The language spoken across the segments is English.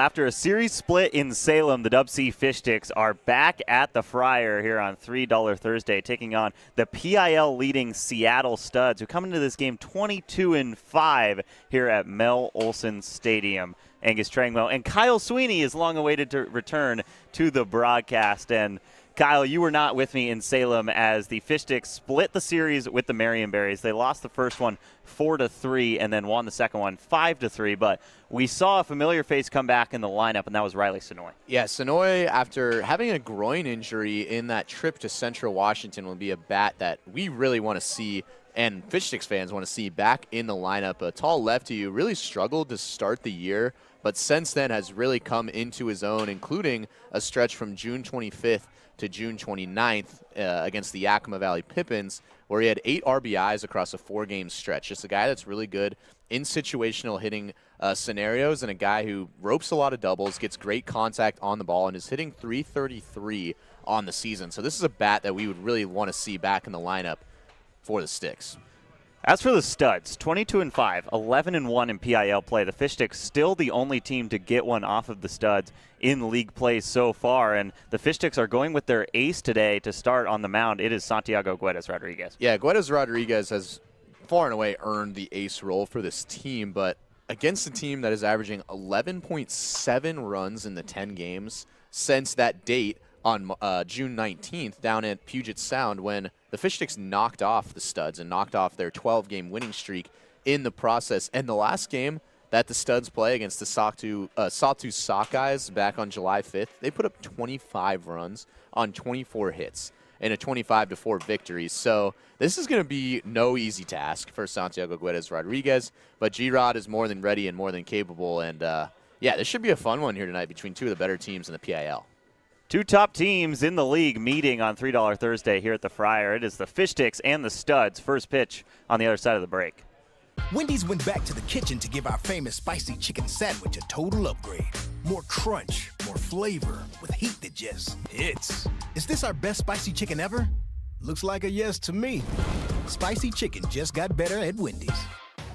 after a series split in Salem, the DubSea Fish Sticks are back at the Friar here on $3 Thursday, taking on the PIL leading Seattle Studs, who come into this game 22-5 here at Mel Olson Stadium. Angus Trangmo and Kyle Sweeney is long awaited to return to the broadcast. And Kyle, you were not with me in Salem as the Fish Sticks split the series with the Marionberries. They lost the first one 4-3 and then won the second one 5-3. But we saw a familiar face come back in the lineup, and that was Riley Sonoy. Yeah, Sonoy, after having a groin injury in that trip to Central Washington, will be a bat that we really want to see, and Fish Sticks fans want to see back in the lineup. A tall lefty who really struggled to start the year, but since then has really come into his own, including a stretch from June 25th to June 29th against the Yakima Valley Pippins, where he had 8 RBIs across a 4-game stretch. Just a guy that's really good in situational hitting scenarios, and a guy who ropes a lot of doubles, gets great contact on the ball, and is hitting .333 on the season. So this is a bat that we would really want to see back in the lineup for the Sticks. As for the Studs, 22-5, 11-1 in PIL play. The Fish Sticks still the only team to get one off of the Studs in league play so far, and the Fish Sticks are going with their ace today to start on the mound. It is Santiago Guedes Rodriguez. Yeah, Guedes Rodriguez has far and away earned the ace role for this team, but against a team that is averaging 11.7 runs in the 10 games since that date on June 19th down at Puget Sound, when the Fish Sticks knocked off the Studs and knocked off their 12-game winning streak in the process. And the last game that the Studs play against the Sawtooth Sockeyes back on July 5th, they put up 25 runs on 24 hits in a 25-4 victory. So this is going to be no easy task for Santiago Guedes Rodriguez, but G-Rod is more than ready and more than capable. And, yeah, this should be a fun one here tonight between two of the better teams in the PIL. Two top teams in the league meeting on $3 Thursday here at the Friar. It is the Fish Sticks and the Studs. First pitch on the other side of the break. Wendy's went back to the kitchen to give our famous spicy chicken sandwich a total upgrade. More crunch, more flavor, with heat that just hits. Is this our best spicy chicken ever? Looks like a yes to me. Spicy chicken just got better at Wendy's.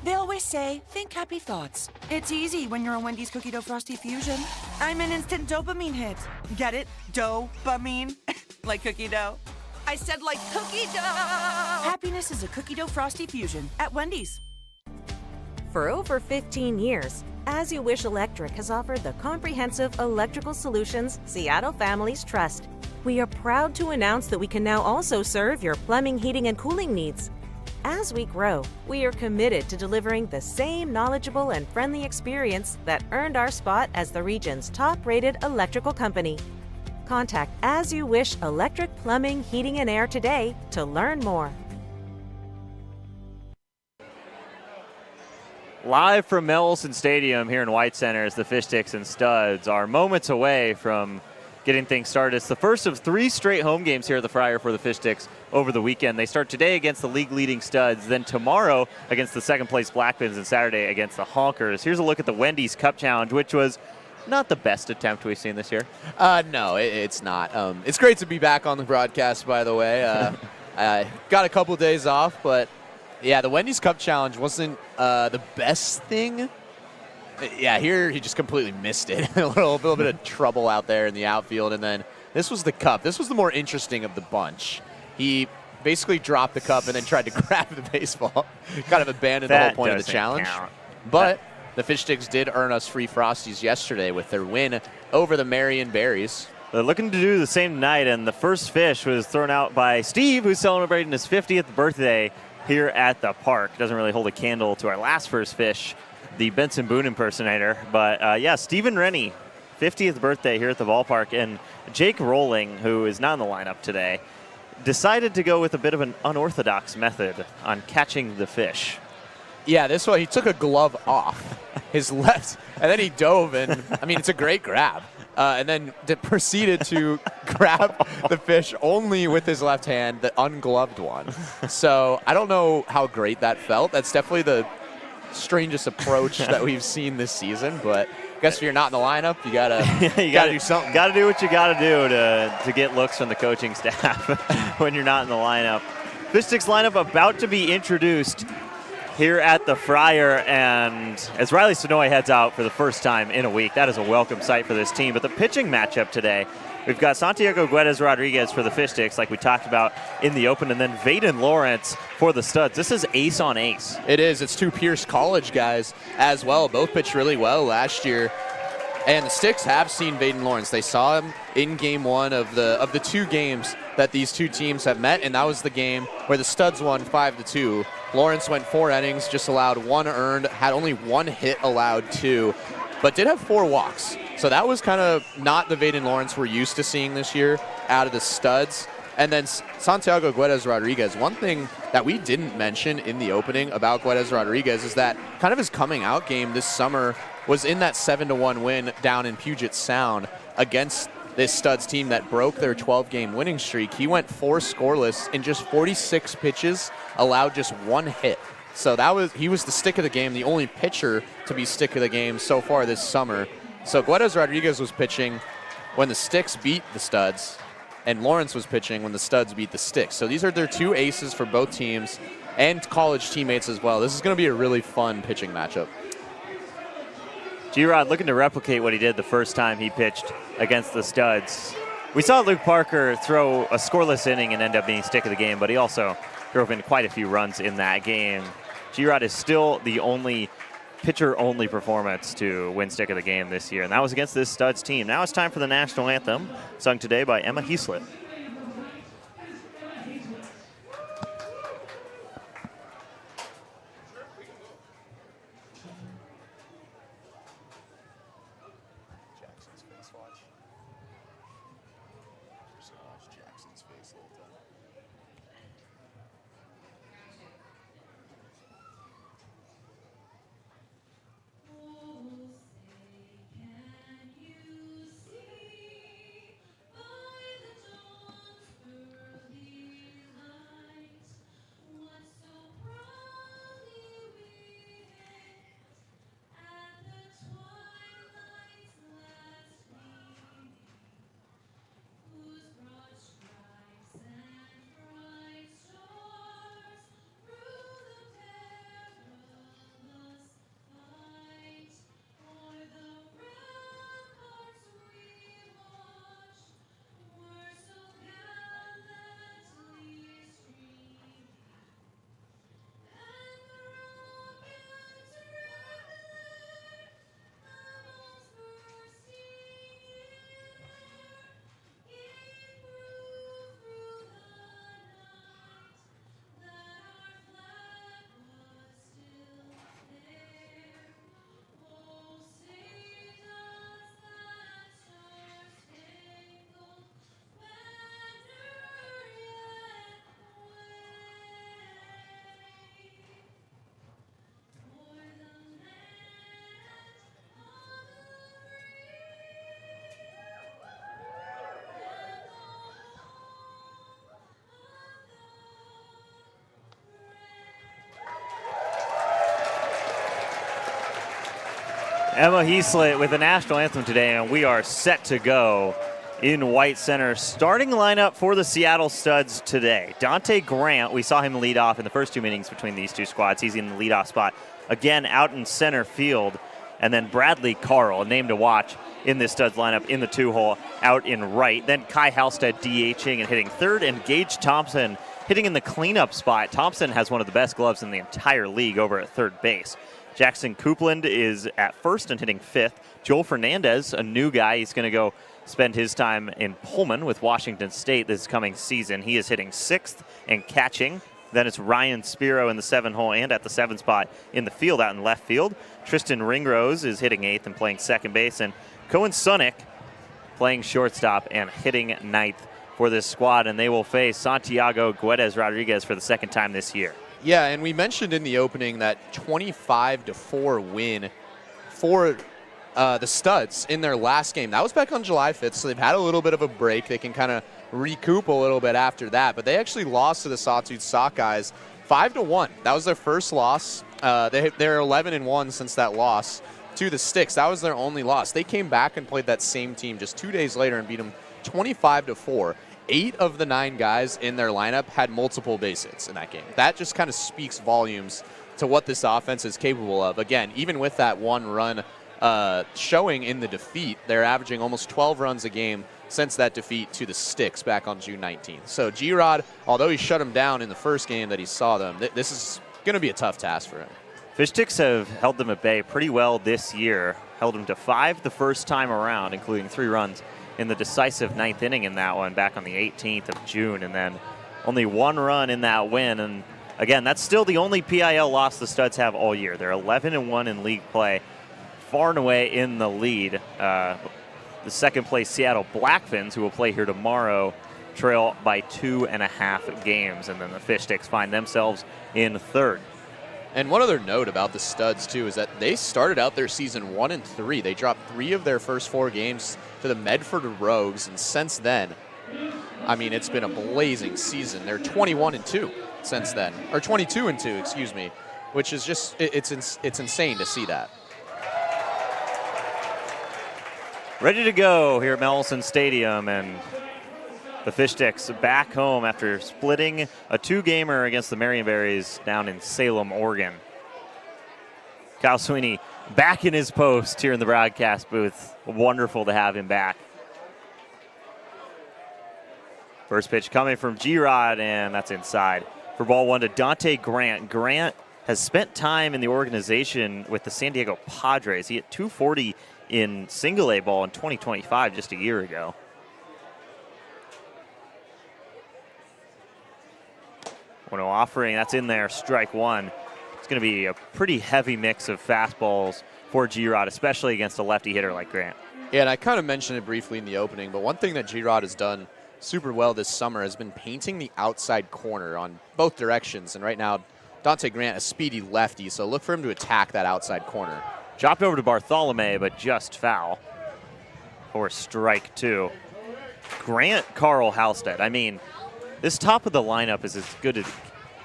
They always say, think happy thoughts. It's easy when you're a Wendy's Cookie Dough Frosty Fusion. I'm an instant dopamine hit. Get it? Dopamine? Like cookie dough. I said like cookie dough! Happiness is a Cookie Dough Frosty Fusion at Wendy's. For over 15 years, As You Wish Electric has offered the comprehensive electrical solutions Seattle families trust. We are proud to announce that we can now also serve your plumbing, heating, and cooling needs. As we grow, we are committed to delivering the same knowledgeable and friendly experience that earned our spot as the region's top-rated electrical company. Contact As You Wish Electric Plumbing, Heating, and Air today to learn more. Live from Mel Olson Stadium here in White Center as the Fish Sticks and Studs are moments away from getting things started. It's the first of 3 straight home games here at the Friar for the Fish Sticks over the weekend. They start today against the league-leading Studs, then tomorrow against the second-place Blackpins, and Saturday against the Honkers. Here's a look at the Wendy's Cup Challenge, which was not the best attempt we've seen this year. No, it's not. It's great to be back on the broadcast, by the way. I got a couple days off, but yeah, the Wendy's Cup Challenge wasn't the best thing. Yeah, here he just completely missed it. a little bit of trouble out there in the outfield, and then this was the cup. This was the more interesting of the bunch. He basically dropped the cup and then tried to grab the baseball. Kind of abandoned the whole point of the challenge. But the Fish Sticks did earn us free Frosties yesterday with their win over the Marionberries. They're looking to do the same tonight, and the first fish was thrown out by Steve, who's celebrating his 50th birthday here at the park. Doesn't really hold a candle to our last first fish, the Benson Boone impersonator. But, yeah, Stephen Rennie, 50th birthday here at the ballpark. And Jake Rolling, who is not in the lineup today, decided to go with a bit of an unorthodox method on catching the fish. Yeah, this one, he took a glove off his left, and then he dove, and, I mean, it's a great grab. And then proceeded to grab the fish only with his left hand, the ungloved one. So I don't know how great that felt. That's definitely the strangest approach that we've seen this season, but I guess if you're not in the lineup, you gotta do something. Gotta do what you gotta do to get looks from the coaching staff when you're not in the lineup. Fish Sticks lineup about to be introduced. here at the Friar, and as Riley Sonoy heads out for the first time in a week, that is a welcome sight for this team. But the pitching matchup today, we've got Santiago Guedes-Rodriguez for the Fish Sticks, like we talked about in the open, and then Vaden Lawrence for the Studs. This is ace on ace. It is. It's two Pierce College guys as well. Both pitched really well last year. And the Sticks have seen Vaden Lawrence. They saw him in game one of the two games that these two teams have met, and that was the game where the Studs won 5-2. Lawrence went 4 innings, just allowed 1 earned, had only 1 hit allowed 2, but did have 4 walks. So that was kind of not the Vaden Lawrence we're used to seeing this year out of the Studs. And then Santiago Guedes-Rodriguez, one thing that we didn't mention in the opening about Guedes-Rodriguez is that kind of his coming out game this summer was in that 7-1 win down in Puget Sound against this Studs team that broke their 12-game winning streak. He went 4 scoreless in just 46 pitches, allowed just 1 hit. So he was the stick of the game, the only pitcher to be stick of the game so far this summer. So Guedes-Rodriguez was pitching when the Sticks beat the Studs, and Lawrence was pitching when the Studs beat the Sticks. So these are their 2 aces for both teams and college teammates as well. This is going to be a really fun pitching matchup. G-Rod looking to replicate what he did the first time he pitched against the Studs. We saw Luke Parker throw a scoreless inning and end up being stick of the game, but he also drove in quite a few runs in that game. G-Rod is still the only pitcher-only performance to win stick of the game this year, and that was against this Studs team. Now it's time for the national anthem, sung today by Emma Heaslett. Emma Heaslett with the national anthem today, and we are set to go in White Center. Starting lineup for the Seattle Studs today. Dante Grant, we saw him lead off in the first 2 meetings between these two squads. He's in the leadoff spot, again out in center field. And then Bradley Carl, a name to watch in this Studs lineup in the 2-hole, out in right. Then Kai Halstead DHing and hitting third, and Gage Thompson hitting in the cleanup spot. Thompson has one of the best gloves in the entire league over at third base. Jackson Coupland is at first and hitting 5th. Joel Fernandez, a new guy, he's going to go spend his time in Pullman with Washington State this coming season. He is hitting 6th and catching. Then it's Ryan Spiro in the 7-hole and at the 7th spot in the field out in left field. Tristan Ringrose is hitting 8th and playing second base. And Cohen Sunick playing shortstop and hitting 9th for this squad. And they will face Santiago Guedes-Rodriguez for the second time this year. Yeah, and we mentioned in the opening that 25-4 win for the Studs in their last game. That was back on July 5th, so they've had a little bit of a break. They can kind of recoup a little bit after that, but they actually lost to the Sawtooth Sockeyes 5-1. That was their first loss. They're 11-1 since that loss to the Sticks. That was their only loss. They came back and played that same team just 2 days later and beat them 25-4. 8 of the 9 guys in their lineup had multiple base hits in that game. That just kind of speaks volumes to what this offense is capable of. Again, even with that one run showing in the defeat, they're averaging almost 12 runs a game since that defeat to the Sticks back on June 19th. So G-Rod, although he shut them down in the first game that he saw them, this is going to be a tough task for him. Fish Sticks have held them at bay pretty well this year. Held them to 5 the first time around, including 3 runs in the decisive 9th inning in that one back on the 18th of June, and then only 1 run in that win. And again, that's still the only PIL loss the Studs have all year. They're 11-1 in league play, far and away in the lead. The second place Seattle Blackfins, who will play here tomorrow, trail by 2.5 games, and then the Fish Sticks find themselves in third. And one other note about the Studs, too, is that they started out their season 1-3. They dropped 3 of their first 4 games to the Medford Rogues, and since then, I mean, it's been a blazing season. They're 21-2 since then, or 22-2, excuse me, which is just, it's insane to see that. Ready to go here at Mel Olson Stadium, and the Fish Sticks back home after splitting a 2-gamer against the Marionberries down in Salem, Oregon. Kyle Sweeney back in his post here in the broadcast booth. Wonderful to have him back. First pitch coming from G-Rod, and that's inside. For ball 1 to Dante Grant. Grant has spent time in the organization with the San Diego Padres. He hit .240 in single-A ball in 2025, just a year ago. One offering, that's in there, strike 1. It's going to be a pretty heavy mix of fastballs for G-Rod, especially against a lefty hitter like Grant. Yeah, and I kind of mentioned it briefly in the opening, but one thing that G-Rod has done super well this summer has been painting the outside corner on both directions. And right now, Dante Grant, a speedy lefty, so look for him to attack that outside corner. Chopped over to Bartholomew, but just foul for strike 2. Grant, Carl, Halstead. I mean, this top of the lineup is as good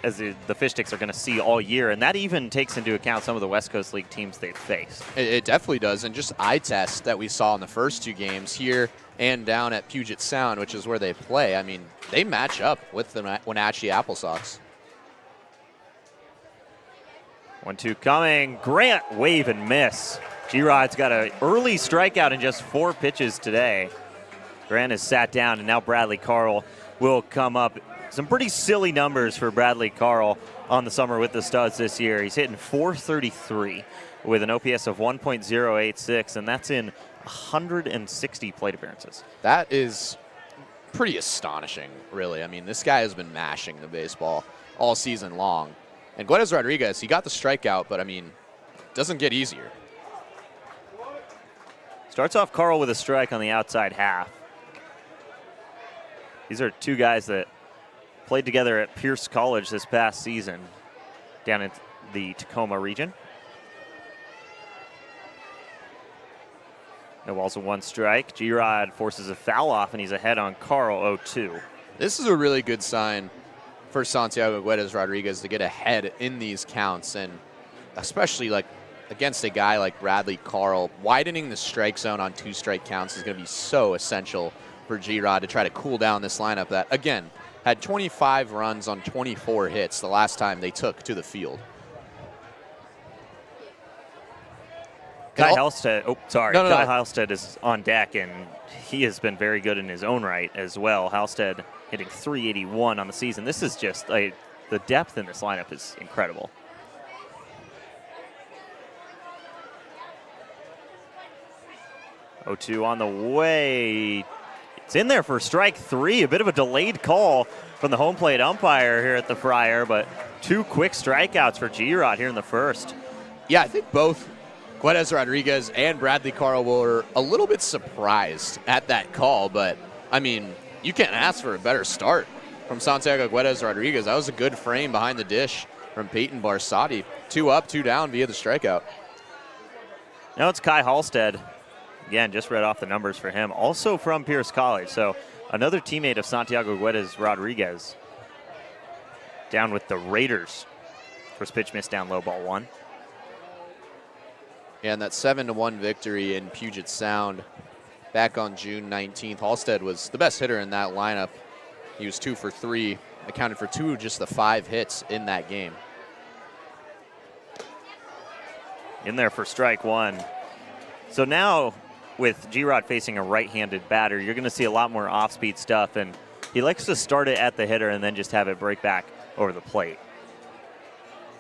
as the Fish Sticks are going to see all year, and that even takes into account some of the West Coast League teams they've faced. It definitely does, and just eye test that we saw in the first 2 games here and down at Puget Sound, which is where they play. I mean, they match up with the Wenatchee Apple Sox. 1-2 coming. Grant, wave and miss. G-Rod's got an early strikeout in just 4 pitches today. Grant is sat down, and now Bradley Carl will come up. Some pretty silly numbers for Bradley Carl on the summer with the Studs this year. He's hitting .433 with an OPS of 1.086, and that's in 160 plate appearances. That is pretty astonishing, really. I mean, this guy has been mashing the baseball all season long. And Guedes Rodriguez, he got the strikeout, but, I mean, doesn't get easier. Starts off Carl with a strike on the outside half. These are 2 guys that played together at Pierce College this past season down in the Tacoma region. No balls and 1 strike. G-Rod forces a foul off, and he's ahead on Carl 0-2. This is a really good sign for Santiago Guedes Rodriguez to get ahead in these counts, and especially like against a guy like Bradley Carl, widening the strike zone on 2 strike counts is going to be so essential for G-Rod to try to cool down this lineup that, again, had 25 runs on 24 hits the last time they took to the field. Kai Halstead, Kai No. Halstead is on deck, and he has been very good in his own right as well. Halstead hitting .381 on the season. This is just the depth in this lineup is incredible. .02 on the way. It's in there for strike 3. A bit of a delayed call from the home plate umpire here at the Friar, but 2 quick strikeouts for G-Rod here in the first. Yeah, I think both Guedes Rodriguez and Bradley Carl were a little bit surprised at that call, but, I mean, you can't ask for a better start from Santiago Guedes Rodriguez. That was a good frame behind the dish from Peyton Barsotti. 2 up, 2 down via the strikeout. Now it's Kai Halstead. Again, just read off the numbers for him. Also from Pierce College, so another teammate of Santiago Guedes Rodriguez. Down with the Raiders. First pitch missed down low, ball 1. And that 7-1 victory in Puget Sound back on June 19th. Halstead was the best hitter in that lineup. He was 2 for 3, accounted for 2 of just the 5 hits in that game. in there for strike one. So now with G-Rod facing a right-handed batter, you're going to see a lot more off-speed stuff, and he likes to start it at the hitter and then just have it break back over the plate.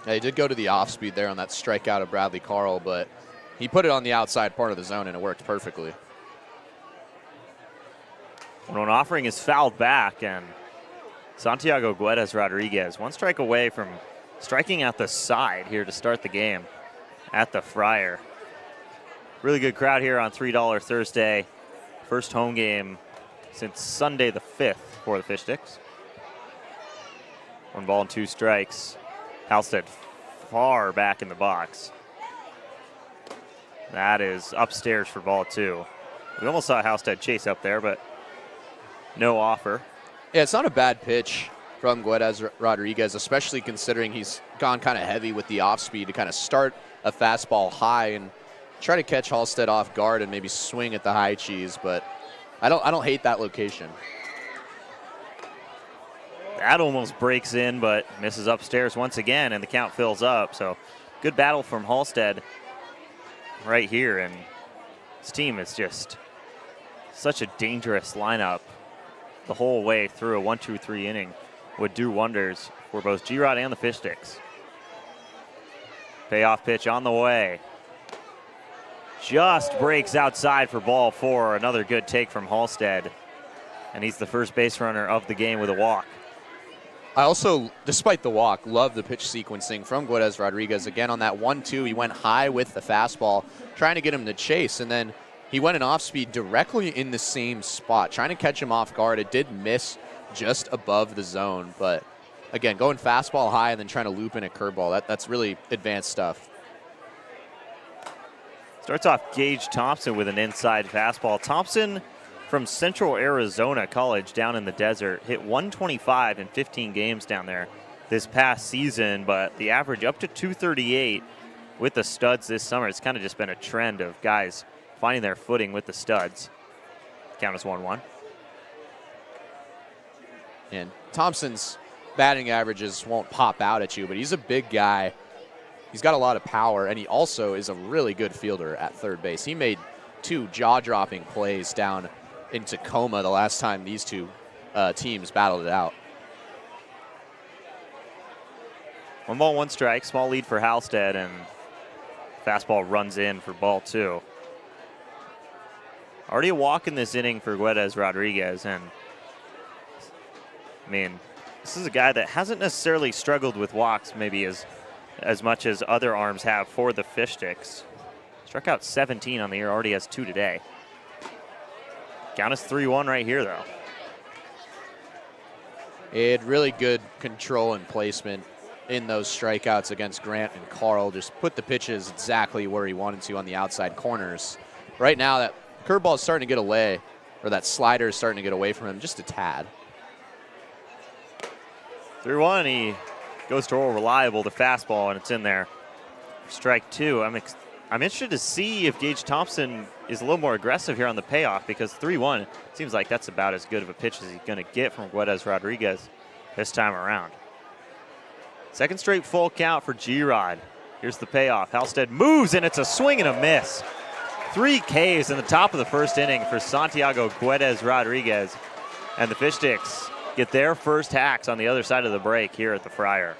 Yeah, he did go to the off-speed there on that strikeout of Bradley Carl, but he put it on the outside part of the zone, and it worked perfectly. When an offering is fouled back, and Santiago Guedes Rodriguez, one strike away from striking out the side here to start the game at the Friar. Really good crowd here on $3 Thursday. First home game since Sunday the 5th for the Fish Sticks. 1 ball and 2 strikes. Halstead far back in the box. That is upstairs for ball 2. We almost saw Halstead chase up there, but no offer. Yeah, it's not a bad pitch from Guedes Rodriguez, especially considering he's gone kind of heavy with the off speed to kind of start a fastball high and try to catch Halstead off guard and maybe swing at the high cheese, but I don't hate that location. That almost breaks in, but misses upstairs once again, and the count fills up. So good battle from Halstead right here, and this team is just such a dangerous lineup the whole way through. A 1-2-3 inning would do wonders for both G-Rod and the Fish Sticks. Payoff pitch on the way. Just breaks outside for ball 4. Another good take from Halstead. And he's the first base runner of the game with a walk. I also, despite the walk, love the pitch sequencing from Guedes Rodriguez. Again, on that 1-2, he went high with the fastball, trying to get him to chase, and then he went an off-speed directly in the same spot, trying to catch him off guard. It did miss just above the zone, but again, going fastball high and then trying to loop in a curveball, that's really advanced stuff. Starts off Gage Thompson with an inside fastball. Thompson from Central Arizona College down in the desert, hit 125 in 15 games down there this past season, but the average up to 238 with the Studs this summer. It's kind of just been a trend of guys finding their footing with the Studs. Count is 1-1. And Thompson's batting averages won't pop out at you, but he's a big guy. He's got a lot of power, and he also is a really good fielder at third base. He made 2 jaw-dropping plays down in Tacoma the last time these two teams battled it out. 1 ball, 1 strike. Small lead for Halstead, and fastball runs in for ball 2. Already a walk in this inning for Guedes Rodriguez, and I mean, this is a guy that hasn't necessarily struggled with walks maybe as much as other arms have for the Fish Sticks. Struck out 17 on the year, already has 2 today. Count is 3-1 right here, though. He had really good control and placement in those strikeouts against Grant and Carl. Just put the pitches exactly where he wanted to on the outside corners. Right now, that curveball is starting to get away, or that slider is starting to get away from him just a tad. 3-1, he goes to roll reliable, the fastball, and it's in there. Strike 2. I'm interested to see if Gage Thompson is a little more aggressive here on the payoff, because 3-1 seems like that's about as good of a pitch as he's going to get from Guedes Rodriguez this time around. Second straight full count for G-Rod. Here's the payoff. Halstead moves, and it's a swing and a miss. 3 Ks in the top of the first inning for Santiago Guedes Rodriguez. And the Fish Sticks get their first hacks on the other side of the break here at the Friar.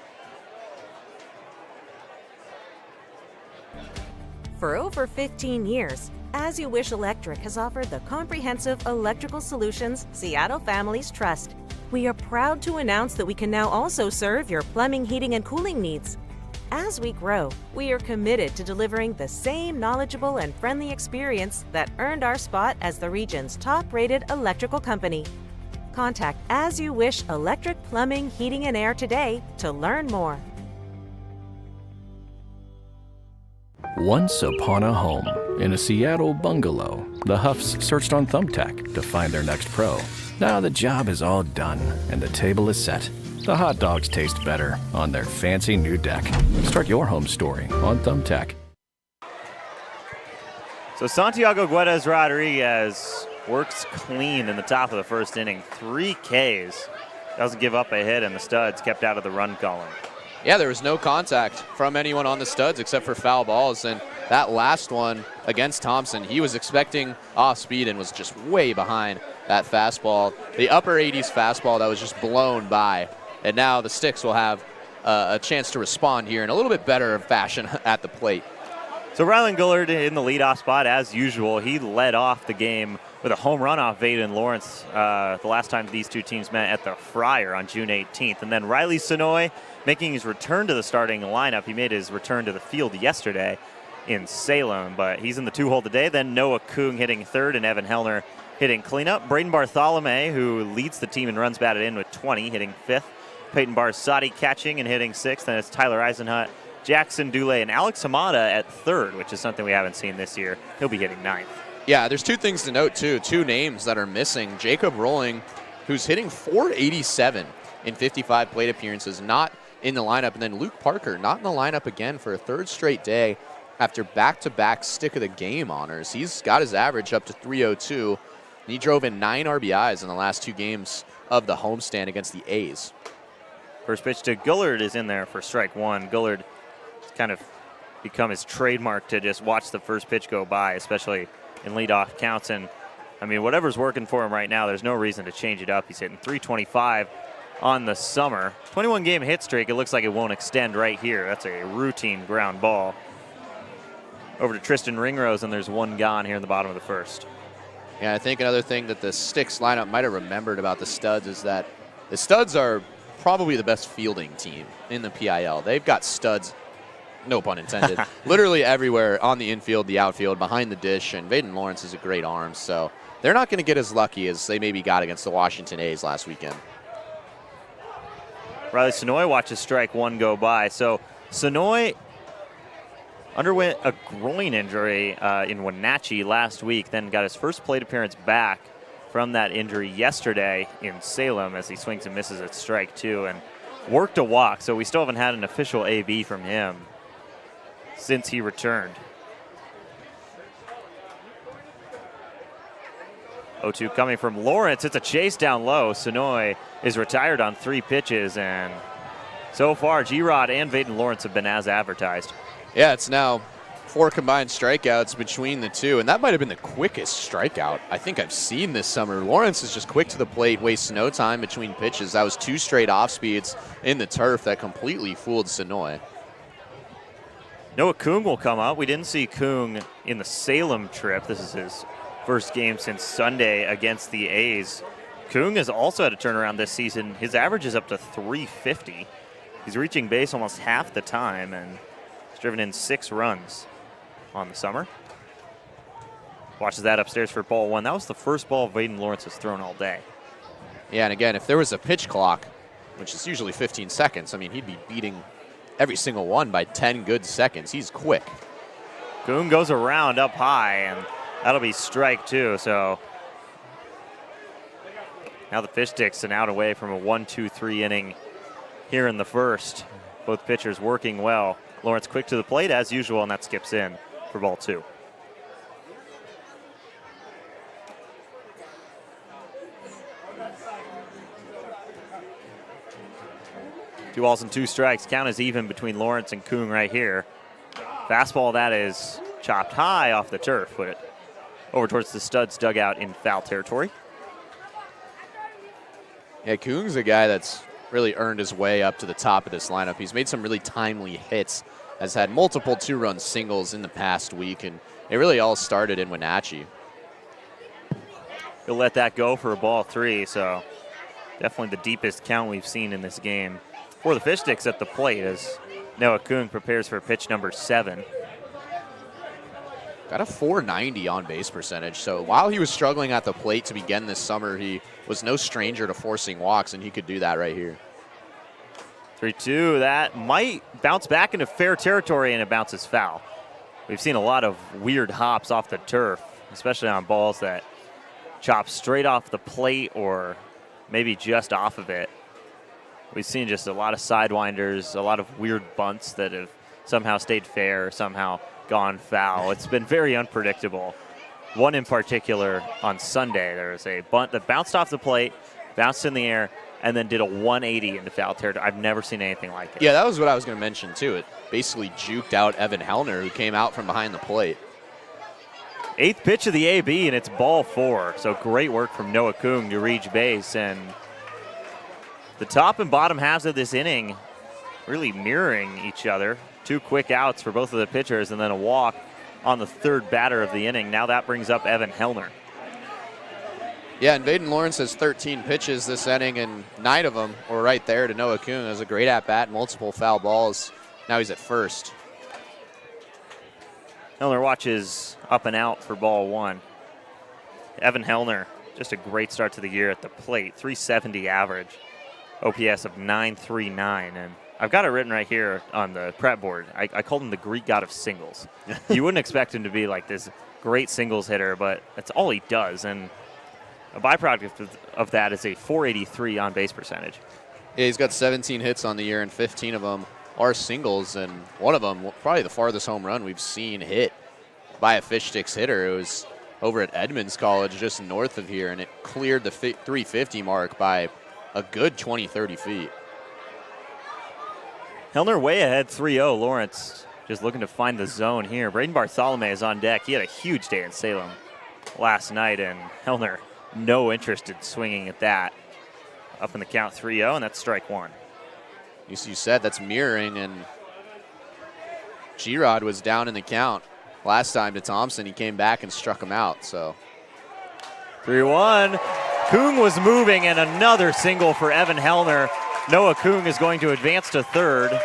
For over 15 years, As You Wish Electric has offered the comprehensive electrical solutions Seattle families trust. We are proud to announce that we can now also serve your plumbing, heating, and cooling needs. As we grow, we are committed to delivering the same knowledgeable and friendly experience that earned our spot as the region's top-rated electrical company. Contact As You Wish Electric Plumbing, Heating, and Air today to learn more. Once upon a home, in a Seattle bungalow, the Huffs searched on Thumbtack to find their next pro. Now the job is all done, and the table is set. The hot dogs taste better on their fancy new deck. Start your home story on Thumbtack. So Santiago Guedes Rodriguez works clean in the top of the first inning. 3 Ks. Doesn't give up a hit, and the Studs kept out of the run column. Yeah, there was no contact from anyone on the Studs except for foul balls, and That last one against Thompson, he was expecting off speed and was just way behind that fastball. The upper 80s fastball that was just blown by. And now the Sticks will have a chance to respond here in a little bit better fashion at the plate. So Rylan Gullard in the leadoff spot as usual. He led off the game with a home run off Vaden Lawrence the last time these two teams met at the Friar on June 18th. And then Riley Sonoy making his return to the starting lineup. He made his return to the field yesterday in Salem, but he's in the 2-hole today. Then Noah Kung hitting third and Evan Hellner hitting cleanup. Braden Bartholomew, who leads the team in runs batted in with 20, hitting fifth. Peyton Barsati catching and hitting sixth. And it's Tyler Eisenhut, Jackson Dule, and Alex Hamada at third, which is something we haven't seen this year. He'll be hitting ninth. Yeah, there's two things to note, too. Two names that are missing. Jacob Rolling, who's hitting .487 in 55 plate appearances, not in the lineup. And then Luke Parker, not in the lineup again for a third straight day after back-to-back stick of the game honors. He's got his average up to .302, and he drove in 9 RBIs in the last 2 games of the homestand against the A's. First pitch to Gullard is in there for strike one. Gullard has kind of become his trademark to just watch the first pitch go by, especially in leadoff counts. And, I mean, whatever's working for him right now, there's no reason to change it up. He's hitting .325 on the summer. 21-game hit streak. It looks like it won't extend right here. That's a routine ground ball. Over to Tristan Ringrose, and there's one gone here in the bottom of the first. Yeah, I think another thing that the Sticks lineup might have remembered about the Studs is that the Studs are probably the best fielding team in the PIL. They've got studs, no pun intended, literally everywhere on the infield, the outfield, behind the dish, and Vaden Lawrence is a great arm, so they're not going to get as lucky as they maybe got against the Washington A's last weekend. Riley Sonoy watches strike one go by. So Sonoy underwent a groin injury in Wenatchee last week, then got his first plate appearance back from that injury yesterday in Salem as he swings and misses at strike two and worked a walk. So we still haven't had an official AB from him since he returned. 0-2 coming from Lawrence. It's a chase down low. Sonoy is retired on 3 pitches, and so far G-Rod and Vaden Lawrence have been as advertised. Yeah, it's now 4 combined strikeouts between the two, and that might have been the quickest strikeout I think I've seen this summer. Lawrence is just quick to the plate, wastes no time between pitches. That was 2 straight off speeds in the turf that completely fooled Sonoy. Noah Kung will come up. We didn't see Kung in the Salem trip. This is his first game since Sunday against the A's. Kung has also had a turnaround this season. His average is up to .350. He's reaching base almost half the time, and he's driven in 6 runs on the summer. Watches that upstairs for ball one. That was the first ball Vaden Lawrence has thrown all day. Yeah, and again, if there was a pitch clock, which is usually 15 seconds, I mean, he'd be beating every single one by 10 good seconds. He's quick. Kung goes around up high, and that'll be strike two. So now the Fish Sticks an out away from a 1-2-3 inning here in the first. Both pitchers working well. Lawrence quick to the plate as usual, and that skips in for ball 2. Two balls and 2 strikes. Count is even between Lawrence and Kung right here. Fastball that is chopped high off the turf, put it over towards the Studs dugout in foul territory. Yeah, Kung's a guy that's really earned his way up to the top of this lineup. He's made some really timely hits, has had multiple 2-run singles in the past week, and it really all started in Wenatchee. He'll let that go for a ball 3, so definitely the deepest count we've seen in this game for the Fish Sticks at the plate as Noah Kung prepares for pitch number 7. Got a .490 on base percentage, so while he was struggling at the plate to begin this summer, he was no stranger to forcing walks, and he could do that right here. 3-2, that might bounce back into fair territory, and it bounces foul. We've seen a lot of weird hops off the turf, especially on balls that chop straight off the plate or maybe just off of it. We've seen just a lot of sidewinders, a lot of weird bunts that have somehow stayed fair, somehow gone foul. It's been very unpredictable. One in particular on Sunday, there was a bunt that bounced off the plate, bounced in the air, and then did a 180 into foul territory. I've never seen anything like it. Yeah, that was what I was going to mention, too. It basically juked out Evan Hellner, who came out from behind the plate. 8th pitch of the AB, and it's ball 4. So great work from Noah Kung to reach base. And the top and bottom halves of this inning really mirroring each other. 2 quick outs for both of the pitchers, and then a walk on the 3rd batter of the inning. Now that brings up Evan Hellner. Yeah, and Vaden Lawrence has 13 pitches this inning, and 9 of them were right there to Noah Kuhn. It was a great at-bat, multiple foul balls. Now he's at first. Hellner watches up and out for ball 1. Evan Hellner, just a great start to the year at the plate. 370 average, OPS of 939. And I've got it written right here on the prep board. I called him the Greek god of singles. You wouldn't expect him to be like this great singles hitter, but that's all he does. And a byproduct of that is a 483 on-base percentage. Yeah, he's got 17 hits on the year, and 15 of them are singles, and one of them, probably the farthest home run we've seen hit by a Fish Sticks hitter. It was over at Edmonds College, just north of here, and it cleared the 350 mark by a good 20, 30 feet. Hellner way ahead 3-0. Lawrence just looking to find the zone here. Braden Bartholomew is on deck. He had a huge day in Salem last night, and Hellner no interest in swinging at that. Up in the count 3-0, and that's strike 1. You said that's mirroring, and G-Rod was down in the count last time to Thompson. He came back and struck him out. So 3-1. Kung was moving, and another single for Evan Hellner. Noah Kung is going to advance to 3rd.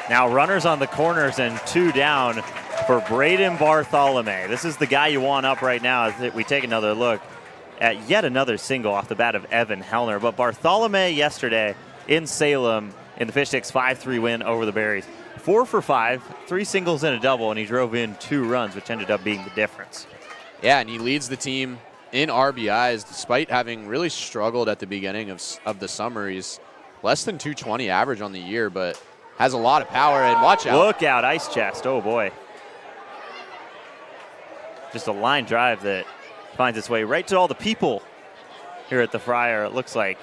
Now runners on the corners and 2 down for Braden Bartholomew. This is the guy you want up right now as we take another look at yet another single off the bat of Evan Hellner. But Bartholomew yesterday in Salem in the Fish Sticks 5-3 win over the Berries. 4 for 5, 3 singles and a double, and he drove in 2 runs, which ended up being the difference. Yeah, and he leads the team in RBIs despite having really struggled at the beginning of the summer. He's less than 220 average on the year, but has a lot of power, and watch out. Look out, ice chest, oh boy. Just a line drive that finds its way right to all the people here at the Friar. It looks like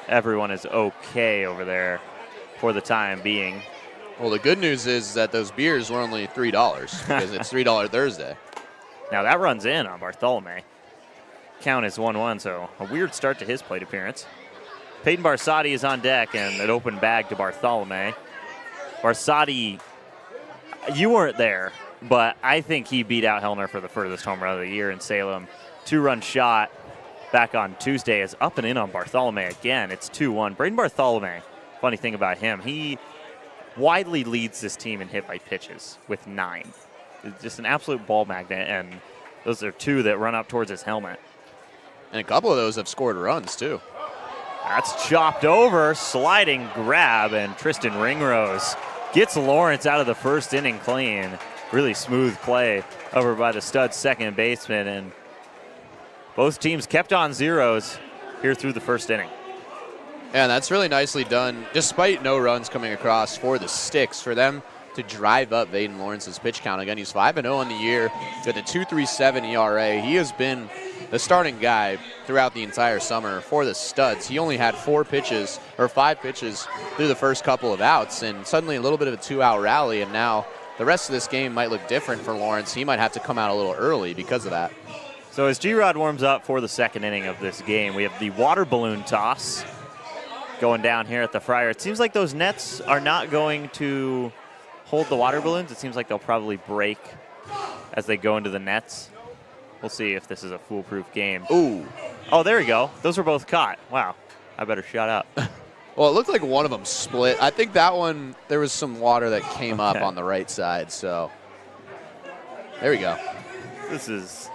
everyone is okay over there for the time being. Well, the good news is that those beers were only $3 because it's $3 Thursday. Now that runs in on Bartholomew. Count is 1-1, so a weird start to his plate appearance. Peyton Barsati is on deck, and an open bag to Bartholomew. Barsati, you weren't there, but I think he beat out Hellner for the furthest home run of the year in Salem. 2-run shot back on Tuesday is up and in on Bartholomew again. It's 2-1. Braden Bartholomew, funny thing about him, he widely leads this team in hit by pitches with 9. Just an absolute ball magnet, and those are 2 that run up towards his helmet. And a couple of those have scored runs, too. That's chopped over, sliding grab, and Tristan Ringrose gets Lawrence out of the first inning clean. Really smooth play over by the Studs second baseman, and both teams kept on zeros here through the first inning. And that's really nicely done, despite no runs coming across for the Sticks, for them to drive up Vaden Lawrence's pitch count. Again, he's 5-0 on the year with a 2.37 ERA. He has been the starting guy throughout the entire summer for the Studs. He only had 5 pitches through the first couple of outs, and suddenly a little bit of a 2-out rally, and now the rest of this game might look different for Lawrence. He might have to come out a little early because of that. So as G-Rod warms up for the second inning of this game, we have the water balloon toss going down here at the Friar. It seems like those nets are not going to hold the water balloons. It seems like they'll probably break as they go into the nets. We'll see if this is a foolproof game. Ooh. Oh, there we go. Those were both caught. Wow. I better shut up. Well, it looked like one of them split. I think that one, there was some water that came up on the right side, so there we go. These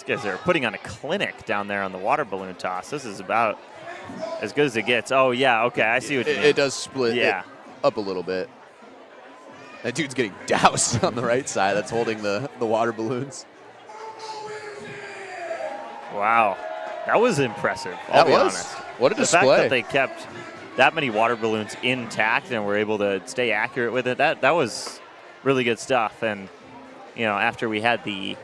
guys are putting on a clinic down there on the water balloon toss. This is about as good as it gets. Oh, yeah, okay, I see what you mean. It does split it up a little bit. That dude's getting doused on the right side. That's holding the water balloons. Wow. That was impressive, I'll be honest. What a display. The fact that they kept that many water balloons intact and were able to stay accurate with it, that was really good stuff. And, you know, after we had the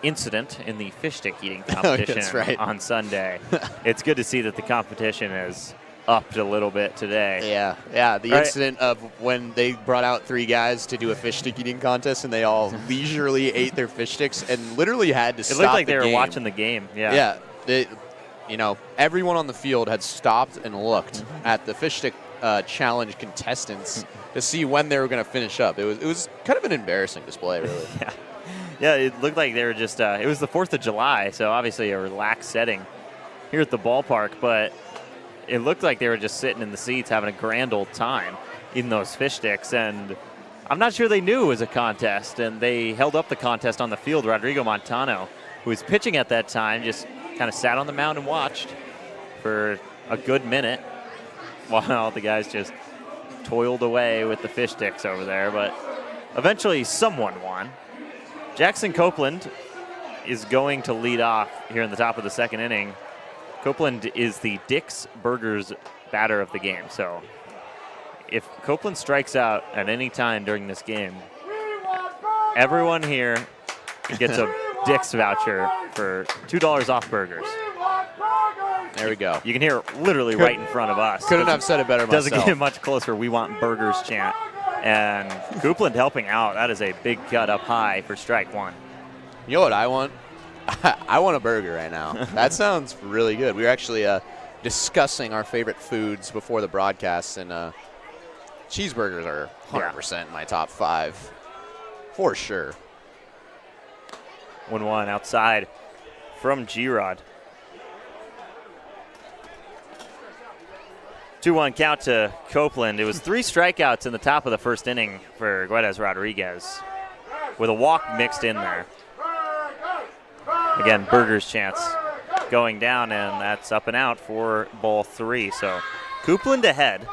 incident in the fish stick eating competition That's right. on Sunday. It's good to see that the competition is upped a little bit today. Yeah. The incident of when they brought out 3 guys to do a fish stick eating contest and they all leisurely ate their fish sticks and literally had to stop the game. It looked like they were watching the game. Yeah. Yeah. Everyone on the field had stopped and looked at the fish stick challenge contestants to see when they were going to finish up. It was kind of an embarrassing display, really. Yeah, it looked like they were just, it was the 4th of July, so obviously a relaxed setting here at the ballpark, but it looked like they were just sitting in the seats having a grand old time eating those fish sticks, and I'm not sure they knew it was a contest, and they held up the contest on the field. Rodrigo Montano, who was pitching at that time, just kind of sat on the mound and watched for a good minute while the guys just toiled away with the fish sticks over there, but eventually someone won. Jackson Copeland is going to lead off here in the top of the 2nd inning. Copeland is the Dick's Burgers batter of the game. So if Copeland strikes out at any time during this game, everyone here gets a Dick's voucher for $2 off burgers. There we go. You can hear it literally right in front of us. Couldn't have said it better myself. Doesn't get much closer. We want burgers chant. And Copeland helping out. That is a big cut up high for strike 1. You know what I want? I want a burger right now. That sounds really good. We were actually discussing our favorite foods before the broadcast, and cheeseburgers are 100% in my top 5 for sure. 1-1 outside from G-Rod. 2-1 count to Copeland. It was 3 strikeouts in the top of the 1st inning for Guedes Rodriguez with a walk mixed in there. Again, Burgers chance going down, and that's up and out for ball 3. So Copeland ahead.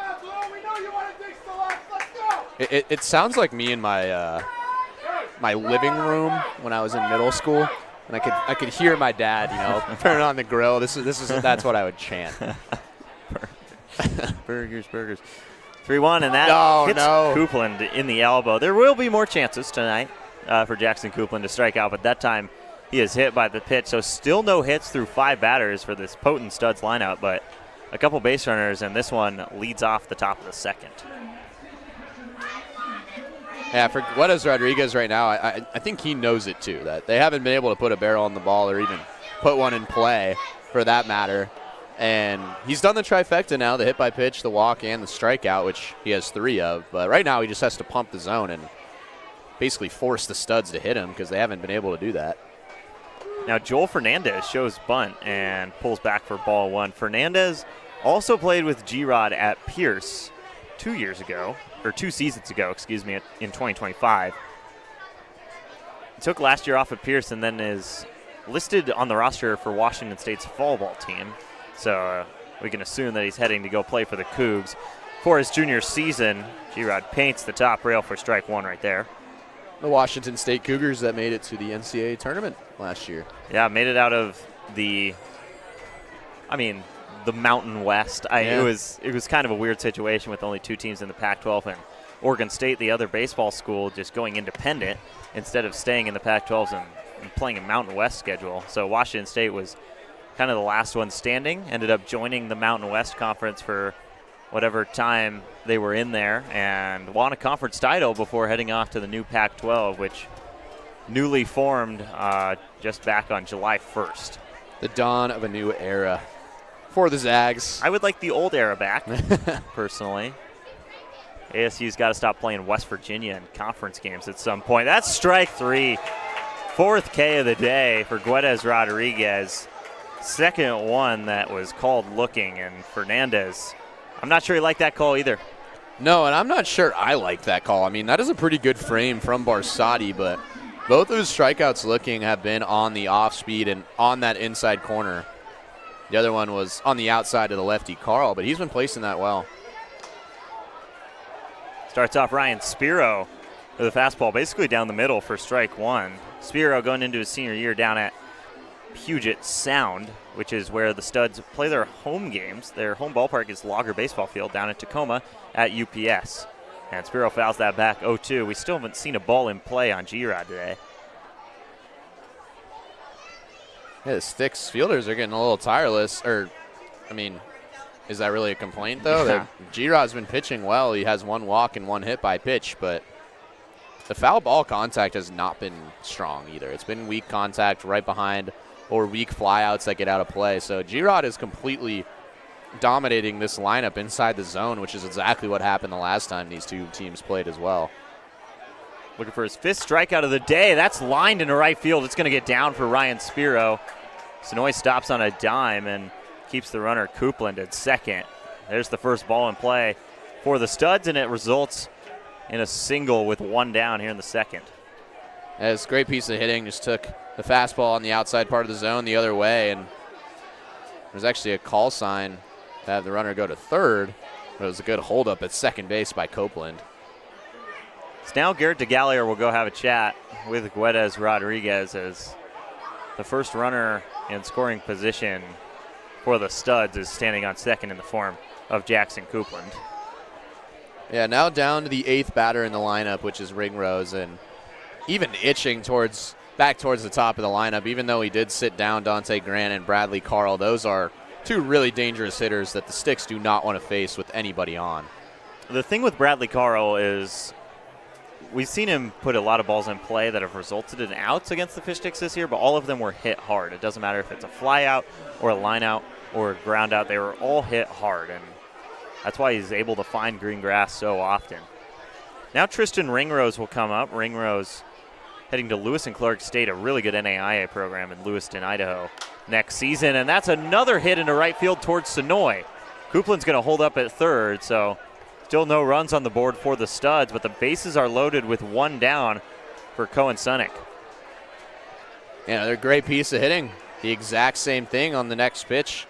It sounds like me in my my living room when I was in middle school, and I could hear my dad, turn on the grill. That's what I would chant. Burgers. 3-1, and that hits Copeland in the elbow. There will be more chances tonight for Jackson Copeland to strike out, but that time he is hit by the pitch. So still no hits through 5 batters for this potent Studs lineup, but a couple base runners, and this one leads off the top of the 2nd. Yeah, for Guedes Rodriguez right now, I think he knows it too, that they haven't been able to put a barrel on the ball or even put one in play for that matter. And he's done the trifecta now, the hit by pitch, the walk, and the strikeout, which he has 3 of. But right now he just has to pump the zone and basically force the Studs to hit him because they haven't been able to do that. Now Joel Fernandez shows bunt and pulls back for ball 1. Fernandez also played with G-Rod at Pierce 2 seasons ago, in 2025. He took last year off at Pierce and then is listed on the roster for Washington State's fall ball team. So we can assume that he's heading to go play for the Cougs. For his junior season, G-Rod paints the top rail for strike 1 right there. The Washington State Cougars that made it to the NCAA tournament last year. Yeah, made it out of the Mountain West. It was kind of a weird situation with only 2 teams in the Pac-12 and Oregon State, the other baseball school, just going independent instead of staying in the Pac-12s and playing a Mountain West schedule. So Washington State was kind of the last one standing, ended up joining the Mountain West Conference for whatever time they were in there and won a conference title before heading off to the new Pac-12, which newly formed just back on July 1st. The dawn of a new era for the Zags. I would like the old era back, personally. ASU's got to stop playing West Virginia in conference games at some point. That's strike 3. 4th K of the day for Guedes Rodriguez. 2nd one that was called looking, and Fernandez, I'm not sure he liked that call either. No, and I'm not sure I like that call. I mean, that is a pretty good frame from Barsotti, but both of his strikeouts looking have been on the off speed and on that inside corner. The other one was on the outside of the lefty Carl, but he's been placing that well. Starts off Ryan Spiro with a fastball basically down the middle for strike 1. Spiro going into his senior year down at Puget Sound, which is where the Studs play their home games. Their home ballpark is Lager Baseball Field down in Tacoma at UPS. And Spiro fouls that back 0-2. We still haven't seen a ball in play on G-Rod today. Yeah, the Sticks fielders are getting a little tireless. Is that really a complaint, though? Yeah. G-Rod's been pitching well. He has 1 walk and 1 hit by pitch, but the foul ball contact has not been strong either. It's been weak contact right behind or weak flyouts that get out of play. So G-Rod is completely dominating this lineup inside the zone, which is exactly what happened the last time these two teams played as well. Looking for his 5th strikeout of the day. That's lined into right field. It's going to get down for Ryan Spiro. Sonoy stops on a dime and keeps the runner Coupland at second. There's the first ball in play for the Studs, and it results in a single with 1 down here in the second. Yeah, it's a great piece of hitting. Just took the fastball on the outside part of the zone the other way, and there's actually a call sign to have the runner go to third. But it was a good holdup at second base by Copeland. So now Garrett DeGallier will go have a chat with Guedes Rodriguez as the first runner in scoring position for the Studs is standing on second in the form of Jackson Coupland. Yeah, now down to the 8th batter in the lineup, which is Ringrose, and even itching back towards the top of the lineup, even though he did sit down Dante Grant and Bradley Carl. Those are 2 really dangerous hitters that the Sticks do not want to face with anybody on. The thing with Bradley Carl is we've seen him put a lot of balls in play that have resulted in outs against the Fish Sticks this year, but all of them were hit hard. It doesn't matter if it's a fly out or a line out or a ground out. They were all hit hard, and that's why he's able to find green grass so often. Now Tristan Ringrose will come up. Ringrose heading to Lewis and Clark State, a really good NAIA program in Lewiston, Idaho, next season. And that's another hit into right field towards Sonoy. Coupland's going to hold up at third, so still no runs on the board for the Studs, but the bases are loaded with 1 down for Cohen Sunick. Yeah, another great piece of hitting. The exact same thing on the next pitch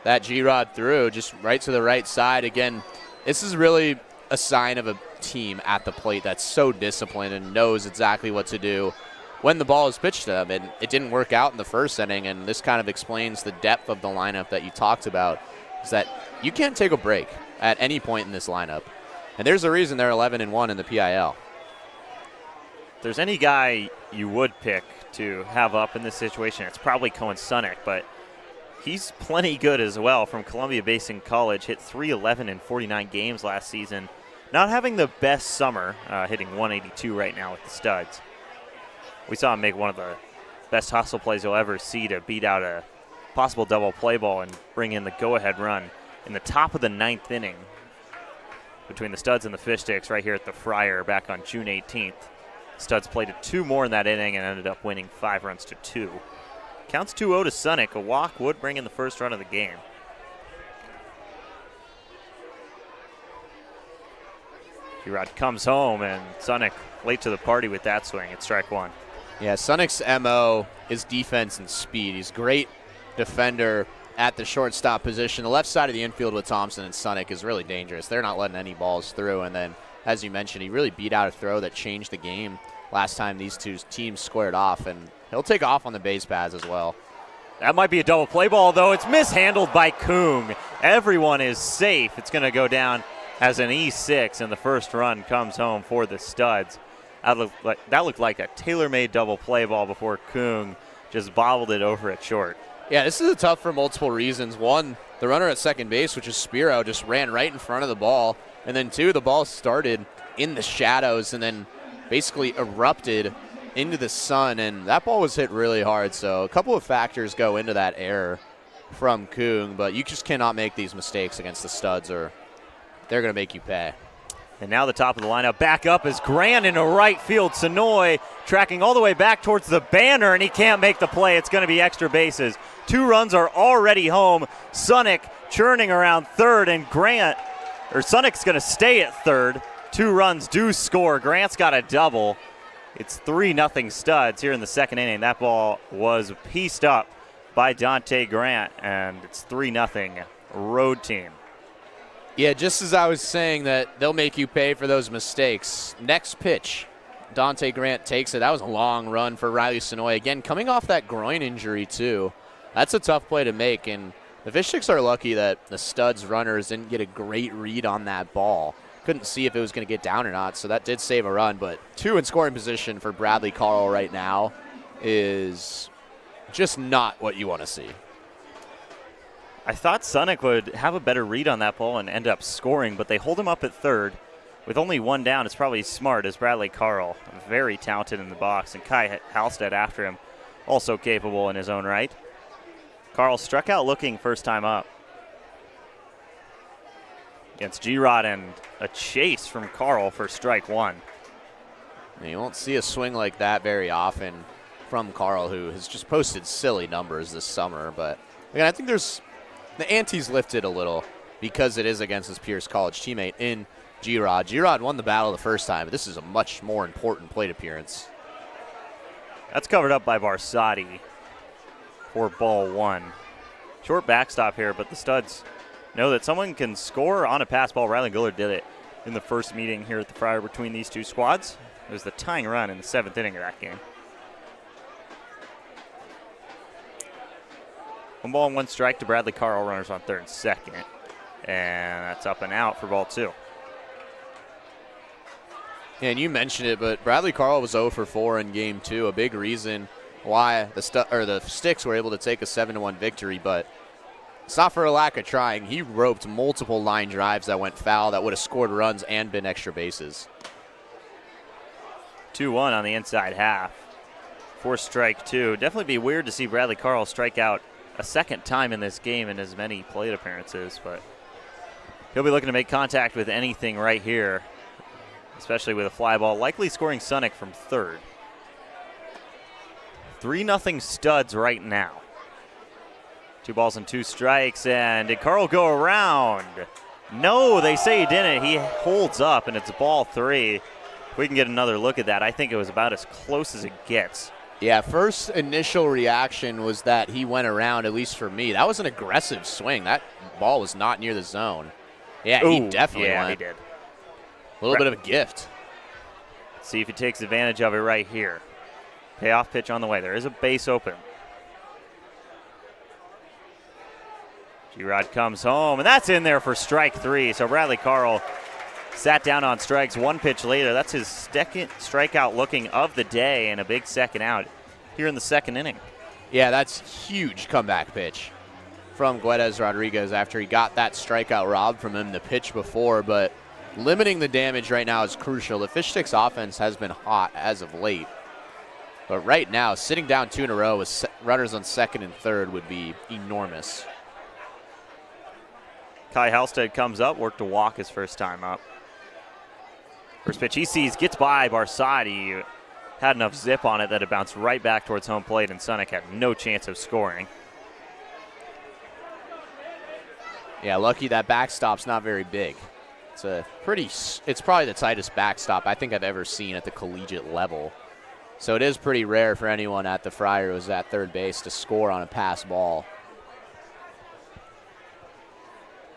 that G-Rod threw, just right to the right side. Again, this is really a sign of a team at the plate that's so disciplined and knows exactly what to do when the ball is pitched to them. And it didn't work out in the first inning, and this kind of explains the depth of the lineup that you talked about, is that you can't take a break at any point in this lineup. And there's a reason they're 11-1 in the PIL. If there's any guy you would pick to have up in this situation, it's probably Cohen Sunick, but he's plenty good as well. From Columbia Basin College, hit .311 in 49 games last season. Not having the best summer, hitting .182 right now with the Studs. We saw him make one of the best hustle plays you'll ever see to beat out a possible double play ball and bring in the go-ahead run in the top of the 9th inning between the Studs and the Fish Sticks right here at the Friar back on June 18th. Studs played 2 more in that inning and ended up winning 5-2. Counts 2-0 to Sunick. A walk would bring in the first run of the game. G-Rod comes home, and Sunick late to the party with that swing at strike 1. Yeah, Sunick's MO is defense and speed. He's a great defender at the shortstop position. The left side of the infield with Thompson and Sunick is really dangerous. They're not letting any balls through. And then, as you mentioned, he really beat out a throw that changed the game last time these two teams squared off. And he'll take off on the base paths as well. That might be a double play ball, though. It's mishandled by Kung. Everyone is safe. It's going to go down as an E6, and the first run comes home for the Studs. That looked like a tailor-made double play ball before Kung just bobbled it over at short. Yeah, this is tough for multiple reasons. One, the runner at second base, which is Spiro, just ran right in front of the ball. And then 2, the ball started in the shadows and then basically erupted into the sun, and that ball was hit really hard. So a couple of factors go into that error from Kung, but you just cannot make these mistakes against the Studs or they're going to make you pay. And now the top of the lineup back up is Grant into right field. Sonoy tracking all the way back towards the banner, and he can't make the play. It's going to be extra bases. 2 runs are already home. Sunick churning around third, and Sunick's going to stay at third. 2 runs do score. Grant's got a double. It's 3-0 Studs here in the second inning. That ball was pieced up by Dante Grant, and it's 3-0 road team. Yeah, just as I was saying that they'll make you pay for those mistakes. Next pitch, Dante Grant takes it. That was a long run for Riley Sonoy. Again, coming off that groin injury, too. That's a tough play to make, and the Fish Sticks are lucky that the Studs runners didn't get a great read on that ball. Couldn't see if it was going to get down or not, so that did save a run. But 2 in scoring position for Bradley Carl right now is just not what you want to see. I thought Sonic would have a better read on that ball and end up scoring, but they hold him up at third. With only one down, it's probably smart as Bradley Carl, very talented in the box, and Kai Halstead after him, also capable in his own right. Carl struck out looking first time up. Against G-Rod, and a chase from Carl for strike one. You won't see a swing like that very often from Carl, who has just posted silly numbers this summer. But again, I think the ante's lifted a little because it is against his Pierce College teammate in G-Rod. G-Rod won the battle the first time, but this is a much more important plate appearance. That's covered up by Barsotti for ball one. Short backstop here, but the Studs know that someone can score on a pass ball. Riley Gillard did it in the first meeting here at the Friar between these two squads. It was the tying run in the 7th inning of that game. 1 ball and 1 strike to Bradley Carl, runners on third and second. And that's up and out for ball 2. Yeah, and you mentioned it, but Bradley Carl was 0 for 4 in game 2. A big reason why the Sticks were able to take a 7-1 victory, but it's not for a lack of trying. He roped multiple line drives that went foul that would have scored runs and been extra bases. 2-1 on the inside half for strike 2. Definitely be weird to see Bradley Carl strike out a second time in this game in as many plate appearances, but he'll be looking to make contact with anything right here, especially with a fly ball, likely scoring Sonic from third. 3-0 Studs right now. 2 balls and 2 strikes, and did Carl go around? No, they say he didn't. He holds up, and it's ball 3. If we can get another look at that, I think it was about as close as it gets. Yeah, first initial reaction was that he went around, at least for me. That was an aggressive swing. That ball was not near the zone. Yeah, Ooh, he definitely went. he did. A little bit of a gift. Let's see if he takes advantage of it right here. Payoff pitch on the way. There is a base open. G-Rod comes home, and that's in there for strike 3. So Bradley Carl sat down on strikes. 1 pitch later. That's his second strikeout looking of the day, and a big second out here in the 2nd inning. Yeah, that's huge comeback pitch from Guedes Rodriguez after he got that strikeout robbed from him the pitch before, but limiting the damage right now is crucial. The Fish Sticks offense has been hot as of late, but right now, sitting down 2 in a row with runners on 2nd and 3rd would be enormous. Kai Halstead comes up, worked a walk his first time up. First pitch he sees, gets by Barsotti. Had enough zip on it that it bounced right back towards home plate, and Sonic had no chance of scoring. Yeah, lucky that backstop's not very big. It's probably the tightest backstop I think I've ever seen at the collegiate level. So it is pretty rare for anyone at the Friar who's at third base to score on a pass ball.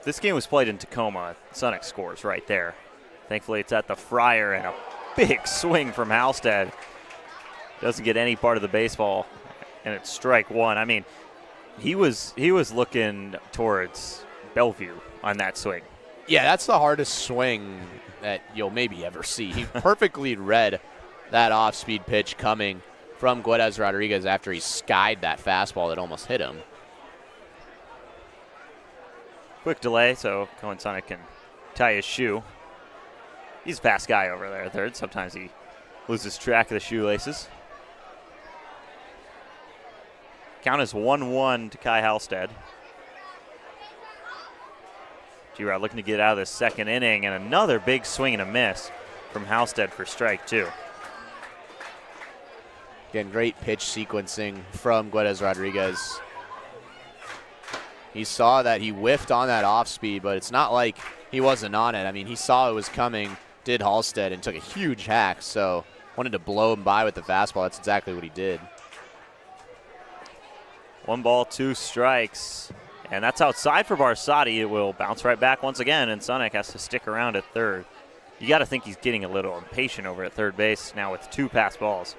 This game was played in Tacoma. Sonic scores right there. Thankfully, it's at the Friar, and a big swing from Halstead. Doesn't get any part of the baseball, and it's strike 1. I mean, he was looking towards Bellevue on that swing. Yeah, that's the hardest swing that you'll maybe ever see. He perfectly read that off-speed pitch coming from Guedes Rodriguez after he skied that fastball that almost hit him. Quick delay so Cohen Sonic can tie his shoe. He's a fast guy over there at third. Sometimes he loses track of the shoelaces. Count is 1-1 to Kai Halstead. G-Rod looking to get out of the 2nd inning, and another big swing and a miss from Halstead for strike 2. Again, great pitch sequencing from Guedes Rodriguez. He saw that he whiffed on that off speed, but it's not like he wasn't on it. I mean, he saw it was coming, did Halstead, and took a huge hack, so wanted to blow him by with the fastball. That's exactly what he did. 1 ball, 2 strikes, and that's outside for Barsotti. It will bounce right back once again, and Sonic has to stick around at third. You got to think he's getting a little impatient over at third base now with 2 pass balls.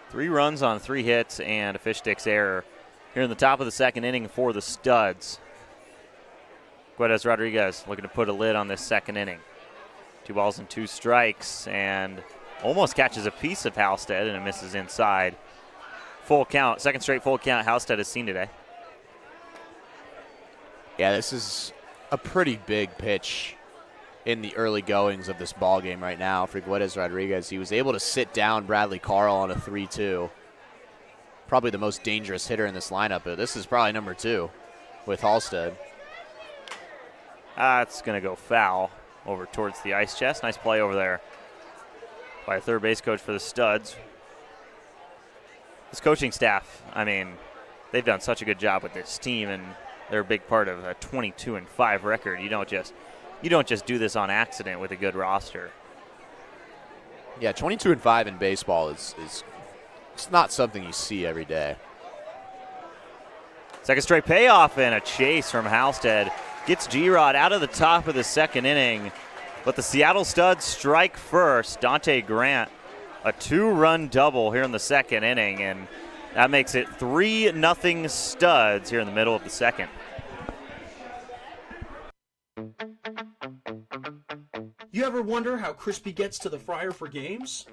Three runs on 3 hits and a Fish Sticks error here in the top of the 2nd inning for the Studs. Guedes Rodriguez looking to put a lid on this 2nd inning. 2 balls and 2 strikes, and almost catches a piece of Halstead, and it misses inside. Full count, second straight full count Halstead has seen today. Yeah, this is a pretty big pitch in the early goings of this ball game right now for Guedes Rodriguez. He was able to sit down Bradley Carl on a 3-2. Probably the most dangerous hitter in this lineup, but this is probably number 2 with Halstead. It's going to go foul over towards the ice chest. Nice play over there by third base coach for the Studs. This coaching staff, I mean, they've done such a good job with this team, and they're a big part of a 22-5 record. You don't just do this on accident with a good roster. Yeah, 22-5 in baseball is it's not something you see every day. Second straight payoff and a chase from Halstead. Gets G-Rod out of the top of the second inning. But the Seattle Studs strike first. Dante Grant, a 2-run double here in the second inning. And that makes it 3-0 Studs here in the middle of the second. You ever wonder how Crispy gets to the fryer for games?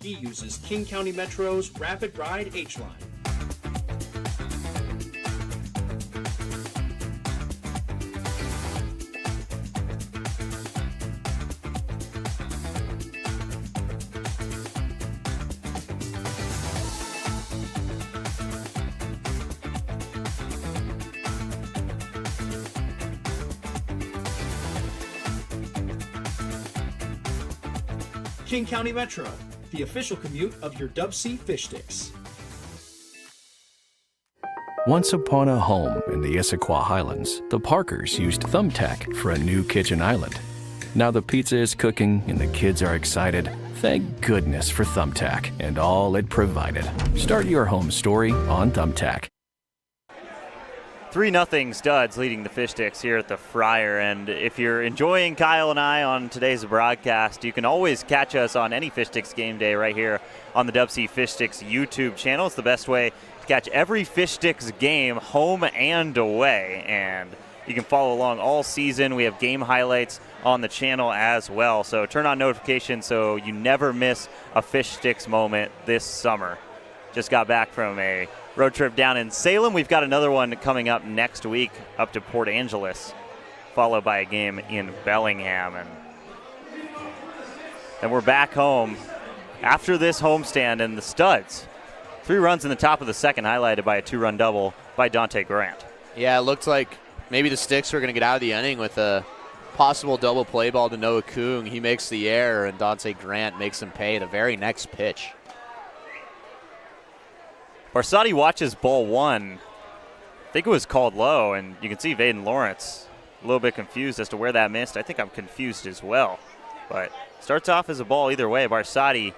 He uses King County Metro's Rapid Ride H-Line. King County Metro, the official commute of your DubSea Fish Sticks. Once upon a home in the Issaquah Highlands, the Parkers used Thumbtack for a new kitchen island. Now the pizza is cooking and the kids are excited. Thank goodness for Thumbtack and all it provided. Start your home story on Thumbtack. 3-0 Studs leading the Fish Sticks here at the Friar. And if you're enjoying Kyle and I on today's broadcast, you can always catch us on any Fish Sticks game day right here on the DubSea Fish Sticks YouTube channel. It's the best way to catch every Fish Sticks game, home and away. And you can follow along all season. We have game highlights on the channel as well. So turn on notifications so you never miss a Fish Sticks moment this summer. Just got back from a road trip down in Salem. We've got another one coming up next week up to Port Angeles, followed by a game in Bellingham. And then we're back home after this homestand, and the Studs, 3 runs in the top of the second, highlighted by a 2-run double by Dante Grant. Yeah, it looked like maybe the Sticks were going to get out of the inning with a possible double play ball to Noah Kung. He makes the error, and Dante Grant makes him pay the very next pitch. Barsotti watches ball 1. I think it was called low, and you can see Vaden Lawrence a little bit confused as to where that missed. I think I'm confused as well. But starts off as a ball either way. Barsotti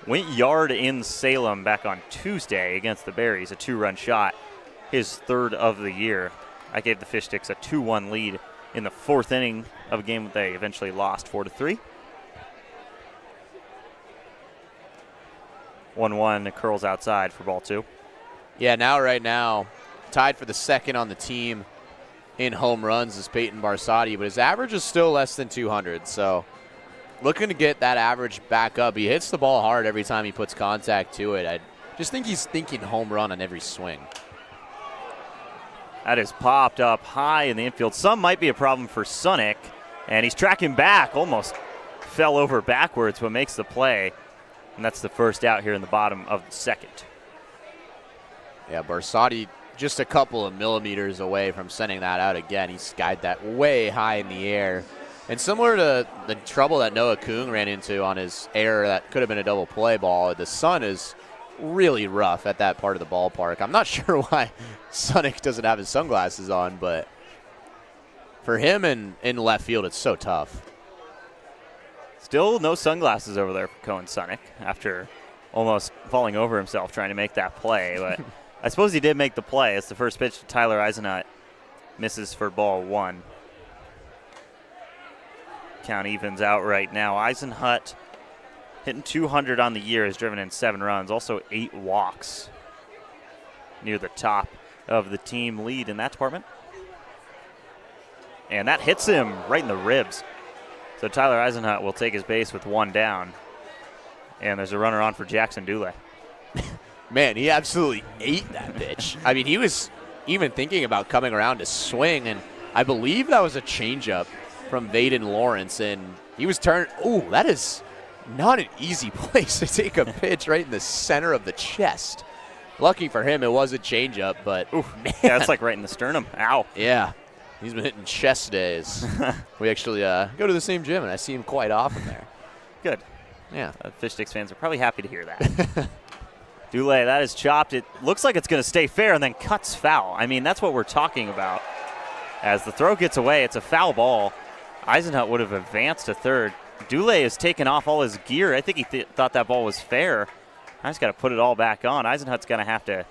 went yard in Salem back on Tuesday against the Berries, a 2-run shot, his 3rd of the year. I gave the Fish Sticks a 2-1 lead in the 4th inning of a game that they eventually lost 4-3. 1-1 curls outside for ball 2. Yeah, right now, tied for the second on the team in home runs is Peyton Barsotti, but his average is still less than 200, so looking to get that average back up. He hits the ball hard every time he puts contact to it. I just think he's thinking home run on every swing. That is popped up high in the infield. Some might be a problem for Sunick, and he's tracking back, almost fell over backwards, but makes the play. And that's the first out here in the bottom of the second. Yeah, Barsotti just a couple of millimeters away from sending that out again. He skied that way high in the air. And similar to the trouble that Noah Kung ran into on his error that could have been a double play ball, the sun is really rough at that part of the ballpark. I'm not sure why Sunick doesn't have his sunglasses on, but for him in left field, it's so tough. Still no sunglasses over there for Cohen Sunick after almost falling over himself trying to make that play. But I suppose he did make the play. It's the first pitch to Tyler Eisenhut. Misses for ball 1. Count evens out right now. Eisenhut hitting 200 on the year, has driven in 7 runs, also 8 walks. Near the top of the team lead in that department. And that hits him right in the ribs. So Tyler Eisenhut will take his base with one down. And there's a runner on for Jackson Dule. Man, he absolutely ate that pitch. I mean, he was even thinking about coming around to swing, and I believe that was a changeup from Vaden Lawrence, and he was turned. Oh, that is not an easy place to take a pitch right in the center of the chest. Lucky for him, it was a changeup, but man. Yeah, that's like right in the sternum. Ow. Yeah, he's been hitting chest days. We actually go to the same gym, and I see him quite often there. Good. Yeah. Fish Sticks fans are probably happy to hear that. Dule, that is chopped. It looks like it's going to stay fair and then cuts foul. I mean, that's what we're talking about. As the throw gets away, it's a foul ball. Eisenhut would have advanced to third. Dule has taken off all his gear. I think he thought that ball was fair. I just got to put it all back on. Eisenhut's going to have to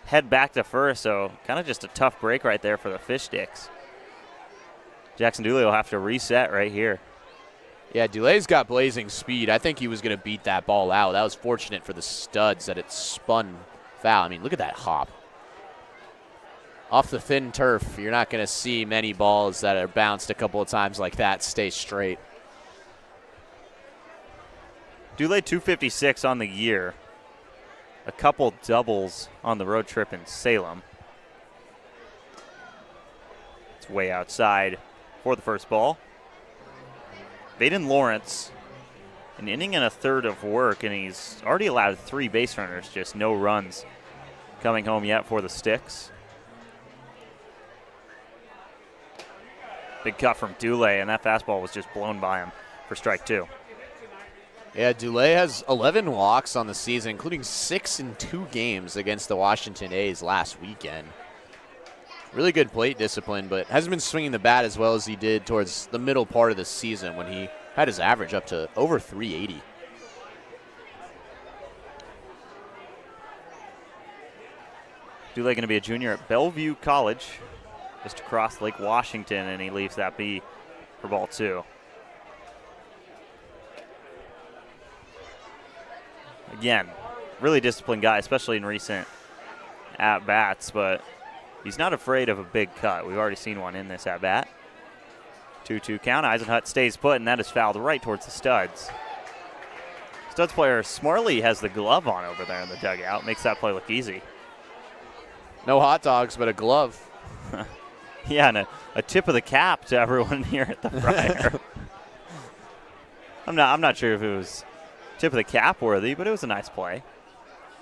head back to first, so kind of just a tough break right there for the Fish Sticks. Jackson Dule will have to reset right here. Yeah, Dule's got blazing speed. I think he was going to beat that ball out. That was fortunate for the Studs that it spun foul. I mean, look at that hop. Off the thin turf, you're not going to see many balls that are bounced a couple of times like that stay straight. Dule 256 on the year. A couple doubles on the road trip in Salem. It's way outside for the first ball. Vaden Lawrence, an inning and a third of work, and he's already allowed 3 base runners, just no runs coming home yet for the Sticks. Big cut from Dule, and that fastball was just blown by him for strike 2. Yeah, Dule has 11 walks on the season, including 6 in 2 games against the Washington A's last weekend. Really good plate discipline, but hasn't been swinging the bat as well as he did towards the middle part of the season when he had his average up to over 380. Dule going to be a junior at Bellevue College, just across Lake Washington, and he leaves that be for ball 2. Again, really disciplined guy, especially in recent at-bats, but he's not afraid of a big cut. We've already seen one in this at-bat. 2-2 count. Eisenhut stays put, and that is fouled right towards the Studs. Studs player smartly has the glove on over there in the dugout. Makes that play look easy. No hot dogs, but a glove. Yeah, and a tip of the cap to everyone here at the Friar. I'm not sure if it was tip of the cap worthy, but it was a nice play.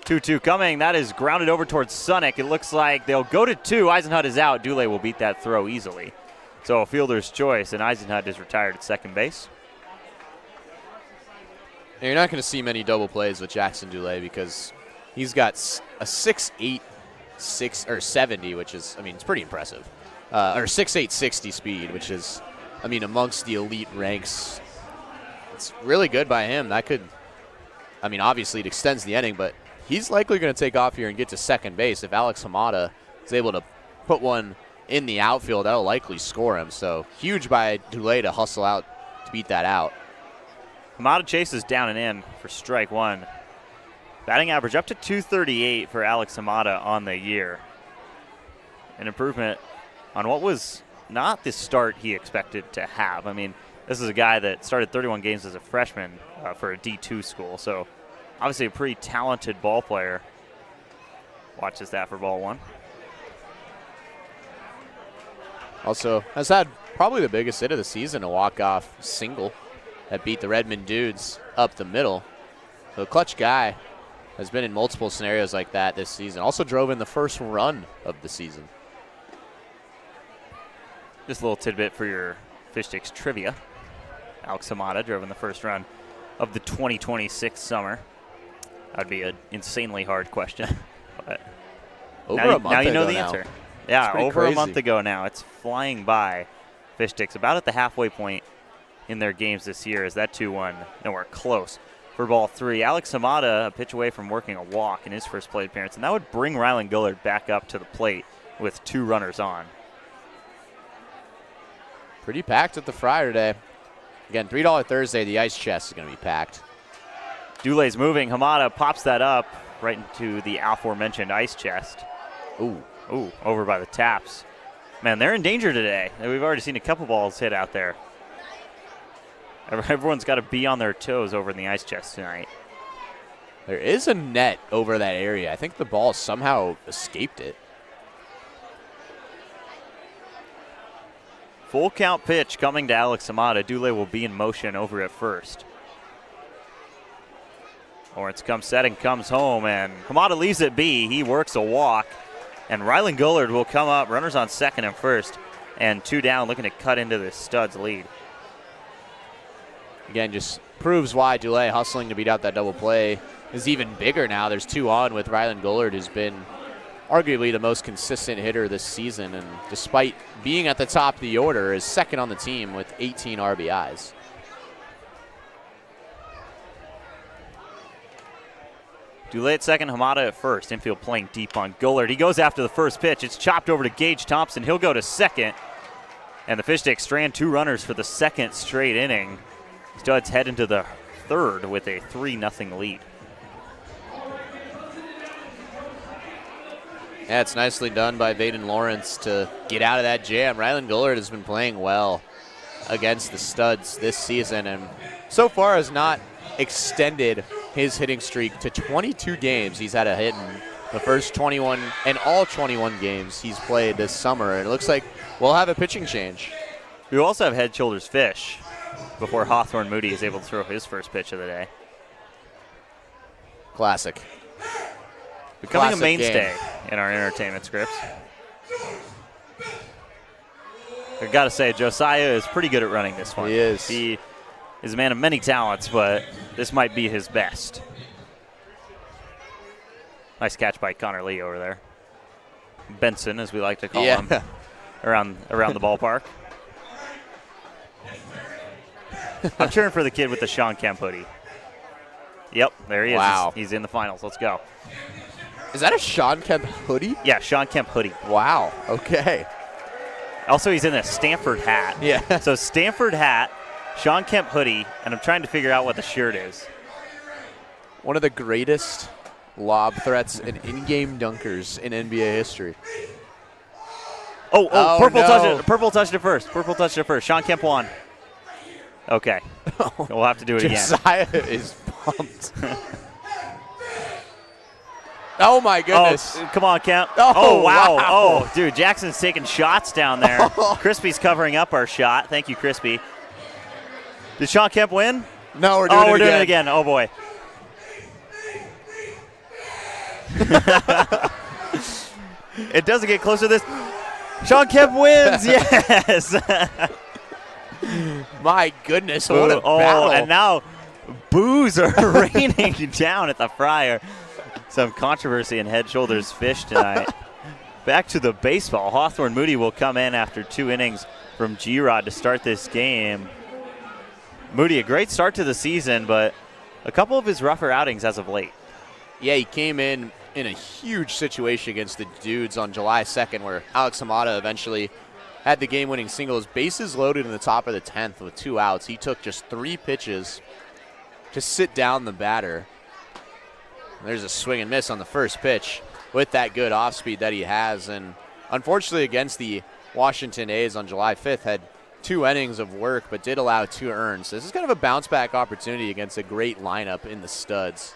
2-2 coming. That is grounded over towards Sunick. It looks like they'll go to 2. Eisenhut is out. Dule will beat that throw easily. So a fielder's choice, and Eisenhut is retired at second base. And you're not going to see many double plays with Jackson Dule because he's got a 6'8", 70, which is, I mean, it's pretty impressive. Or 6'8", 60 speed, which is, I mean, amongst the elite ranks. It's really good by him. That could, I mean, obviously it extends the inning, but he's likely going to take off here and get to second base. If Alex Hamada is able to put one in the outfield, that'll likely score him. So huge by Dule to hustle out to beat that out. Hamada chases down and in for strike 1. Batting average up to 238 for Alex Hamada on the year. An improvement on what was not the start he expected to have. I mean, this is a guy that started 31 games as a freshman for a D2 school, so obviously a pretty talented ball player. Watches that for ball 1. Also has had probably the biggest hit of the season, a walk-off single that beat the Redmond Dudes up the middle. So a clutch guy has been in multiple scenarios like that this season. Also drove in the first run of the season. Just a little tidbit for your Fish Sticks trivia. Alex Hamada drove in the first run of the 2026 summer. That would be an insanely hard question. But now you know the answer. Yeah, over a month ago now. It's flying by Fish Sticks. About at the halfway point in their games this year. Is that 2-1? Nowhere close for ball 3. Alex Hamada a pitch away from working a walk in his first plate appearance, and that would bring Rylan Gullard back up to the plate with 2 runners on. Pretty packed at the Friar today. Again, $3 Thursday, the ice chest is going to be packed. Dule's moving. Hamada pops that up right into the aforementioned ice chest. Ooh, over by the taps. Man, they're in danger today. We've already seen a couple balls hit out there. Everyone's got to be on their toes over in the ice chest tonight. There is a net over that area. I think the ball somehow escaped it. Full count pitch coming to Alex Hamada. Dule will be in motion over at first. Lawrence comes set and comes home, and Hamada leaves it be. He works a walk, and Rylan Gullard will come up. Runners on second and first, and 2 down, looking to cut into the Studs lead. Again, just proves why Dule hustling to beat out that double play is even bigger now. There's 2 on with Rylan Gullard, who's been arguably the most consistent hitter this season, and despite being at the top of the order, is second on the team with 18 RBIs. Dule at second, Hamada at first. Infield playing deep on Gullard. He goes after the first pitch. It's chopped over to Gage Thompson. He'll go to second. And the Fish Sticks strand 2 runners for the second straight inning. Studs head into the third with a 3-0 lead. Yeah, it's nicely done by Vaden Lawrence to get out of that jam. Rylan Gullard has been playing well against the Studs this season, and so far has not extended his hitting streak to 22 games. He's had a hit in the first 21 and all 21 games he's played this summer, and it looks like we'll have a pitching change. We also have head, shoulders, fish before Hawthorne Moody is able to throw his first pitch of the day. Classic. Becoming Classic a mainstay game in our entertainment scripts. I gotta say, Josiah is pretty good at running this one. He is. He is a man of many talents, but this might be his best. Nice catch by Connor Lee over there. Benson, as we like to call him, around the ballpark. I'm cheering for the kid with the Sean Kemp hoodie. Yep, there he is. Wow. He's in the finals. Let's go. Is that a Sean Kemp hoodie? Yeah, Sean Kemp hoodie. Wow, okay. Also, he's in a Stanford hat. Yeah. So Stanford hat, Sean Kemp hoodie, and I'm trying to figure out what the shirt is. One of the greatest lob threats and in-game dunkers in NBA history. Oh, Purple no. touched it. Purple touched it first. Purple touched it first. Sean Kemp won. Okay. We'll have to do it again. Josiah is pumped. Oh, my goodness. Oh, come on, Kemp. Oh, wow. wow. Oh, dude, Jackson's taking shots down there. Crispy's covering up our shot. Thank you, Crispy. Did Sean Kemp win? No, we're doing doing it again. Oh, boy. It doesn't get closer to this. Sean Kemp wins. Yes. My goodness, what a battle. Oh, and now boos are raining down at the Friar. Some controversy in head, shoulders, fish tonight. Back to the baseball. Hawthorne Moody will come in after 2 innings from G-Rod to start this game. Moody, a great start to the season, but a couple of his rougher outings as of late. Yeah, he came in a huge situation against the Dudes on July 2nd where Alex Hamada eventually had the game-winning singles. Bases loaded in the top of the 10th with 2 outs. He took just 3 pitches to sit down the batter. There's a swing and miss on the first pitch with that good off-speed that he has. And unfortunately against the Washington A's on July 5th had 2 innings of work but did allow 2 earned. So this is kind of a bounce-back opportunity against a great lineup in the Studs.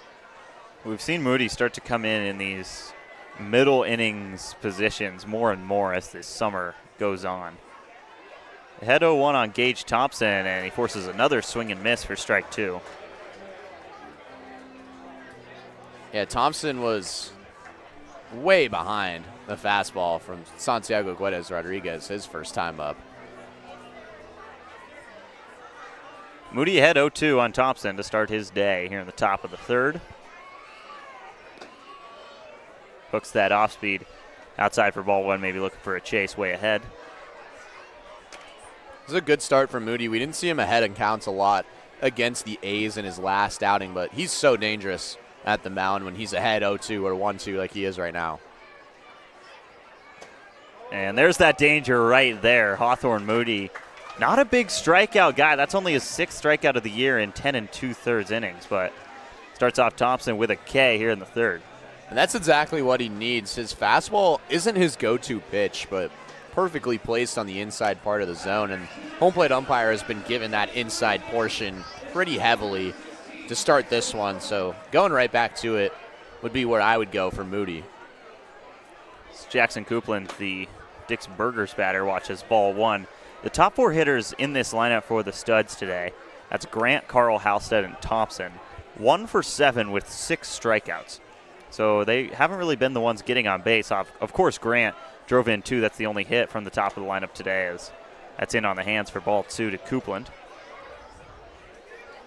We've seen Moody start to come in these middle innings positions more and more as this summer goes on. Head 0-1 on Gage Thompson, and he forces another swing and miss for strike 2. Yeah, Thompson was way behind the fastball from Santiago Guedes Rodriguez his first time up. Moody ahead 0-2 on Thompson to start his day here in the top of the third. Hooks that off speed outside for ball 1, maybe looking for a chase way ahead. This is a good start for Moody. We didn't see him ahead in counts a lot against the A's in his last outing, but he's so dangerous at the mound when he's ahead 0-2 or 1-2 like he is right now. And there's that danger right there. Hawthorne Moody, not a big strikeout guy. That's only his 6th strikeout of the year in 10 2/3 innings, but starts off Thompson with a K here in the third. And that's exactly what he needs. His fastball isn't his go-to pitch, but perfectly placed on the inside part of the zone, and home plate umpire has been given that inside portion pretty heavily to start this one, so going right back to it would be where I would go for Moody. It's Jackson Copeland, the Dick's Burgers batter, watches ball 1. The top 4 hitters in this lineup for the Studs today, that's Grant, Carl, Halstead, and Thompson. 1 for 7 with 6 strikeouts. So they haven't really been the ones getting on base. Of course, Grant drove in 2. That's the only hit from the top of the lineup today, as that's in on the hands for ball 2 to Copeland.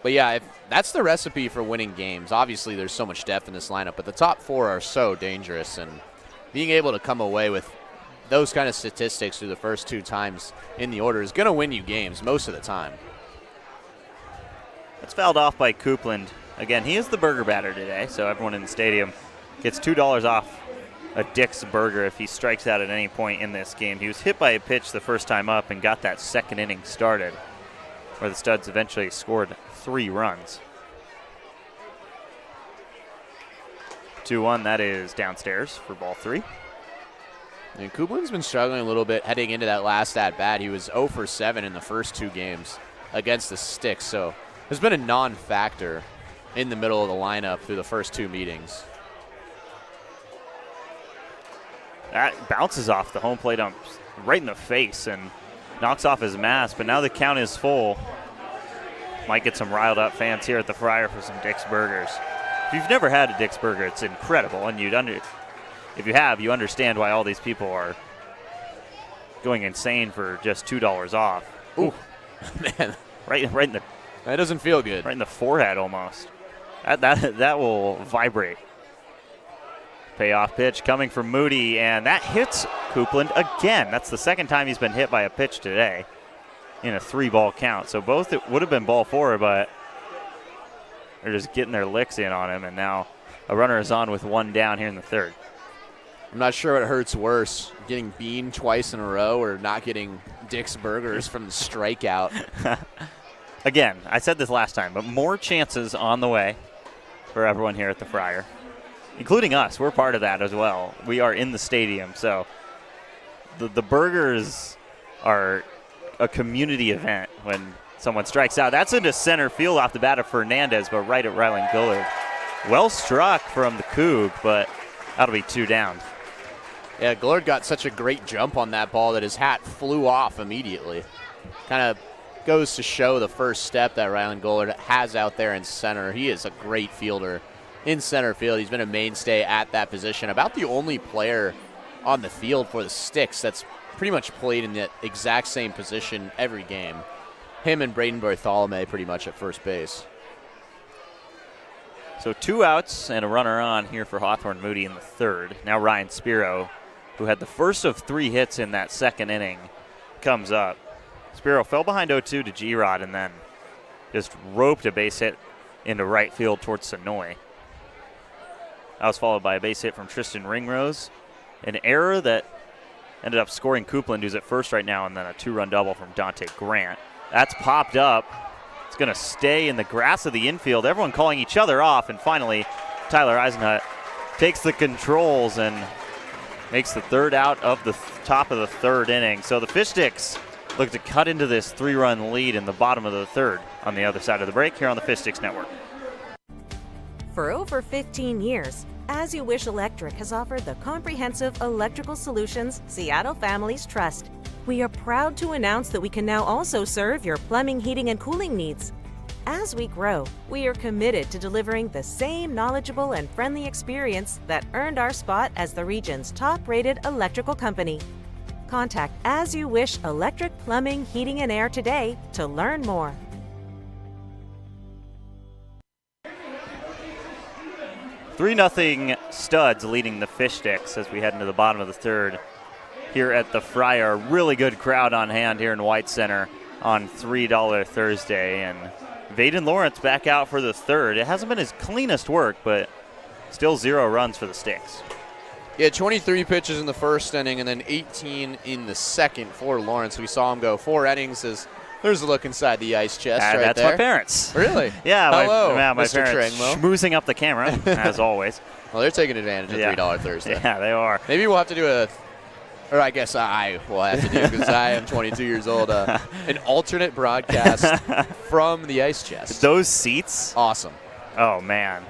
But yeah, if that's the recipe for winning games. Obviously, there's so much depth in this lineup, but the top 4 are so dangerous, and being able to come away with those kind of statistics through the first 2 times in the order is going to win you games most of the time. That's fouled off by Copeland. Again, he is the burger batter today, so everyone in the stadium gets $2 off a Dick's Burger if he strikes out at any point in this game. He was hit by a pitch the first time up and got that second inning started, where the Studs eventually scored 3 runs. 2-1, that is downstairs for ball 3. And Copeland's been struggling a little bit heading into that last at-bat. He was 0 for 7 in the first 2 games against the Sticks, so has been a non-factor in the middle of the lineup through the first 2 meetings. That bounces off the home plate ump right in the face and knocks off his mask, but now the count is full. Might get some riled up fans here at the Friar for some Dick's Burgers. If you've never had a Dick's Burger, it's incredible, and if you have, you understand why all these people are going insane for just $2 off. Ooh, man, right in the. That doesn't feel good. Right in the forehead almost. That will vibrate. Payoff pitch coming from Moody, and that hits Copeland again. That's the second time he's been hit by a pitch today in a 3-ball count. So both it would have been ball 4, but they're just getting their licks in on him, and now a runner is on with 1 down here in the 3rd. I'm not sure what hurts worse, getting beaned twice in a row or not getting Dick's Burgers from the strikeout. Again, I said this last time, but more chances on the way for everyone here at the Friar, including us. We're part of that as well. We are in the stadium, so the Burgers are a community event when someone strikes out. That's into center field off the bat of Fernandez, but right at Rylan Gullard. Well struck from the Coug, but that'll be 2 down. Yeah, Gullard got such a great jump on that ball that his hat flew off immediately. Kind of goes to show the first step that Rylan Gullard has out there in center. He is a great fielder in center field. He's been a mainstay at that position. About the only player on the field for the Sticks that's pretty much played in the exact same position every game. Him and Braden Bartholomew pretty much at first base. So 2 outs and a runner on here for Hawthorne Moody in the 3rd. Now Ryan Spiro, who had the first of 3 hits in that second inning, comes up. Spiro fell behind 0-2 to G-Rod and then just roped a base hit into right field towards Sonoy. That was followed by a base hit from Tristan Ringrose, an error that ended up scoring Copeland, who's at first right now, and then a 2-run double from Dante Grant. That's popped up. It's going to stay in the grass of the infield. Everyone calling each other off, and finally Tyler Eisenhut takes the controls and makes the 3rd out of the top of the 3rd inning. So the Fish Sticks look to cut into this 3-run lead in the bottom of the 3rd on the other side of the break here on the Fish Sticks Network. For over 15 years, As You Wish Electric has offered the comprehensive electrical solutions Seattle families trust. We are proud to announce that we can now also serve your plumbing, heating, and cooling needs. As we grow, we are committed to delivering the same knowledgeable and friendly experience that earned our spot as the region's top-rated electrical company. Contact As You Wish Electric Plumbing, Heating, and Air today to learn more. Three 0 Studs leading the Fish Sticks as we head into the bottom of the 3rd here at the Friar. Really good crowd on hand here in White Center on $3 Thursday. And Vaden Lawrence back out for the 3rd. It hasn't been his cleanest work, but still 0 runs for the Sticks. Yeah, 23 pitches in the first inning and then 18 in the second for Lawrence. We saw him go 4 innings. There's a look inside the ice chest right that's there. my parents. Really? Yeah, hello, my Mr. parents Tranglo. schmoozing up the camera, as always. Well, they're taking advantage of $3 Thursday. Yeah, they are. Maybe we'll have to do a or I guess I will have to do because I am 22 years old, an alternate broadcast from the ice chest. Those seats? Awesome. Oh, man.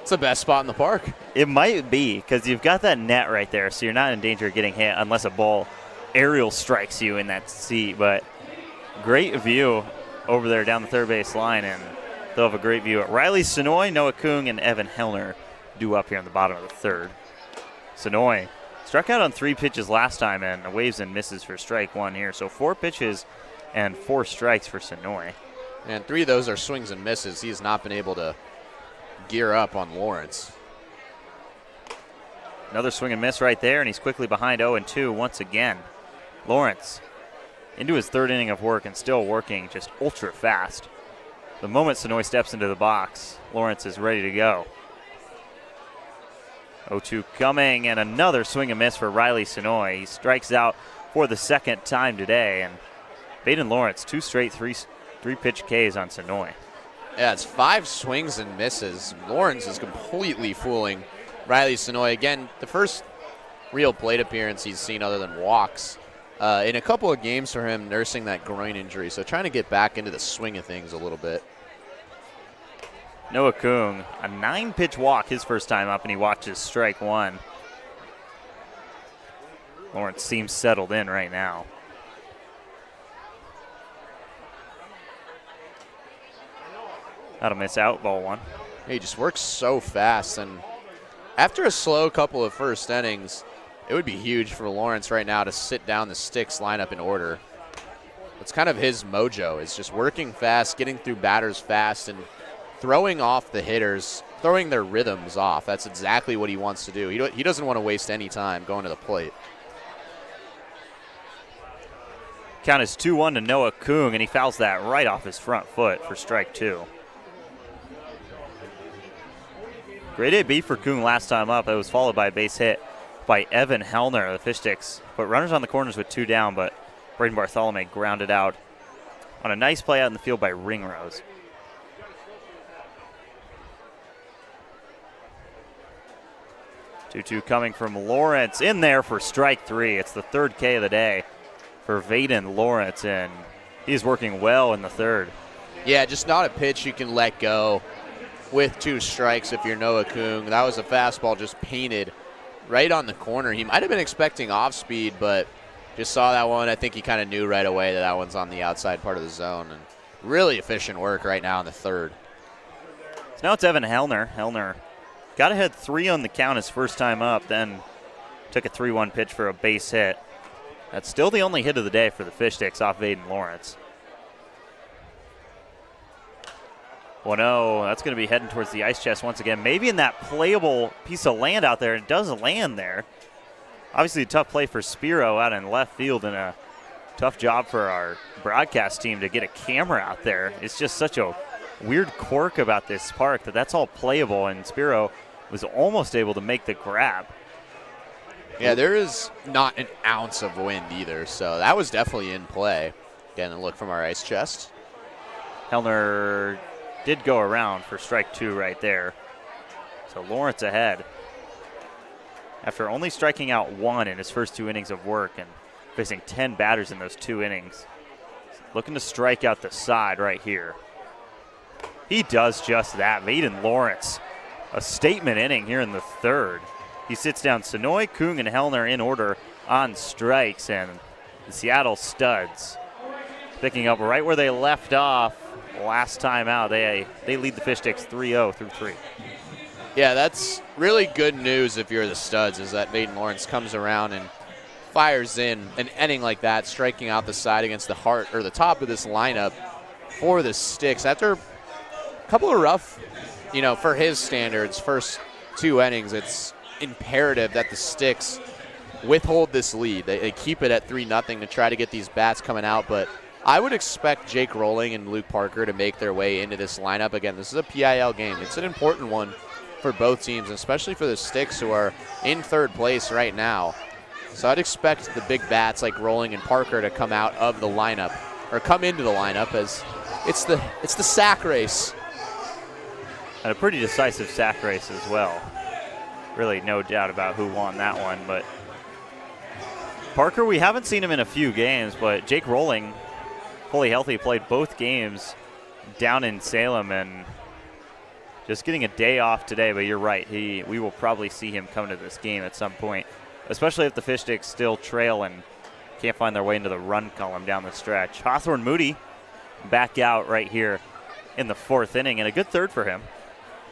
It's the best spot in the park. It might be because you've got that net right there, so you're not in danger of getting hit unless a ball aerial strikes you in that seat. But great view over there down the third base line, and they'll have a great view. Riley Sonoy, Noah Kung, and Evan Hellner due up here in the bottom of the third. Sonoy struck out on 3 pitches last time and waves and misses for strike 1 here. So 4 pitches and 4 strikes for Sonoy. And 3 of those are swings and misses. He has not been able to gear up on Lawrence. Another swing and miss right there, and he's quickly behind 0-2 once again. Lawrence into his 3rd inning of work and still working just ultra fast. The moment Sonoy steps into the box, Lawrence is ready to go. 0-2 coming, and another swing and miss for Riley Sonoy. He strikes out for the 2nd time today, and Baden Lawrence, 2 straight three-pitch Ks on Sonoy. Yeah, it's 5 swings and misses. Lawrence is completely fooling Riley Sonoy. Again, the first real plate appearance he's seen other than walks in a couple of games for him, nursing that groin injury. So trying to get back into the swing of things a little bit. Noah Kung, a 9-pitch walk his first time up, and he watches strike 1. Lawrence seems settled in right now. That'll miss out, ball 1. He just works so fast, and after a slow couple of first innings, it would be huge for Lawrence right now to sit down the Sticks lineup in order. It's kind of his mojo. It's just working fast, getting through batters fast, and throwing off the hitters, throwing their rhythms off. That's exactly what he wants to do. He doesn't want to waste any time going to the plate. Count is 2-1 to Noah Kung, and he fouls that right off his front foot for strike 2. Great AB for Kung last time up. That was followed by a base hit by Evan Hellner. The Fish Sticks put runners on the corners with 2 down, but Braden Bartholomew grounded out on a nice play out in the field by Ringrose. Two coming from Lawrence in there for strike 3. It's the 3rd K of the day for Vaden Lawrence, and he's working well in the 3rd. Yeah, just not a pitch you can let go with 2 strikes if you're Noah Kung. That was a fastball just painted right on the corner. He might have been expecting off speed, but just saw that one. I think he kind of knew right away that one's on the outside part of the zone. And really efficient work right now in the 3rd. So now it's Evan Hellner. Hellner got ahead 3 on the count his first time up, then took a 3-1 pitch for a base hit. That's still the only hit of the day for the Fish Sticks off Vaden Lawrence. 1-0, that's going to be heading towards the ice chest once again. Maybe in that playable piece of land out there. It does land there. Obviously a tough play for Spiro out in left field, and a tough job for our broadcast team to get a camera out there. It's just such a weird quirk about this park that's all playable, and Spiro was almost able to make the grab. Yeah, there is not an ounce of wind either, so that was definitely in play. Again, a look from our ice chest. Hellner did go around for strike 2 right there. So Lawrence ahead after only striking out 1 in his first 2 innings of work and facing 10 batters in those 2 innings. Looking to strike out the side right here. He does just that. Vaden Lawrence, a statement inning here in the 3rd. He sits down Sonoy, Kung, and Hellner in order on strikes, and the Seattle Studs picking up right where they left off last time out. They lead the Fish Sticks 3-0 through 3. Yeah, that's really good news if you're the Studs, is that Vaden Lawrence comes around and fires in an inning like that, striking out the side against the heart or the top of this lineup for the Sticks. After a couple of rough, for his standards, first 2 innings, it's imperative that the Sticks withhold this lead. They keep it at 3-0 to try to get these bats coming out, but I would expect Jake Rolling and Luke Parker to make their way into this lineup. Again, this is a PIL game. It's an important one for both teams, especially for the Sticks, who are in 3rd place right now. So I'd expect the big bats like Rolling and Parker to come out of the lineup, or come into the lineup, as it's the sack race. And a pretty decisive sack race as well. Really no doubt about who won that one, but Parker, we haven't seen him in a few games, but Jake Rolling, fully healthy, played both games down in Salem and just getting a day off today. But you're right, we will probably see him come to this game at some point, especially if the Fish Sticks still trail and can't find their way into the run column down the stretch. Hawthorne Moody back out right here in the 4th inning, and a good third for him.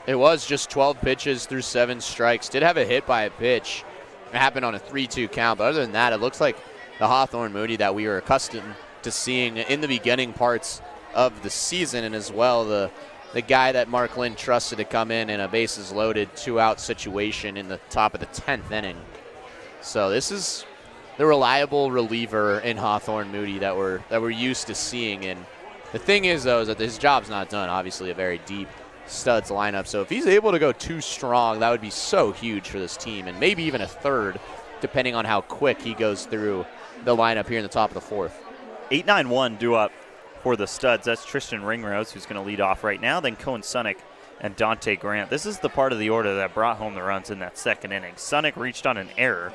It was just 12 pitches through 7 strikes. Did have a hit by a pitch. It happened on a 3-2 count, but other than that, it looks like the Hawthorne Moody that we were accustomed to seeing in the beginning parts of the season, and as well the guy that Mark Lynn trusted to come in a bases loaded 2-out situation in the top of the 10th inning. So this is the reliable reliever in Hawthorne Moody that we're used to seeing. And the thing is, though, is that his job's not done. Obviously, a very deep Studs lineup. So if he's able to go 2 strong, that would be so huge for this team, and maybe even a third, depending on how quick he goes through the lineup here in the top of the 4th. 8-9-1 due up for the Studs. That's Tristan Ringrose, who's going to lead off right now. Then Cohen Sunick and Dante Grant. This is the part of the order that brought home the runs in that 2nd inning. Sunick reached on an error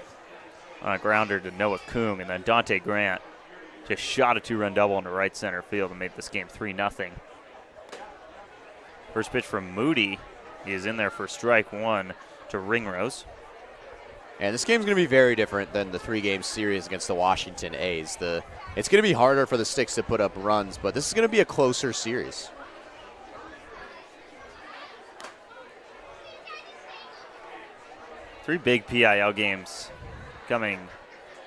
on a grounder to Noah Kung, and then Dante Grant just shot a 2-run double into right center field and made this game 3-0. First pitch from Moody. He is in there for strike 1 to Ringrose. And this game's going to be very different than the 3-game series against the Washington A's. It's going to be harder for the Sticks to put up runs, but this is going to be a closer series. Three big PIL games coming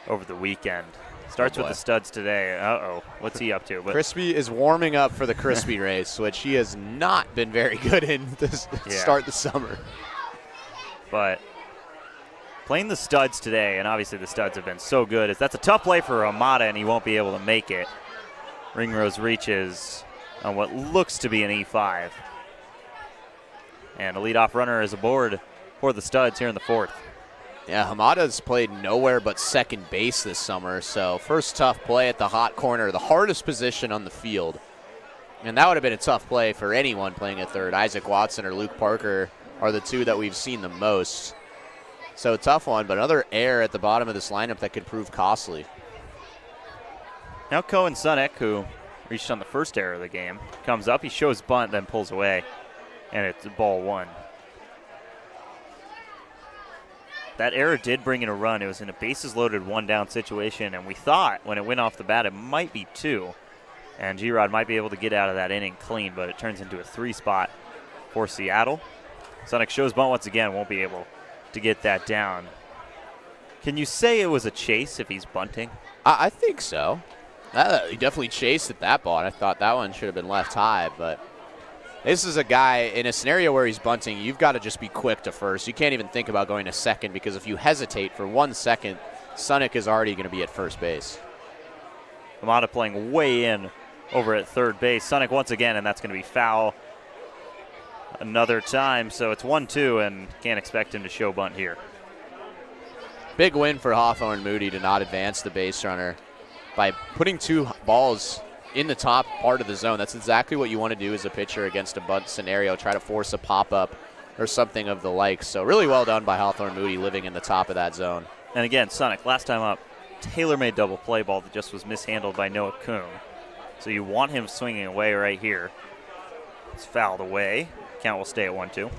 over the weekend. Starts with the Studs today. Uh-oh, what's he up to? But Crispy is warming up for the Crispy race, which he has not been very good in to start the summer. But playing the Studs today, and obviously the Studs have been so good, that's a tough play for Amada, and he won't be able to make it. Ringrose reaches on what looks to be an E5. And a leadoff runner is aboard for the Studs here in the 4th. Yeah, Hamada's played nowhere but second base this summer, so first tough play at the hot corner, the hardest position on the field. And that would have been a tough play for anyone playing at third. Isaac Watson or Luke Parker are the two that we've seen the most. So a tough one, but another error at the bottom of this lineup that could prove costly. Now Cohen Sunick, who reached on the first error of the game, comes up, he shows bunt, then pulls away, and it's ball 1. That error did bring in a run. It was in a bases-loaded 1-down situation, and we thought when it went off the bat it might be 2, and G-Rod might be able to get out of that inning clean, but it turns into a 3 spot for Seattle. Sunick shows bunt once again, won't be able to get that down. Can you say it was a chase if he's bunting? I think so. He definitely chased at that ball. I thought that one should have been left high, but this is a guy in a scenario where he's bunting, you've got to just be quick to first. You can't even think about going to second, because if you hesitate for 1 second, Sunick is already going to be at first base. Amada playing way in over at third base. Sunick once again, and that's going to be foul another time. So it's 1-2, and can't expect him to show bunt here. Big win for Hawthorne Moody to not advance the base runner by putting 2 balls in the top part of the zone. That's exactly what you want to do as a pitcher against a bunt scenario, try to force a pop-up or something of the like. So really well done by Hawthorne Moody living in the top of that zone. And again, Sunick, last time up, tailor-made double play ball that just was mishandled by Noah Kung. So you want him swinging away right here. It's fouled away. Count will stay at 1-2.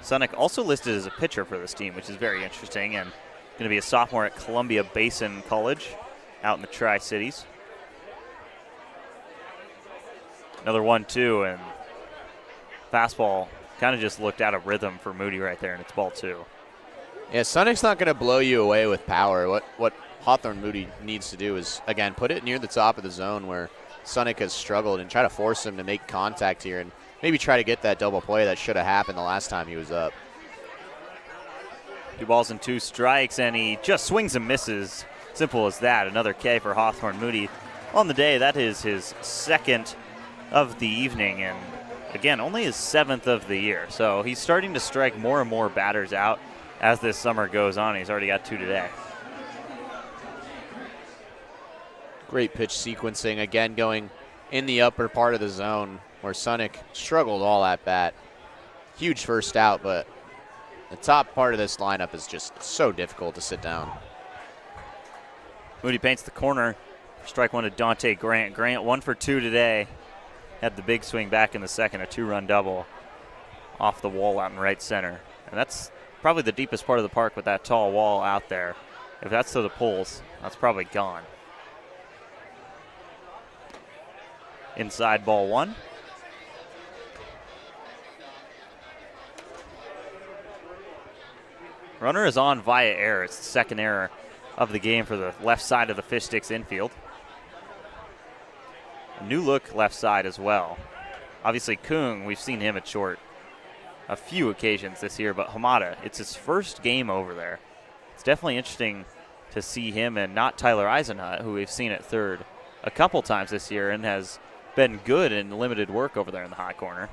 Sunick also listed as a pitcher for this team, which is very interesting, and going to be a sophomore at Columbia Basin College out in the Tri-Cities. Another 1-2, and fastball kind of just looked out of rhythm for Moody right there, and it's ball 2. Yeah, Sunick's not going to blow you away with power. What Hawthorne Moody needs to do is, again, put it near the top of the zone where Sunick has struggled and try to force him to make contact here and maybe try to get that double play that should have happened the last time he was up. 2 balls and 2 strikes, and he just swings and misses. Simple as that. Another K for Hawthorne Moody on the day. That is his 2nd of the evening, and again, only his 7th of the year. So he's starting to strike more and more batters out as this summer goes on. He's already got 2 today. Great pitch sequencing, again going in the upper part of the zone where Sunick struggled all at bat. Huge first out, but The top part of this lineup is just so difficult to sit down. Moody paints the corner. Strike one to Dante Grant. Grant 1 for 2 today. Had the big swing back in the second, a 2-run double off the wall out in right center. And that's probably the deepest part of the park with that tall wall out there. If that's to the poles, that's probably gone. Inside ball 1. Runner is on via error. It's the second error of the game for the left side of the Fish Sticks infield. A new look left side as well. Obviously, Kung, we've seen him at short a few occasions this year, but Hamada, it's his first game over there. It's definitely interesting to see him and not Tyler Eisenhut, who we've seen at third a couple times this year and has been good in limited work over there in the hot corner.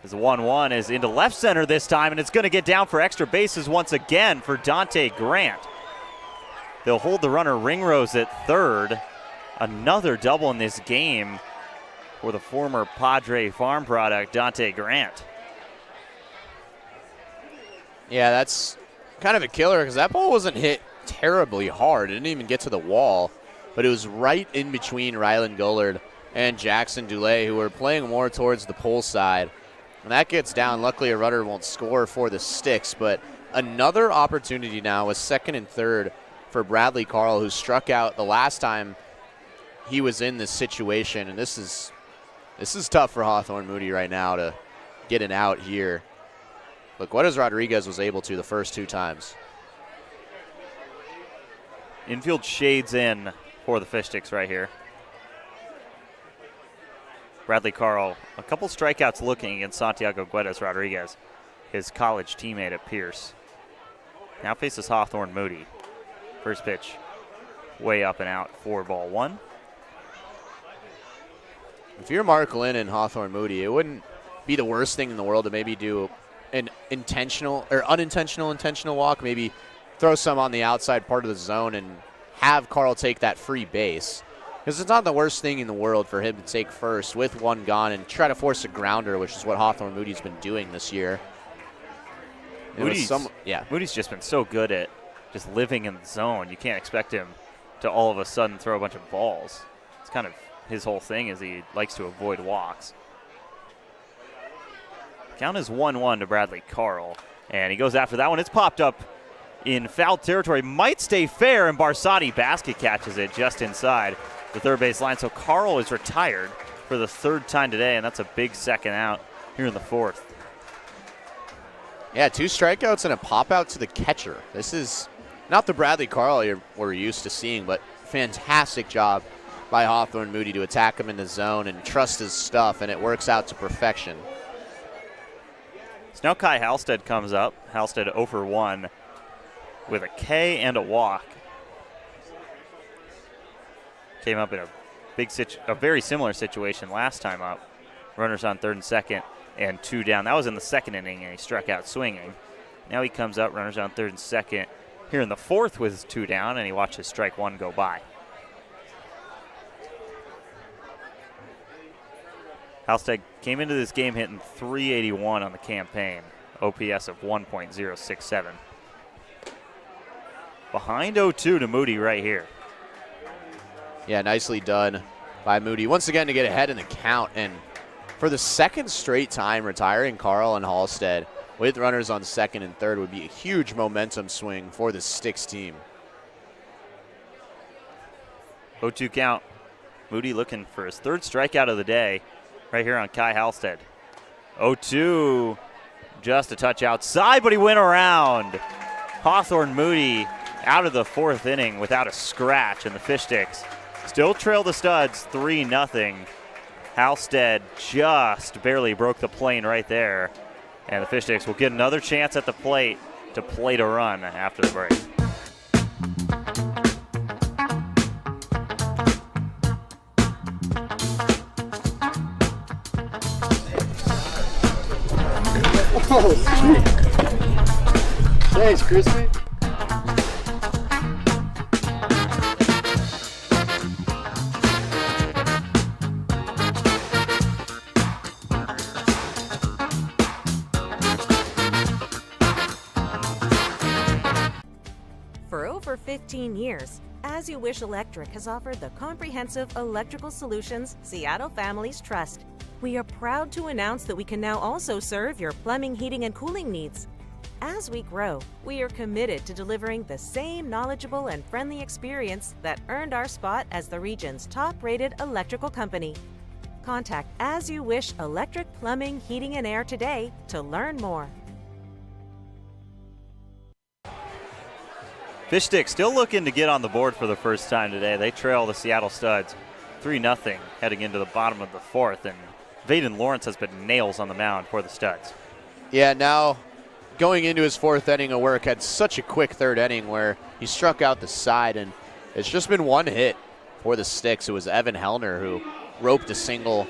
The 1-1 is into left center this time, and it's going to get down for extra bases once again for Dante Grant. They'll hold the runner Ringrose at third. Another double in this game for the former Padre farm product, Dante Grant. Yeah, that's kind of a killer because that ball wasn't hit terribly hard. It didn't even get to the wall, but it was right in between Rylan Gullard and Jackson Dulé, who were playing more towards the pole side. When that gets down, luckily a runner won't score for the Sticks, but another opportunity now with second and third for Bradley Carl, who struck out the last time he was in this situation. And this is tough for Hawthorne Moody right now to get an out here. Look, what as Rodriguez was able to the first 2 times. Infield shades in for the Fish Sticks right here. Bradley Carl, a couple strikeouts looking against Santiago Guedes Rodriguez, his college teammate at Pierce. Now faces Hawthorne Moody. First pitch, way up and out for ball 1. If you're Mark Lynn and Hawthorne Moody, it wouldn't be the worst thing in the world to maybe do an intentional or intentional walk, maybe throw some on the outside part of the zone and have Carl take that free base. Because it's not the worst thing in the world for him to take first with 1 gone and try to force a grounder, which is what Hawthorne Moody's been doing this year. Moody's just been so good at just living in the zone. You can't expect him to all of a sudden throw a bunch of balls. It's kind of his whole thing is he likes to avoid walks. Count is 1-1 to Bradley Carl, and he goes after that one. It's popped up in foul territory. Might stay fair, and Barsotti basket catches it just inside the third base line. So Carl is retired for the 3rd time today, and that's a big second out here in the 4th. Yeah, 2 strikeouts and a pop out to the catcher. This is not the Bradley Carl we're used to seeing, but fantastic job by Hawthorne Moody to attack him in the zone and trust his stuff, and it works out to perfection. So now Kai Halstead comes up. Halstead 0 for 1 with a K and a walk. Came up in a very similar situation last time up. Runners on 3rd and 2nd and 2 down. That was in the 2nd inning, and he struck out swinging. Now he comes up, runners on 3rd and 2nd here in the 4th with 2 down, and he watches strike 1 go by. Halstead came into this game hitting .381 on the campaign, OPS of 1.067. Behind 0-2 to Moody right here. Yeah, nicely done by Moody. Once again to get ahead in the count, and for the 2nd straight time retiring Carl and Halstead with runners on 2nd and 3rd would be a huge momentum swing for the Sticks team. 0-2 count. Moody looking for his 3rd strikeout of the day right here on Kai Halstead. 0-2, just a touch outside, but he went around. Hawthorne Moody out of the 4th inning without a scratch, and the Fish Sticks still trail the Studs 3-0. Halstead just barely broke the plane right there, and the Fish Sticks will get another chance at the plate to plate a run after the break. Oh, sweet. Thanks, Crispy. 15 years, As You Wish Electric has offered the comprehensive electrical solutions Seattle families trust. We are proud to announce that we can now also serve your plumbing, heating, and cooling needs. As we grow, we are committed to delivering the same knowledgeable and friendly experience that earned our spot as the region's top-rated electrical company. Contact As You Wish Electric Plumbing, Heating, and Air today to learn more. Fish Sticks still looking to get on the board for the first time today. They trail the Seattle Studs 3-0 heading into the bottom of the fourth, and Vaden Lawrence has been nails on the mound for the Studs. Yeah, now going into his fourth inning of work, had such a quick third inning where he struck out the side, and it's just been one hit for the Sticks. It was Evan Hellner who roped a single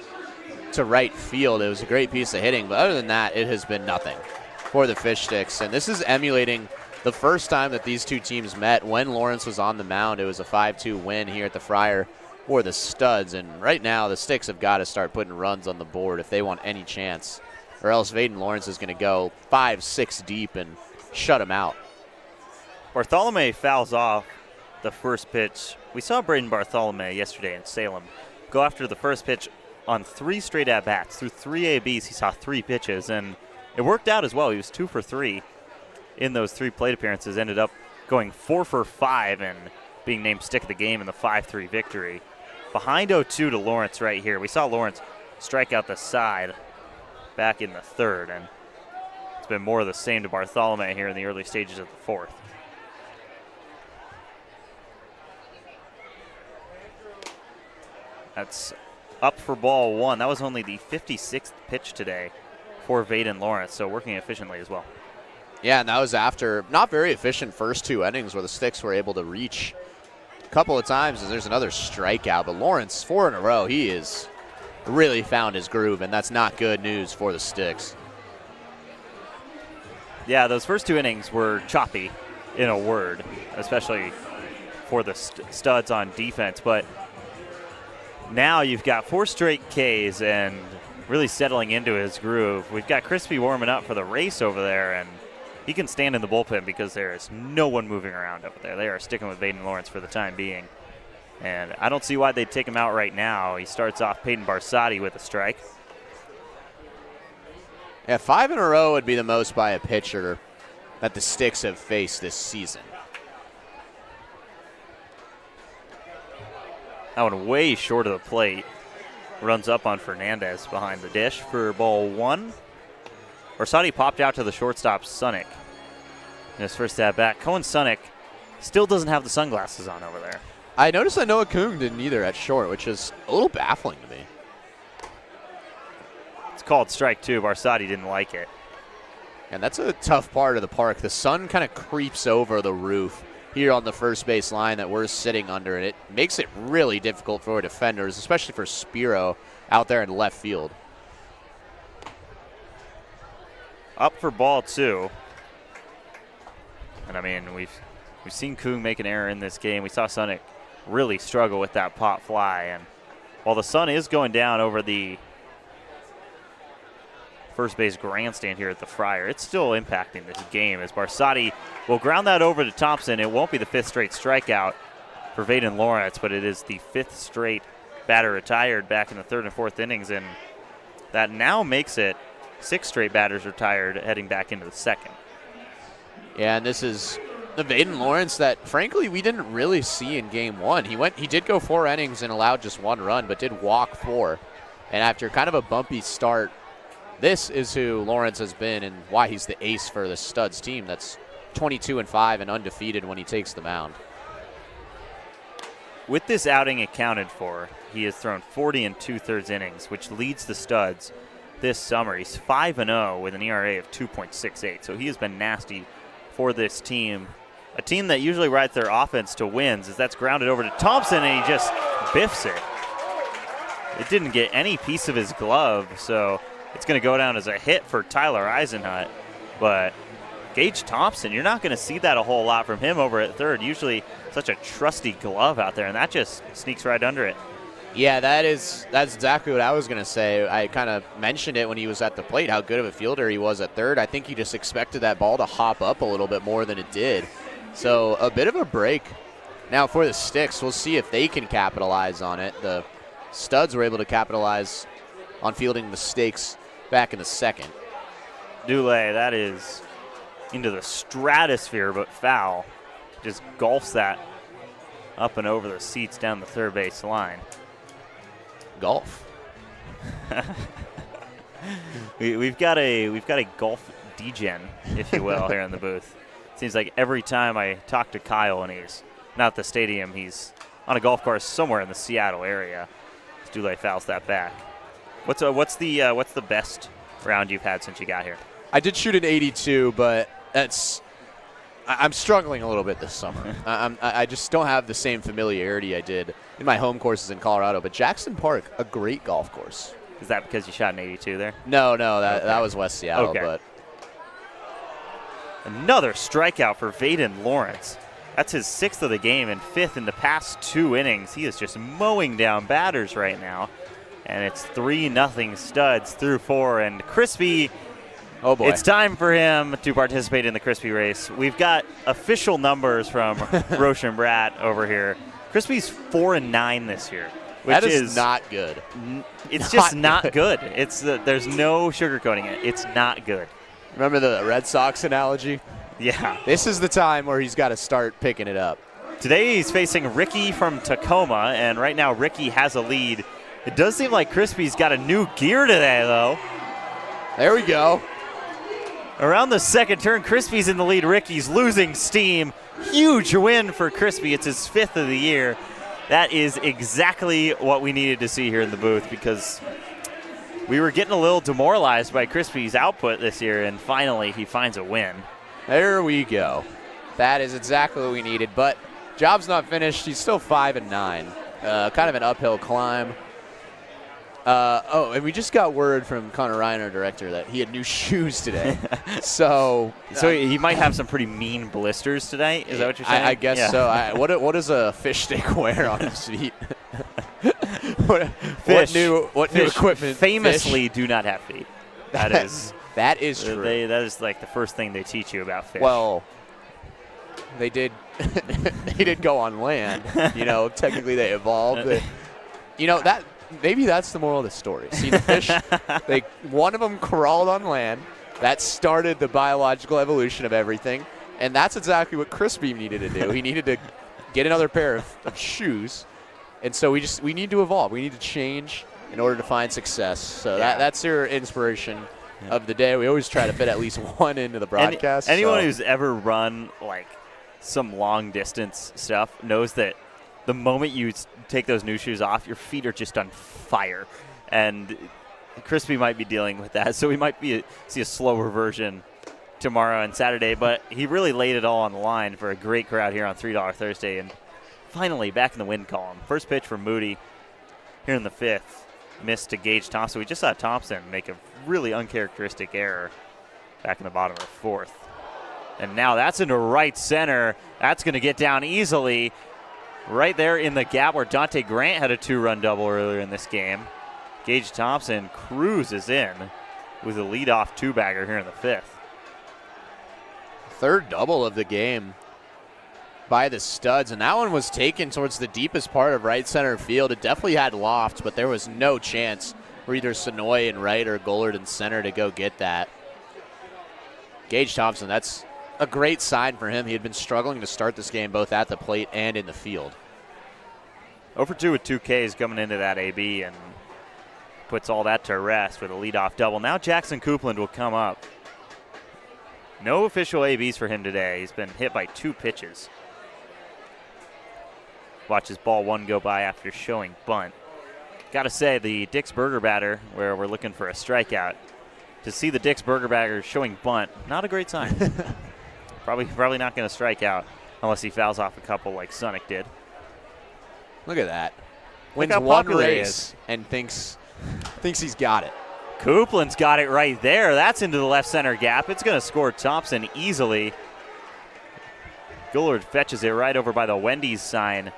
to right field. It was a great piece of hitting, but other than that, it has been nothing for the Fish Sticks. And this is emulating the first time that these two teams met when Lawrence was on the mound. It was a 5-2 win here at the Friar for the Studs. And right now, the Sticks have got to start putting runs on the board if they want any chance, or else Vaden Lawrence is going to go 5-6 deep and shut him out. Bartholomew fouls off the first pitch. We saw Braden Bartholomew yesterday in Salem go after the first pitch on 3 straight at-bats. Through 3 ABs, he saw 3 pitches, and it worked out as well. He was 2 for 3 in those 3 plate appearances, ended up going 4 for 5 and being named stick of the game in the 5-3 victory. Behind 0-2 to Lawrence right here. We saw Lawrence strike out the side back in the third, and it's been more of the same to Bartholomew here in the early stages of the fourth. That's up for ball 1. That was only the 56th pitch today for Vaden Lawrence, so working efficiently as well. Yeah, and that was after not very efficient first 2 innings where the Sticks were able to reach a couple of times, and there's another strikeout. But Lawrence, 4 in a row, he is really found his groove, and that's not good news for the Sticks. Yeah, those first 2 innings were choppy, in a word, especially for the Studs on defense. But now you've got 4 straight Ks and really settling into his groove. We've got Crispy warming up for the race over there, and he can stand in the bullpen because there is no one moving around over there. They are sticking with Vaden Lawrence for the time being. And I don't see why they'd take him out right now. He starts off Peyton Barsotti with a strike. Yeah, 5 in a row would be the most by a pitcher that the Sticks have faced this season. That one way short of the plate. Runs up on Fernandez behind the dish for ball 1. Barsotti popped out to the shortstop, Sunick, in his first at-bat. Cohen Sunick still doesn't have the sunglasses on over there. I noticed that Noah Kung didn't either at short, which is a little baffling to me. It's called strike 2. Barsotti didn't like it. And that's a tough part of the park. The sun kind of creeps over the roof here on the first base line that we're sitting under, and it makes it really difficult for defenders, especially for Spiro out there in left field. Up for ball 2. And I mean, we've seen Kung make an error in this game. We saw Sunick really struggle with that pop fly, and while the sun is going down over the first base grandstand here at the Friar, it's still impacting this game as Barsotti will ground that over to Thompson. It won't be the 5th straight strikeout for Vaden Lawrence, but it is the 5th straight batter retired back in the 3rd and 4th innings, and that now makes it 6 straight batters retired heading back into the 2nd. Yeah, and this is the Vaden Lawrence that, frankly, we didn't really see in game 1. He did go 4 innings and allowed just 1 run, but did walk 4. And after kind of a bumpy start, this is who Lawrence has been and why he's the ace for the Studs team that's 22-5 and undefeated when he takes the mound. With this outing accounted for, he has thrown 40 2/3 innings, which leads the Studs this summer. He's 5-0 with an ERA of 2.68, so he has been nasty for this team. A team that usually rides their offense to wins, as that's grounded over to Thompson, and he just biffs it. It didn't get any piece of his glove, so it's going to go down as a hit for Tyler Eisenhut. But Gage Thompson, you're not going to see that a whole lot from him over at third. Usually such a trusty glove out there, and that just sneaks right under it. Yeah, that's exactly what I was going to say. I kind of mentioned it when he was at the plate, how good of a fielder he was at third. I think he just expected that ball to hop up a little bit more than it did. So a bit of a break now for the Sticks. We'll see if they can capitalize on it. The Studs were able to capitalize on fielding mistakes back in the second. Dulé, that is into the stratosphere, but foul. Just golfs that up and over the seats down the third base line. Golf. We've got a golf degen, if you will, here in the booth. Seems like every time I talk to Kyle and he's not at the stadium, he's on a golf course somewhere in the Seattle area. Dulé fouls that back. What's the best round you've had since you got here? I did shoot an 82, but I'm struggling a little bit this summer. I just don't have the same familiarity I did in my home courses in Colorado. But Jackson Park, a great golf course. Is that because you shot an 82 there? No, that was West Seattle. Okay. But another strikeout for Vaden Lawrence. That's his 6th of the game and 5th in the past 2 innings. He is just mowing down batters right now. And it's 3-0 Studs through 4. And Crispy, oh boy, it's time for him to participate in the Crispy race. We've got official numbers from Roshan Bratt over here. Crispy's 4-9 this year. Which that is not good. It's just not good. It's there's no sugarcoating it. It's not good. Remember the Red Sox analogy? Yeah. This is the time where he's got to start picking it up. Today he's facing Ricky from Tacoma, and right now Ricky has a lead. It does seem like Crispy's got a new gear today, though. There we go. Around the second turn, Crispy's in the lead. Ricky's losing steam. Huge win for Crispy. It's his 5th of the year. That is exactly what we needed to see here in the booth because we were getting a little demoralized by Crispy's output this year, and finally he finds a win. There we go. That is exactly what we needed, but job's not finished. He's still 5-9. Kind of an uphill climb. And we just got word from Connor Ryan, our director, that he had new shoes today. So he might have some pretty mean blisters tonight. Is that what you're saying? I guess so. What does a fish stick wear on his feet? what new equipment? Famously, do not have feet. That is true. That is like the first thing they teach you about fish. Well, they did. They did go on land. Technically they evolved. That. Maybe that's the moral of the story. See, the fish, one of them crawled on land. That started the biological evolution of everything. And that's exactly what Crispy needed to do. He needed to get another pair of shoes. And so we need to evolve. We need to change in order to find success. So that's your inspiration of the day. We always try to fit at least one into the broadcast. Anyone who's ever run like some long distance stuff knows that the moment you take those new shoes off, your feet are just on fire. And Crispy might be dealing with that, so we might see a slower version tomorrow and Saturday. But he really laid it all on the line for a great crowd here on $3 Thursday. And finally back in the win column. First pitch from Moody here in the 5th. Missed to Gage Thompson. We just saw Thompson make a really uncharacteristic error back in the bottom of the 4th. And now that's into right center. That's going to get down easily. Right there in the gap where Dante Grant had a 2-run double earlier in this game. Gage Thompson cruises in with a leadoff 2-bagger here in the 5th. Third double of the game by the Studs, and that one was taken towards the deepest part of right center field. It definitely had loft, but there was no chance for either Sonoy in right or Gollard in center to go get that. Gage Thompson, that's a great sign for him. He had been struggling to start this game both at the plate and in the field. 0-for-2 with 2 Ks coming into that AB and puts all that to rest with a leadoff double. Now Jackson Copeland will come up. No official ABs for him today. He's been hit by 2 pitches. Watch his ball 1 go by after showing bunt. Got to say, the Dick's Burger batter, where we're looking for a strikeout, to see the Dick's Burger batter showing bunt, not a great sign. Probably not going to strike out unless he fouls off a couple like Sonic did. Look at that. Wins one race and thinks he's got it. Copeland's got it right there. That's into the left center gap. It's going to score Thompson easily. Gollard fetches it right over by the Wendy's sign.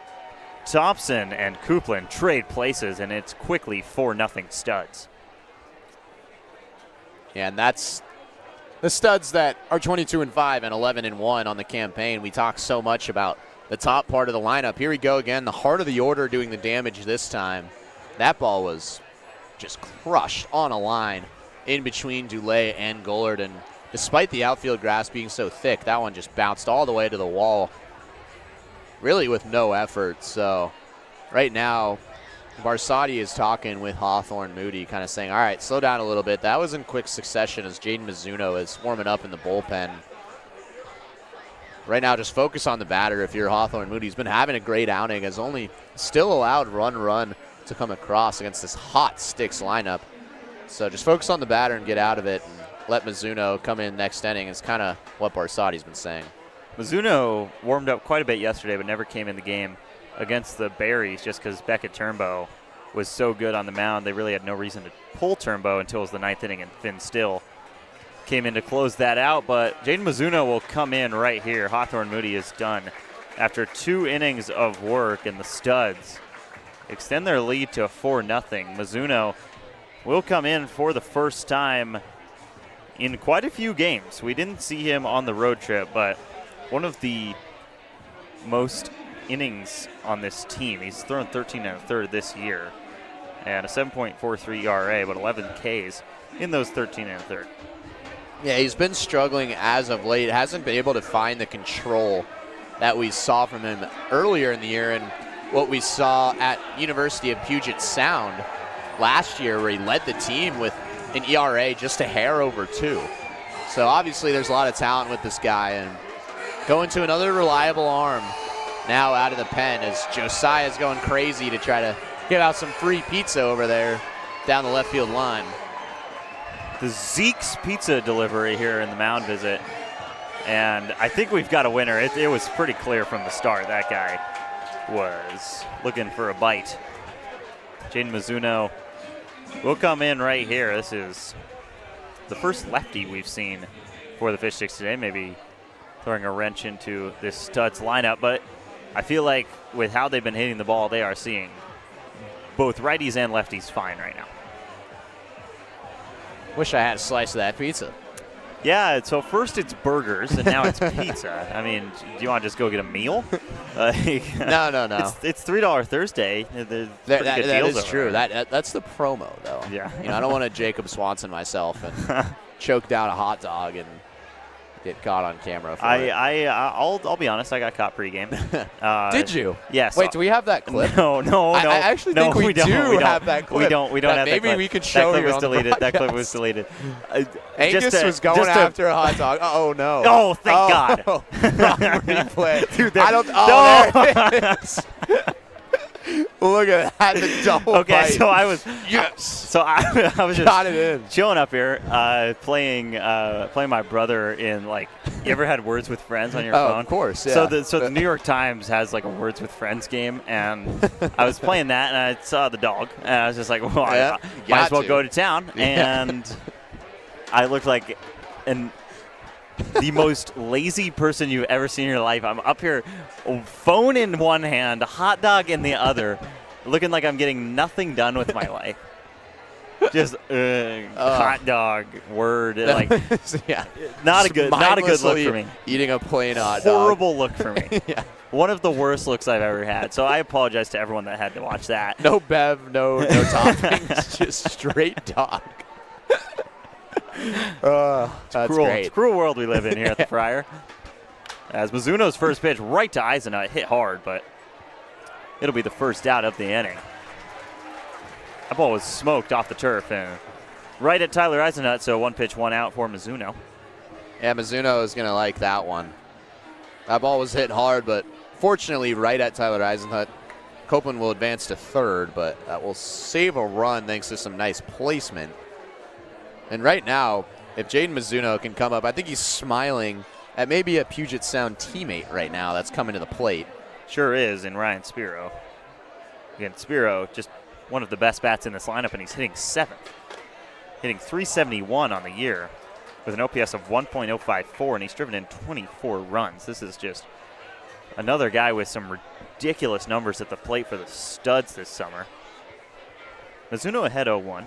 Thompson and Copeland trade places, and it's quickly 4-0 Studs. Yeah, and that's The Studs that are 22-5 and 11-1 on the campaign. We talk so much about the top part of the lineup. Here we go again, the heart of the order doing the damage this time. That ball was just crushed on a line in between Dulé and Gullard, and despite the outfield grass being so thick, that one just bounced all the way to the wall, really with no effort. So right now, Barsotti is talking with Hawthorne Moody, kind of saying, all right, slow down a little bit. That was in quick succession as Jaden Mizuno is warming up in the bullpen. Right now, just focus on the batter if you're Hawthorne Moody. He's been having a great outing, has only still allowed run to come across against this hot Sticks lineup. So just focus on the batter and get out of it and let Mizuno come in next inning is kind of what Barsotti's been saying. Mizuno warmed up quite a bit yesterday but never came in the game against the Berries just because Beckett Turnbow was so good on the mound. They really had no reason to pull Turnbow until it was the ninth inning, and Finn Still came in to close that out. But Jaden Mizuno will come in right here. Hawthorne Moody is done after 2 innings of work, and the Studs extend their lead to 4-0. Mizuno will come in for the first time in quite a few games. We didn't see him on the road trip, but one of the most innings on this team. He's thrown 13 1/3 this year and a 7.43 ERA, but 11 Ks in those 13 1/3. Yeah, he's been struggling as of late. Hasn't been able to find the control that we saw from him earlier in the year and what we saw at University of Puget Sound last year, where he led the team with an ERA just a hair over 2. So obviously there's a lot of talent with this guy, and going to another reliable arm now out of the pen as Josiah's going crazy to try to give out some free pizza over there down the left field line. The Zeke's pizza delivery here in the mound visit, and I think we've got a winner. It was pretty clear from the start that guy was looking for a bite. Jaden Mizuno will come in right here. This is the first lefty we've seen for the Fish Sticks today, maybe throwing a wrench into this Studs lineup, but I feel like with how they've been hitting the ball, they are seeing both righties and lefties fine right now. Wish I had a slice of that pizza. Yeah, so first it's burgers, and now it's pizza. I mean, do you want to just go get a meal? No. It's $3 Thursday. There's pretty good that deals is over true. there. That's the promo, though. Yeah. I don't want to Jacob Swanson myself and choke down a hot dog and get caught on camera for it. I'll be honest, I got caught pregame. Did you? Yes. Wait, do we have that clip? No. I actually think we do have that clip. We don't have that clip. Maybe we could show that clip you was on deleted. the That clip was deleted. Angus was going after a hot dog. Oh, no. Oh, thank God. Wrong replay. Dude, I don't. No. There it is. Look at that, the double Okay, bite. so I was Yes. So I was Got it in. just chilling up here, playing my brother in, like, you ever had Words with Friends on your phone? Of course, yeah. So the New York Times has like a Words with Friends game, and I was playing that, and I saw the dog, and I was just like, well, Yeah, I you might as got well to. go to town, and I looked like the most lazy person you've ever seen in your life. I'm up here, phone in one hand, hot dog in the other, looking like I'm getting nothing done with my life. Just hot dog word, like Yeah. not a good look for me. Eating a plain hot dog. Horrible look for me. Yeah. One of the worst looks I've ever had. So I apologize to everyone that had to watch that. No bev, no toppings, just straight dog. That's Cruel. great. It's a cruel world we live in here at the Friar. As Mizuno's first pitch right to Eisenhut hit hard, but it'll be the first out of the inning. That ball was smoked off the turf and right at Tyler Eisenhut, so 1 pitch, 1 out for Mizuno. Yeah, Mizuno is going to like that one. That ball was hit hard, but fortunately right at Tyler Eisenhut. Copeland will advance to third, but that will save a run thanks to some nice placement. And right now, if Jaden Mizuno can come up, I think he's smiling at maybe a Puget Sound teammate right now that's coming to the plate. Sure is, in Ryan Spiro. Again, Spiro, just one of the best bats in this lineup, and he's hitting 7th. Hitting .371 on the year with an OPS of 1.054, and he's driven in 24 runs. This is just another guy with some ridiculous numbers at the plate for the Studs this summer. Mizuno ahead 0-1.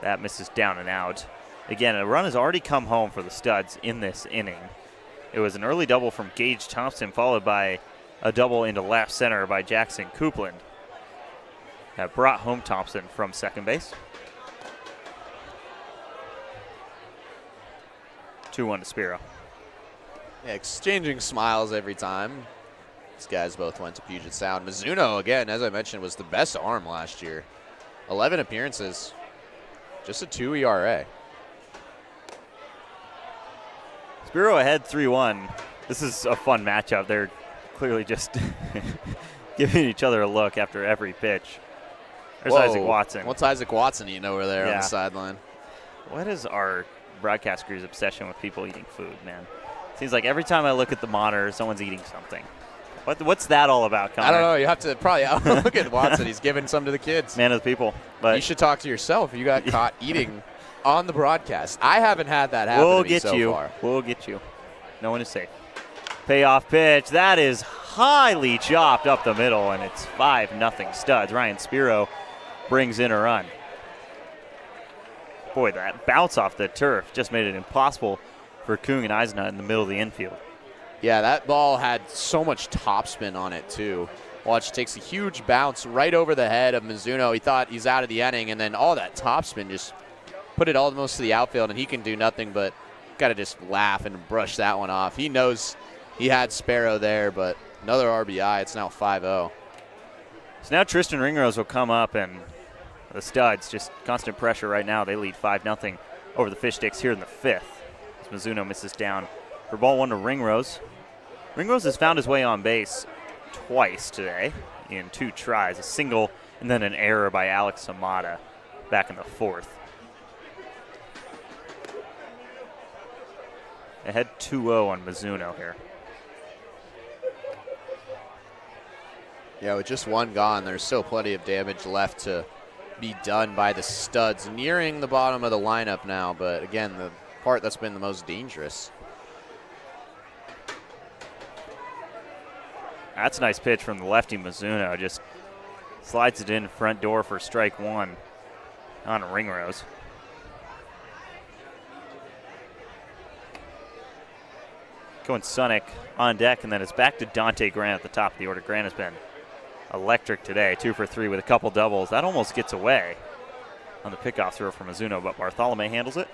That misses down and out. Again, a run has already come home for the Studs in this inning. It was an early double from Gage Thompson, followed by a double into left center by Jackson Coupland. That brought home Thompson from second base. 2-1 to Spiro. Yeah, exchanging smiles every time. These guys both went to Puget Sound. Mizuno, again, as I mentioned, was the best arm last year. 11 appearances, just a 2 ERA. Spiro ahead 3-1. This is a fun matchup. They're clearly just giving each other a look after every pitch. There's Whoa. Isaac Watson. What's Isaac Watson eating over there on the sideline? What is our broadcast crew's obsession with people eating food, man? Seems like every time I look at the monitor, someone's eating something. What's that all about, Connor? I don't know. You have to probably look at Watson. He's giving some to the kids. Man of the people. But you should talk to yourself. You got caught eating on the broadcast. I haven't had that happen we'll to me get so you. far. We'll get you. No one is safe. Payoff pitch. That is highly chopped up the middle, and it's 5-0 Studs. Ryan Spiro brings in a run. Boy, that bounce off the turf just made it impossible for Kung and Eisenhut in the middle of the infield. Yeah, that ball had so much topspin on it, too. Watch, takes a huge bounce right over the head of Mizuno. He thought he's out of the inning, and then all that topspin just put it almost to the outfield, and he can do nothing but got to just laugh and brush that one off. He knows he had Sparrow there, but another RBI. It's now 5-0. So now Tristan Ringrose will come up, and the Studs, just constant pressure right now. They lead 5-0 over the Fish Sticks here in the fifth. As Mizuno misses down for ball one to Ringrose. Ringrose has found his way on base twice today in 2 tries, a single and then an error by Alex Amata back in the fourth. Ahead 2-0 on Mizuno here. Yeah, with just one gone, there's still plenty of damage left to be done by the Studs. Nearing the bottom of the lineup now, but again, the part that's been the most dangerous. That's a nice pitch from the lefty Mizuno. Just slides it in front door for strike one on Ringrose. Going Sonic on deck, and then it's back to Dante Grant at the top of the order. Grant has been electric today, 2 for 3 with a couple doubles. That almost gets away on the pickoff throw from Mizuno, but Bartholomew handles it.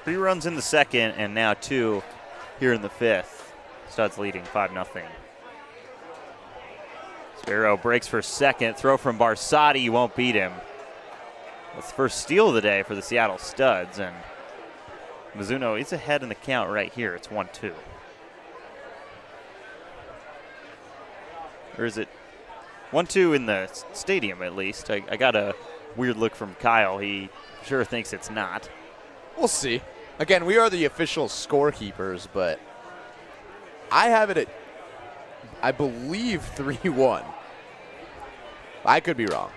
Three runs in the second, and now 2 here in the fifth. Studs leading 5-0. Sparrow breaks for second. Throw from Barsotti. You won't beat him. That's the first steal of the day for the Seattle Studs, and Mizuno is ahead in the count right here. It's 1-2. Or is it 1-2 in the stadium at least? I got a weird look from Kyle. He sure thinks it's not. We'll see. Again, we are the official scorekeepers, but I have it at, I believe, 3-1. I could be wrong.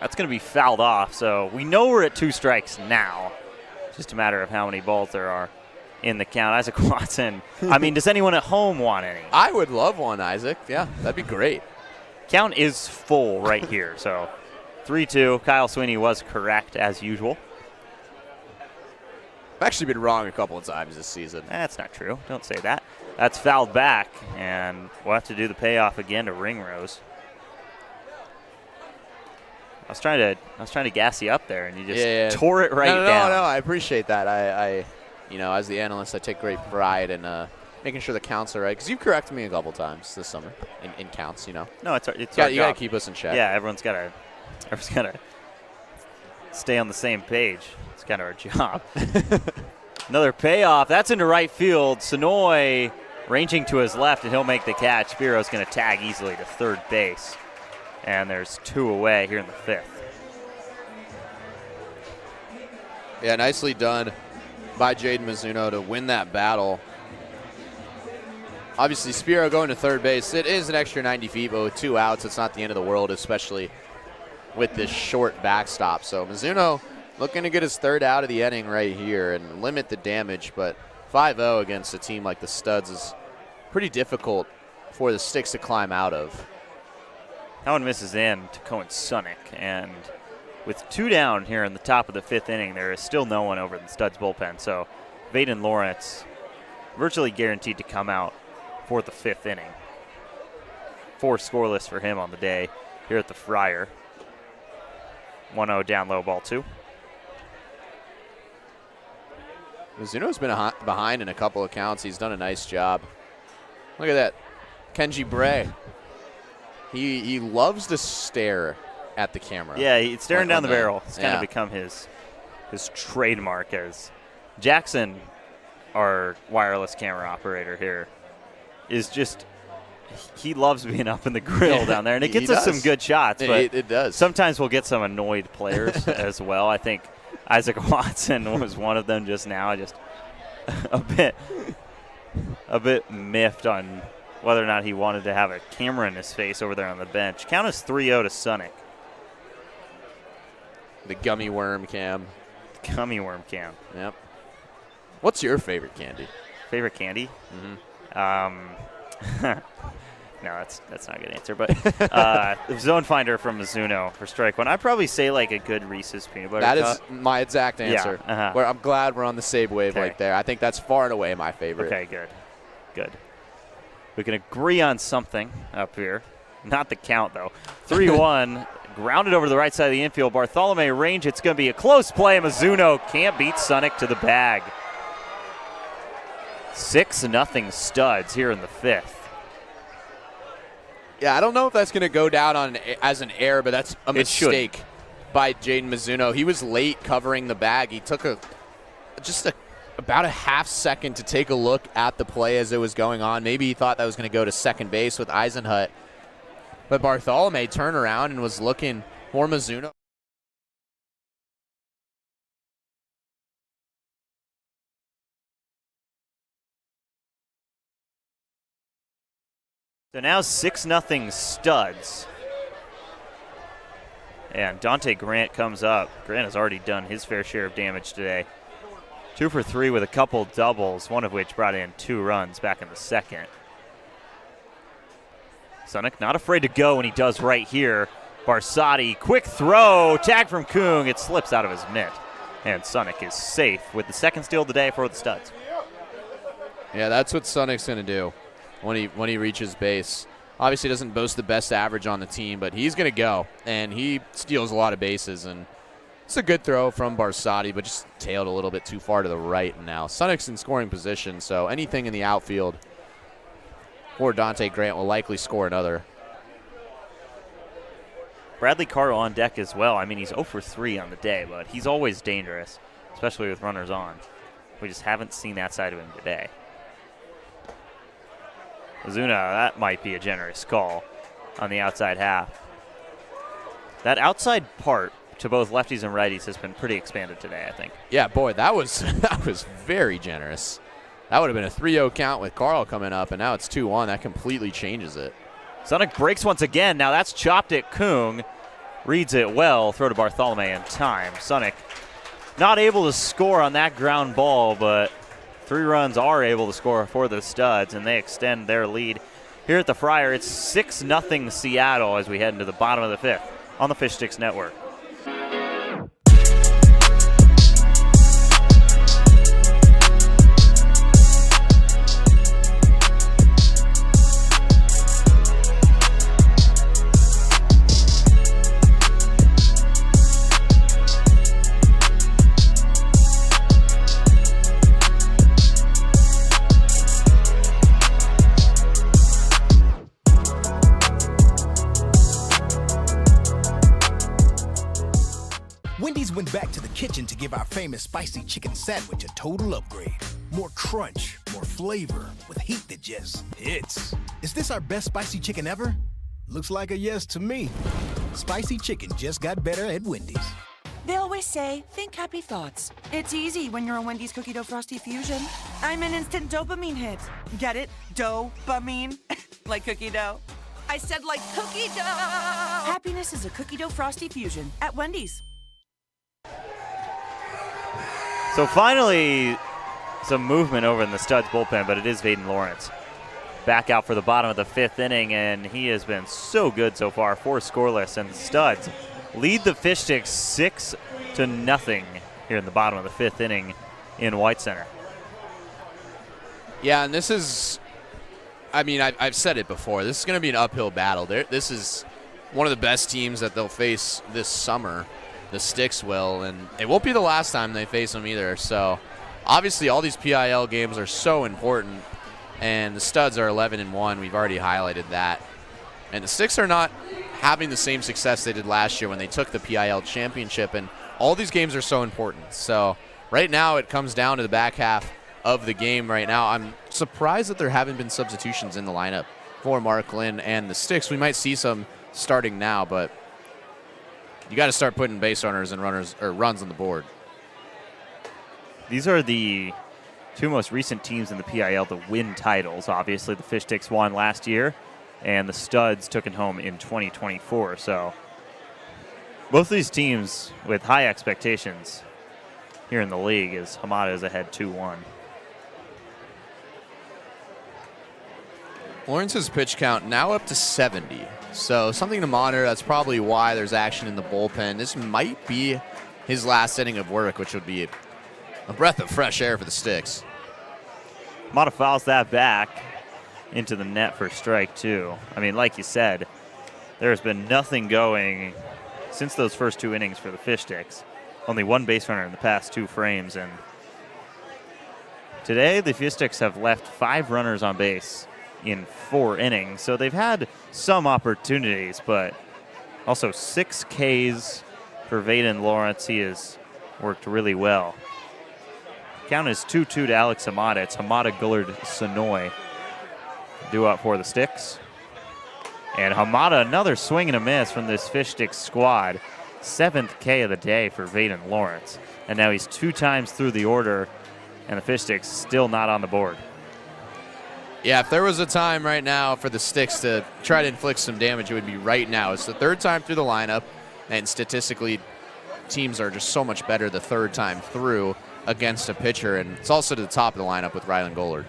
That's going to be fouled off, so we know we're at 2 strikes now. It's just a matter of how many balls there are in the count. Isaac Watson, I mean, does anyone at home want any? I would love one, Isaac. Yeah, that'd be great. Count is full right here, so 3-2. Kyle Sweeney was correct as usual. I've actually been wrong a couple of times this season. That's not true. Don't say that. That's fouled back, and we'll have to do the payoff again to Ringrose. I was trying to gas you up there, and you just tore it right down. No, I appreciate that. I you know, as the analyst, I take great pride in making sure the counts are right. Because you've corrected me a couple times this summer in counts, you know. No, it's our you got to job. keep us in check. Yeah, everyone's got to stay on the same page. It's kind of our job. Another payoff. That's into right field. Sonoy ranging to his left, and he'll make the catch. Spiro's going to tag easily to third base. And there's 2 away here in the fifth. Yeah, nicely done by Jaden Mizuno to win that battle. Obviously, Spiro going to third base. It is an extra 90 feet, but with 2 outs, it's not the end of the world, especially with this short backstop. So Mizuno looking to get his 3rd out of the inning right here and limit the damage, but 5-0 against a team like the Studs is pretty difficult for the Sticks to climb out of. That one misses in to Cohen Sunick, and with 2 down here in the top of the 5th inning, there is still no one over in the Studs bullpen. So Vaden Lawrence virtually guaranteed to come out for the 5th inning. 4 scoreless for him on the day here at the Friar. 1-0 down low, ball 2. Mizuno's been behind in a couple of counts. He's done a nice job. Look at that. Kenji Bray. He loves to stare at the camera. Yeah, he's staring down the barrel. It's kind yeah. of become his trademark. As Jackson, our wireless camera operator here, is just, he loves being up in the grill down there, and it gets us some good shots. But it does. Sometimes we'll get some annoyed players as well. I think Isaac Watson was one of them just now. Just a bit miffed on whether or not he wanted to have a camera in his face over there on the bench. Count is 3-0 to Sunick. The gummy worm cam. Gummy worm cam. Yep. What's your favorite candy? Favorite candy? Mm-hmm. No, that's not a good answer. But Zone Finder from Mizuno for strike one. I'd probably say like a good Reese's peanut butter That cup. is my exact answer. Yeah, Where I'm glad we're on the same wavelength Okay. there. I think that's far and away my favorite. Okay, good. We can agree on something up here. Not the count, though. 3-1, grounded over to the right side of the infield. Bartholomew range, it's going to be a close play. Mizuno can't beat Sunick to the bag. 6-0 Studs here in the 5th. Yeah, I don't know if that's going to go down as an error, but that's a mistake by Jaden Mizuno. He was late covering the bag. He took about a half second to take a look at the play as it was going on. Maybe he thought that was going to go to second base with Eisenhut. But Bartholomew turned around and was looking for Mizuno. So now 6-0 Studs. And Dante Grant comes up. Grant has already done his fair share of damage today. 2 for 3 with a couple doubles, one of which brought in 2 runs back in the 2nd. Sunick not afraid to go, and he does right here. Barsotti, quick throw, tag from Kung. It slips out of his mitt. And Sunick is safe with the 2nd steal of the day for the Studs. Yeah, that's what Sunick's going to do when he reaches base. Obviously doesn't boast the best average on the team, but he's going to go, and he steals a lot of bases. And it's a good throw from Barsotti, but just tailed a little bit too far to the right now. Sunick's in scoring position, so anything in the outfield or Dante Grant will likely score another. Bradley Carl on deck as well. I mean, he's 0 for 3 on the day, but he's always dangerous, especially with runners on. We just haven't seen that side of him today. Ozuna, that might be a generous call on the outside half. That outside part to both lefties and righties has been pretty expanded today, I think. Yeah, boy, that was very generous. That would have been a 3-0 count with Carl coming up, and now it's 2-1. That completely changes it. Sunick breaks once again. Now that's chopped at Kung. Reads it well. Throw to Bartholomew in time. Sunick not able to score on that ground ball, but 3 runs are able to score for the Studs, and they extend their lead here at the Friar. It's 6-0 Seattle as we head into the bottom of the 5th on the Fish Sticks Network. Wendy's went back to the kitchen to give our famous spicy chicken sandwich a total upgrade. More crunch, more flavor, with heat that just hits. Is this our best spicy chicken ever? Looks like a yes to me. Spicy chicken just got better at Wendy's. They always say, think happy thoughts. It's easy when you're a Wendy's cookie dough frosty fusion. I'm an instant dopamine hit. Get it? Dope-amine? Like cookie dough. I said like cookie dough. Happiness is a cookie dough frosty fusion at Wendy's. So finally, some movement over in the Studs bullpen, but it is Vaden Lawrence. Back out for the bottom of the 5th inning, and he has been so good so far, 4 scoreless, and the Studs lead the Fish Sticks 6-0 here in the bottom of the 5th inning in White Center. Yeah, and this is, I mean, I've said it before, this is going to be an uphill battle. This is one of the best teams that they'll face this summer. The Sticks will, and it won't be the last time they face them either. So obviously all these PIL games are so important, and the Studs are 11-1. We've already highlighted that. And the Sticks are not having the same success they did last year when they took the PIL championship, and all these games are so important. So right now it comes down to the back half of the game right now. I'm surprised that there haven't been substitutions in the lineup for Mark Lynn and the Sticks. We might see some starting now, but you got to start putting base runners and runs on the board. These are the 2 most recent teams in the PIL to win titles. Obviously, the Fish Sticks won last year, and the Studs took it home in 2024. So both of these teams with high expectations here in the league, as Hamada is ahead 2-1. Lawrence's pitch count now up to 70. So something to monitor. That's probably why there's action in the bullpen. This might be his last inning of work, which would be a breath of fresh air for the Sticks. Hamada fouls that back into the net for strike 2. I mean, like you said, there's been nothing going since those first 2 innings for the Fish Sticks. Only 1 base runner in the past 2 frames. And today, the Fish Sticks have left 5 runners on base in 4 innings. So they've had some opportunities, but also 6 Ks for Vaden Lawrence. He has worked really well. Count is 2-2 to Alex Hamada. It's Hamada, Gullard, Sonoy due up for the Sticks. And Hamada, another swing and a miss from this Fish Sticks squad. 7th K of the day for Vaden Lawrence. And now he's 2 times through the order, and the Fish Sticks still not on the board. Yeah, if there was a time right now for the Sticks to try to inflict some damage, it would be right now. It's the 3rd time through the lineup, and statistically, teams are just so much better the 3rd time through against a pitcher, and it's also to the top of the lineup with Rylan Gullard.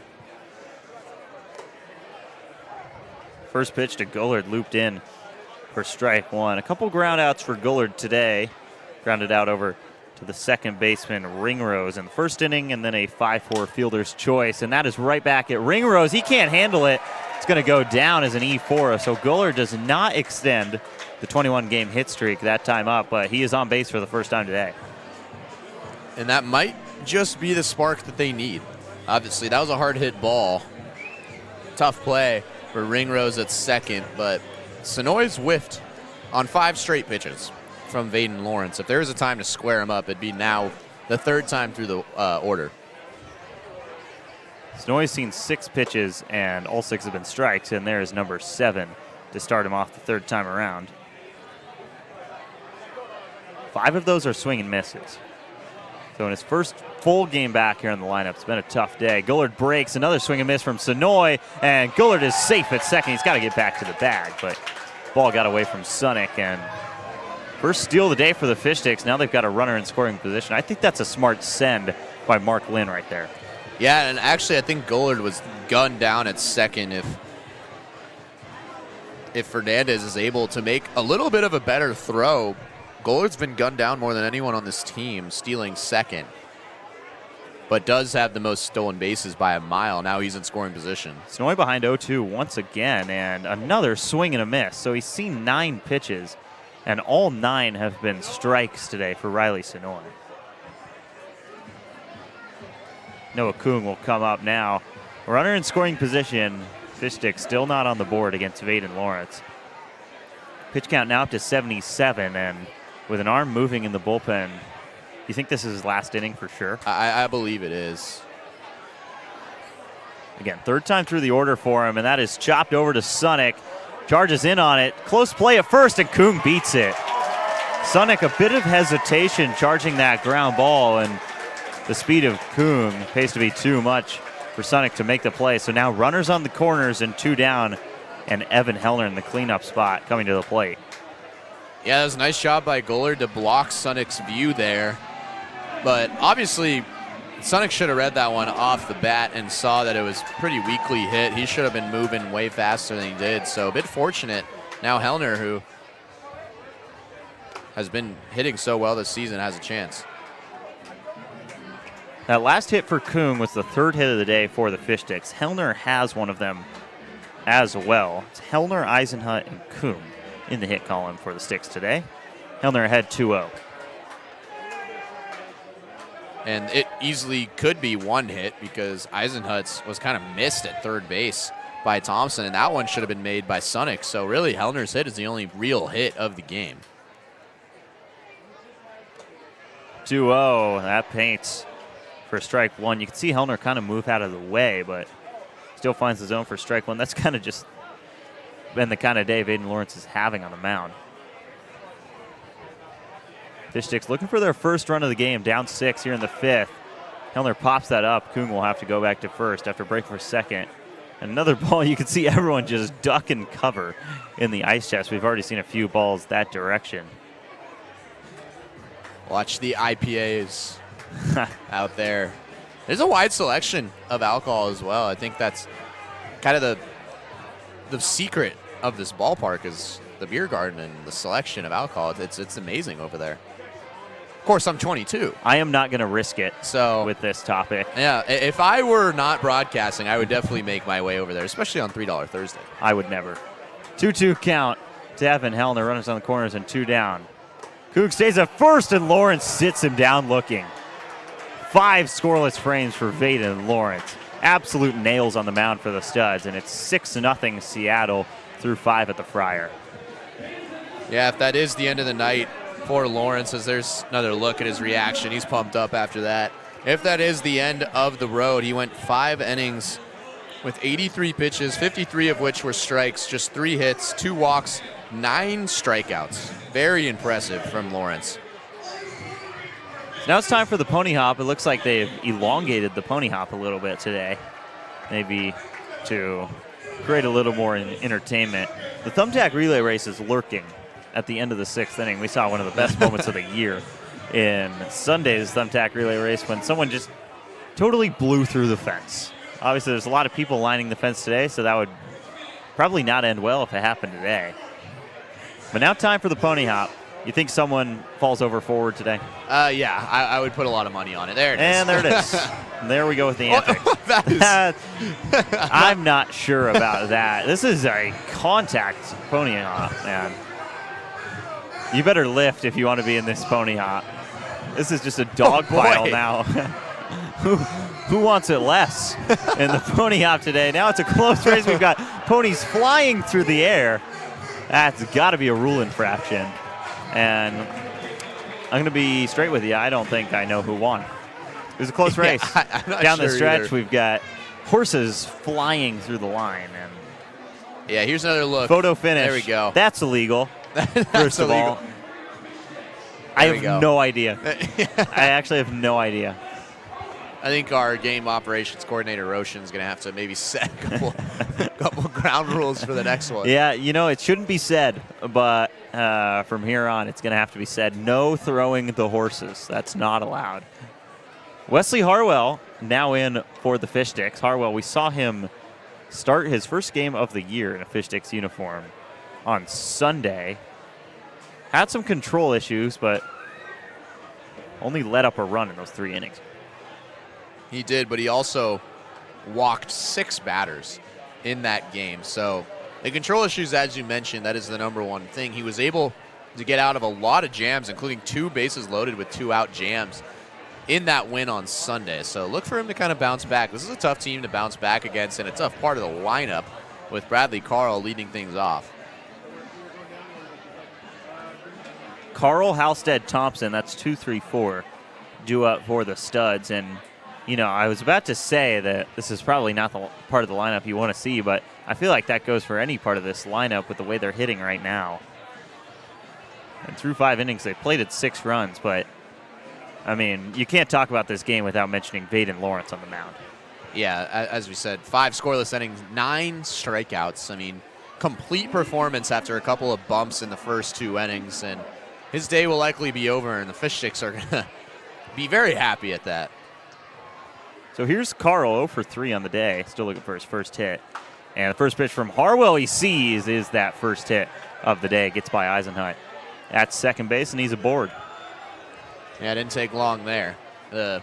First pitch to Gullard looped in for strike 1. A couple ground outs for Gullard today. Grounded out over to the second baseman, Ringrose, in the first inning, and then a 5-4 fielder's choice. And that is right back at Ringrose. He can't handle it. It's going to go down as an E4. So Gullard does not extend the 21-game hit streak that time up, but he is on base for the first time today. And that might just be the spark that they need. Obviously, that was a hard-hit ball. Tough play for Ringrose at second, but Sonoy's whiffed on 5 straight pitches from Vaden Lawrence. If there was a time to square him up, it'd be now, the 3rd time through the order. Sonoy's seen 6 pitches, and all 6 have been strikes, and there is number 7 to start him off the 3rd time around. 5 of those are swing and misses. So in his first full game back here in the lineup, it's been a tough day. Gullard breaks, another swing and miss from Sonoy, and Gullard is safe at second. He's got to get back to the bag, but ball got away from Sunick, and first steal of the day for the Fish Sticks. Now they've got a runner in scoring position. I think that's a smart send by Mark Lynn right there. Yeah, and actually I think Gullard was gunned down at second if Fernandez is able to make a little bit of a better throw. Gullard's been gunned down more than anyone on this team, stealing second, but does have the most stolen bases by a mile. Now he's in scoring position. Sonoy behind 0-2 once again, and another swing and a miss. So he's seen 9 pitches, and all 9 have been strikes today for Riley Sonoy. Noah Kung will come up now. Runner in scoring position. Fish Sticks still not on the board against Vaden Lawrence. Pitch count now up to 77, and with an arm moving in the bullpen, you think this is his last inning for sure? I believe it is. Again, 3rd time through the order for him, and that is chopped over to Sunick. Charges in on it. Close play at first, and Kung beats it. Sunick, a bit of hesitation charging that ground ball, and the speed of Kung pays to be too much for Sunick to make the play. So now runners on the corners and 2 down, and Evan Hellner in the cleanup spot coming to the plate. Yeah, that was a nice job by Gullard to block Sunick's view there. But obviously, Sonic should have read that one off the bat and saw that it was pretty weakly hit. He should have been moving way faster than he did. So a bit fortunate. Now Hellner, who has been hitting so well this season, has a chance. That last hit for Kung was the third hit of the day for the Fish Sticks. Hellner has one of them as well. It's Hellner, Eisenhut, and Kung in the hit column for the Sticks today. Hellner ahead 2-0. And it easily could be one hit because Eisenhut's was kind of missed at third base by Thompson, and that one should have been made by Sonic. So really, Hellner's hit is the only real hit of the game. 2-0, that paints for strike one. You can see Hellner kind of move out of the way, but still finds the zone for strike one. That's kind of just been the kind of day Vaden Lawrence is having on the mound. Fish Sticks looking for their first run of the game, down 6 here in the 5th. Hellner pops that up. Kung will have to go back to first after break for second. And another ball, you can see everyone just duck and cover in the ice chest. We've already seen a few balls that direction. Watch the IPAs out there. There's a wide selection of alcohol as well. I think that's kind of the secret of this ballpark is the beer garden and the selection of alcohol. It's amazing over there. Of course, I'm 22. I am not going to risk it with this topic. Yeah, if I were not broadcasting, I would definitely make my way over there, especially on $3 Thursday. I would never. 2-2 count to Evan Hellner. Runners on the corners and 2 down. Coug stays at first, and Lawrence sits him down looking. 5 scoreless frames for Vaden Lawrence. Absolute nails on the mound for the Studs, and it's 6-0 Seattle through 5 at the Friar. Yeah, if that is the end of the night for Lawrence, as there's another look at his reaction, he's pumped up after that. If that is the end of the road, he went 5 innings with 83 pitches, 53 of which were strikes, just 3 hits, 2 walks, 9 strikeouts. Very impressive from Lawrence. Now it's time for the pony hop. It looks like they've elongated the pony hop a little bit today, maybe to create a little more entertainment. The thumbtack relay race is lurking at the end of the 6th inning. We saw one of the best moments of the year in Sunday's thumbtack relay race when someone just totally blew through the fence. Obviously, there's a lot of people lining the fence today, so that would probably not end well if it happened today. But now time for the pony hop. You think someone falls over forward today? Yeah, I would put a lot of money on it. There it is. And there it is. And there we go with the antics. I'm not sure about that. This is a contact pony hop, man. You better lift if you want to be in this pony hop. This is just a dog pile now. Who wants it less in the pony hop today? Now it's a close race. We've got ponies flying through the air. That's got to be a rule infraction. And I'm going to be straight with you. I don't think I know who won. It was a close race. I'm not Down sure the stretch, either. we've got horses flying through the line. And yeah, here's another look. photo finish. There we go. That's illegal. First of all, I have no idea. I actually have no idea. I think our game operations coordinator Roshan is going to have to maybe set a couple ground rules for the next one. Yeah, you know, it shouldn't be said, but from here on, it's going to have to be said. No throwing the horses. That's not allowed. Wesley Harwell now in for the Fish Sticks. Harwell, we saw him start his first game of the year in a Fish Sticks uniform on Sunday. Had some control issues, but only let up a run in those 3 innings. He did, but he also walked 6 batters in that game. So the control issues, as you mentioned, that is the number one thing. He was able to get out of a lot of jams, including 2 bases loaded with 2 out jams in that win on Sunday. So look for him to kind of bounce back. This is a tough team to bounce back against and a tough part of the lineup with Bradley Carl leading things off. Carl, Halstead, Thompson, that's 2-3-4 due up for the Studs. And, you know, I was about to say that this is probably not the part of the lineup you want to see, but I feel like that goes for any part of this lineup with the way they're hitting right now. And through 5 innings, they plated 6 runs, but, I mean, you can't talk about this game without mentioning Vaden Lawrence on the mound. Yeah, as we said, 5 scoreless innings, 9 strikeouts. I mean, complete performance after a couple of bumps in the first 2 innings, and his day will likely be over, and the Fish Sticks are going to be very happy at that. So here's Carl 0 for 3 on the day, still looking for his first hit. And the first pitch from Harwell he sees is that first hit of the day. Gets by Eisenhut at second base, and he's aboard. Yeah, it didn't take long there. The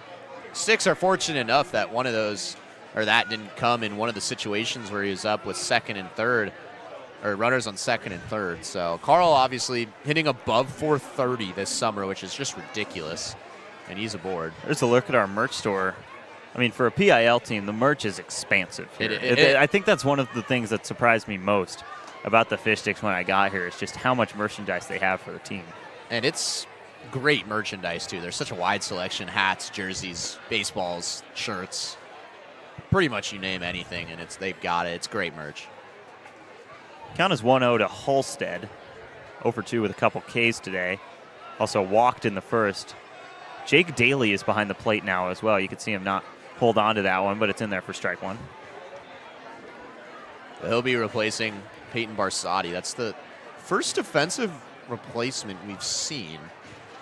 Sticks are fortunate enough that one of those, or that didn't come in one of the situations where he was up with second and third, or runners on second and third. So Carl obviously hitting above 430 this summer, which is just ridiculous, and he's aboard. There's a look at our merch store. I mean, for a PIL team, the merch is expansive here. I think that's one of the things that surprised me most about the Fish Sticks when I got here is just how much merchandise they have for the team. And it's great merchandise, too. There's such a wide selection: hats, jerseys, baseballs, shirts. Pretty much you name anything, and they've got it. It's great merch. Count is 1-0 to Halstead. 0 for 2 with a couple Ks today. Also walked in the first. Jake Daly is behind the plate now as well. You can see him not hold on to that one, but it's in there for strike one. He'll be replacing Peyton Barsotti. That's the first defensive replacement we've seen.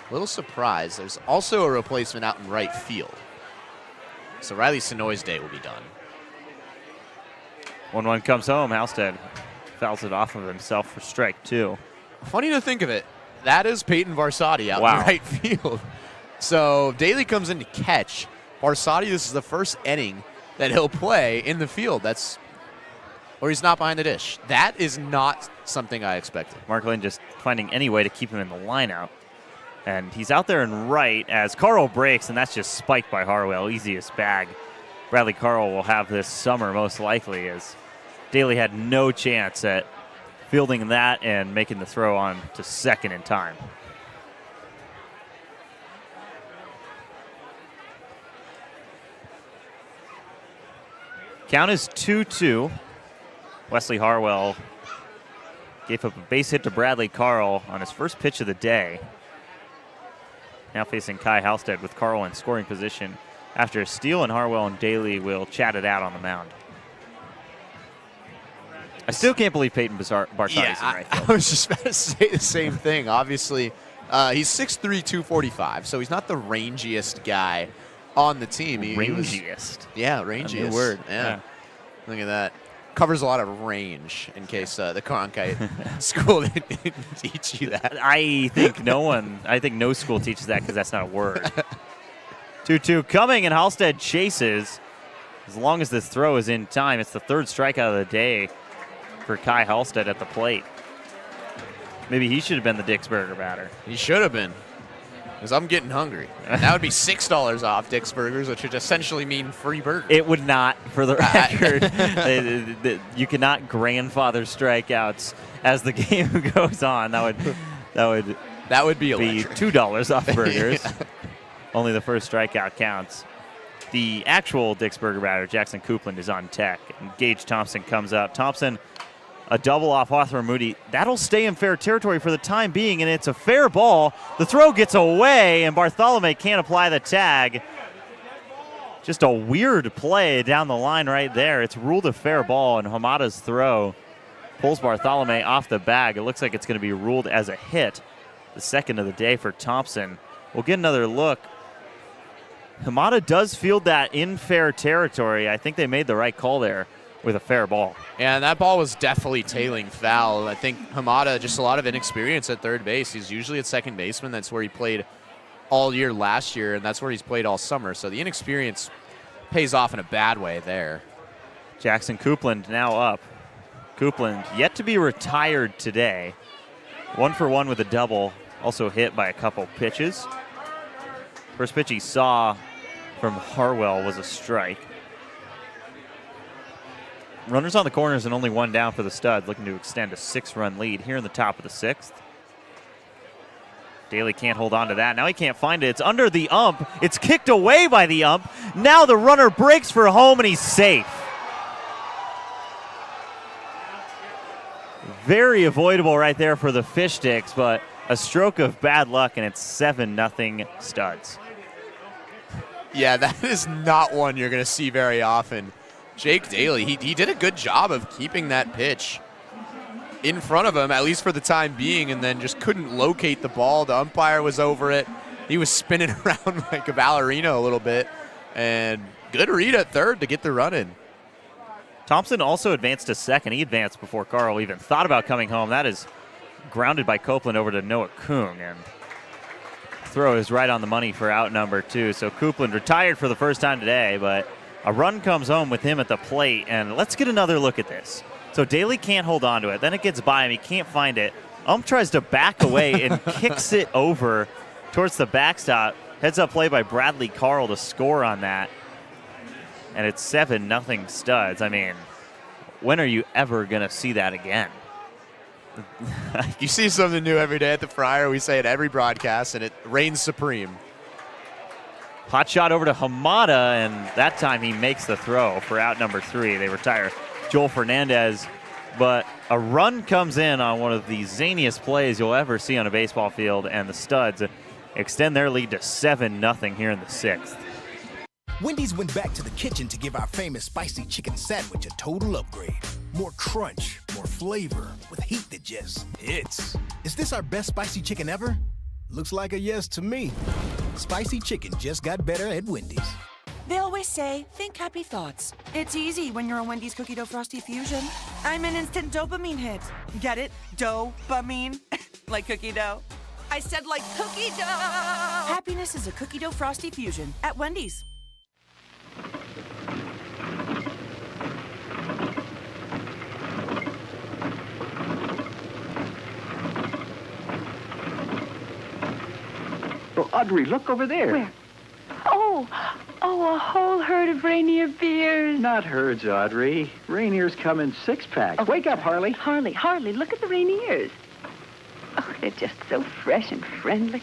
A little surprised. There's also a replacement out in right field. So Riley Sonoy's day will be done. 1-1 comes home. Halstead fouls it off of himself for strike two. Funny to think of it. That is Peyton Barsotti out in right field. So Daly comes in to catch. Barsotti, this is the first inning that he'll play in the field. Or he's not behind the dish. That is not something I expected. Mark Lynn just finding any way to keep him in the lineup. And he's out there in right as Carl breaks, and that's just spiked by Harwell. Easiest bag Bradley Carl will have this summer, most likely, as Daly had no chance at fielding that and making the throw on to second in time. Count is 2-2. Wesley Harwell gave up a base hit to Bradley Carl on his first pitch of the day. Now facing Kai Halstead with Carl in scoring position after a steal, and Harwell and Daly will chat it out on the mound. I still can't believe Peyton Barsotti's in right field. I was just about to say the same thing. Obviously, he's 6'3", 245, so he's not the rangiest guy on the team. Rangiest? Rangiest. New word. Yeah. Look at that. Covers a lot of range in case the Cronkite school didn't teach you that. I think no school teaches that because that's not a word. 2-2 coming, and Halstead chases. As long as this throw is in time, it's the third strikeout of the day for Kai Halstead at the plate. Maybe he should have been the Dick's Burger batter. He should have been, because I'm getting hungry. And that would be $6 off Dick's Burgers, which would essentially mean free burger. It would not, for the record. You cannot grandfather strikeouts as the game goes on. That would be $2 off burgers. Yeah. Only the first strikeout counts. The actual Dick's Burger batter, Jackson Coupland, is on deck. And Gage Thompson comes up. Thompson, a double off Hawthorne Moody. That'll stay in fair territory for the time being, and it's a fair ball. The throw gets away, and Bartholomew can't apply the tag. Just a weird play down the line right there. It's ruled a fair ball, and Hamada's throw pulls Bartholomew off the bag. It looks like it's going to be ruled as a hit. The second of the day for Thompson. We'll get another look. Hamada does field that in fair territory. I think they made the right call there with a fair ball. Yeah, and that ball was definitely tailing foul. I think Hamada, just a lot of inexperience at third base. He's usually at second baseman. That's where he played all year last year, and that's where he's played all summer. So the inexperience pays off in a bad way there. Jackson Coupland now up. Coupland yet to be retired today. 1 for 1 with a double. Also hit by a couple pitches. First pitch he saw from Harwell was a strike. Runners on the corners and only one down for the Studs, looking to extend a 6-run lead here in the top of the 6th. Daly can't hold on to that. Now he can't find it. It's under the ump. It's kicked away by the ump. Now the runner breaks for home, and he's safe. Very avoidable right there for the Fish Sticks, but a stroke of bad luck, and it's 7-0 Studs. Yeah, that is not one you're going to see very often. Jake Daly, he did a good job of keeping that pitch in front of him, at least for the time being, and then just couldn't locate the ball. The umpire was over it. He was spinning around like a ballerina a little bit. And good read at third to get the run in. Thompson also advanced to second. He advanced before Carl even thought about coming home. That is grounded by Copeland over to Noah Kung, and throw is right on the money for out number 2. So Copeland retired for the first time today, but a run comes home with him at the plate, and let's get another look at this. So Daly can't hold on to it. Then it gets by him. He can't find it. Tries to back away and kicks it over towards the backstop. Heads up play by Bradley Carl to score on that. And it's 7-0 Studs. I mean, when are you ever going to see that again? You see something new every day at the Friar. We say it every broadcast, and it reigns supreme. Hot shot over to Hamada, and that time he makes the throw for out number 3. They retire Joel Fernandez, but a run comes in on one of the zaniest plays you'll ever see on a baseball field, and the Studs extend their lead to 7-0 here in the 6th. Wendy's went back to the kitchen to give our famous spicy chicken sandwich a total upgrade. More crunch, more flavor, with heat that just hits. Is this our best spicy chicken ever? Looks like a yes to me. Spicy chicken just got better at Wendy's. They always say, think happy thoughts. It's easy when you're a Wendy's cookie dough frosty fusion. I'm an instant dopamine hit. Get it? Dope-amine? Like cookie dough. I said like cookie dough! Happiness is a cookie dough frosty fusion at Wendy's. Oh, Audrey, look over there. Where? Oh, a whole herd of reindeer beers. Not herds, Audrey. Rainier's come in 6-packs. Oh, Wake up, Harley. Harley, look at the reindeers. Oh, they're just so fresh and friendly.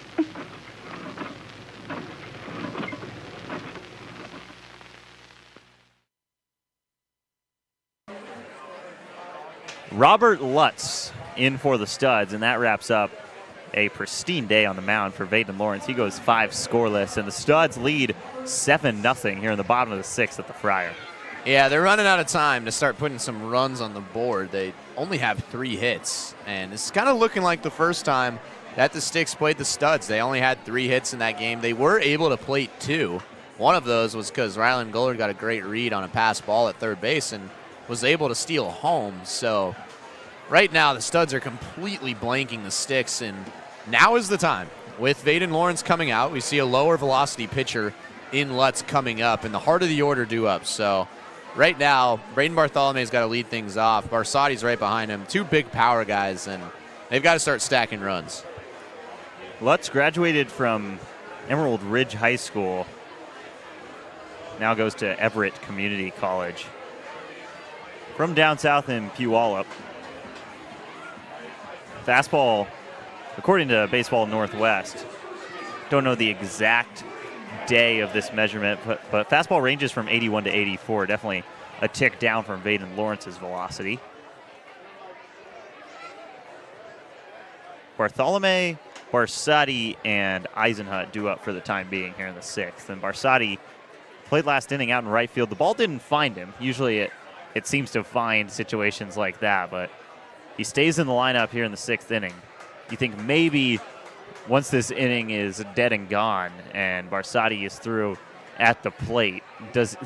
Robert Lutz in for the Studs, and that wraps up a pristine day on the mound for Vaden Lawrence. He goes 5 scoreless, and the Studs lead 7-0 here in the bottom of the 6th at the Friar. Yeah, they're running out of time to start putting some runs on the board. They only have 3 hits, and it's kind of looking like the first time that the Sticks played the Studs. They only had 3 hits in that game. They were able to plate 2. One of those was because Rylan Gullard got a great read on a pass ball at third base and was able to steal home. So right now the Studs are completely blanking the Sticks, and now is the time. With Vaden Lawrence coming out, we see a lower velocity pitcher in Lutz coming up, and the heart of the order due up. So right now, Braden Bartholomew's got to lead things off. Barsati's right behind him. 2 big power guys, and they've got to start stacking runs. Lutz graduated from Emerald Ridge High School, now goes to Everett Community College. From down south in Puyallup. Fastball, according to Baseball Northwest, don't know the exact day of this measurement, but fastball ranges from 81 to 84, definitely a tick down from Vaden Lawrence's velocity. Bartholomew, Barsati, and Eisenhut due up for the time being here in the 6th. And Barsati played last inning out in right field. The ball didn't find him. Usually it seems to find situations like that, but he stays in the lineup here in the 6th inning. You think maybe once this inning is dead and gone and Barsati is through at the plate,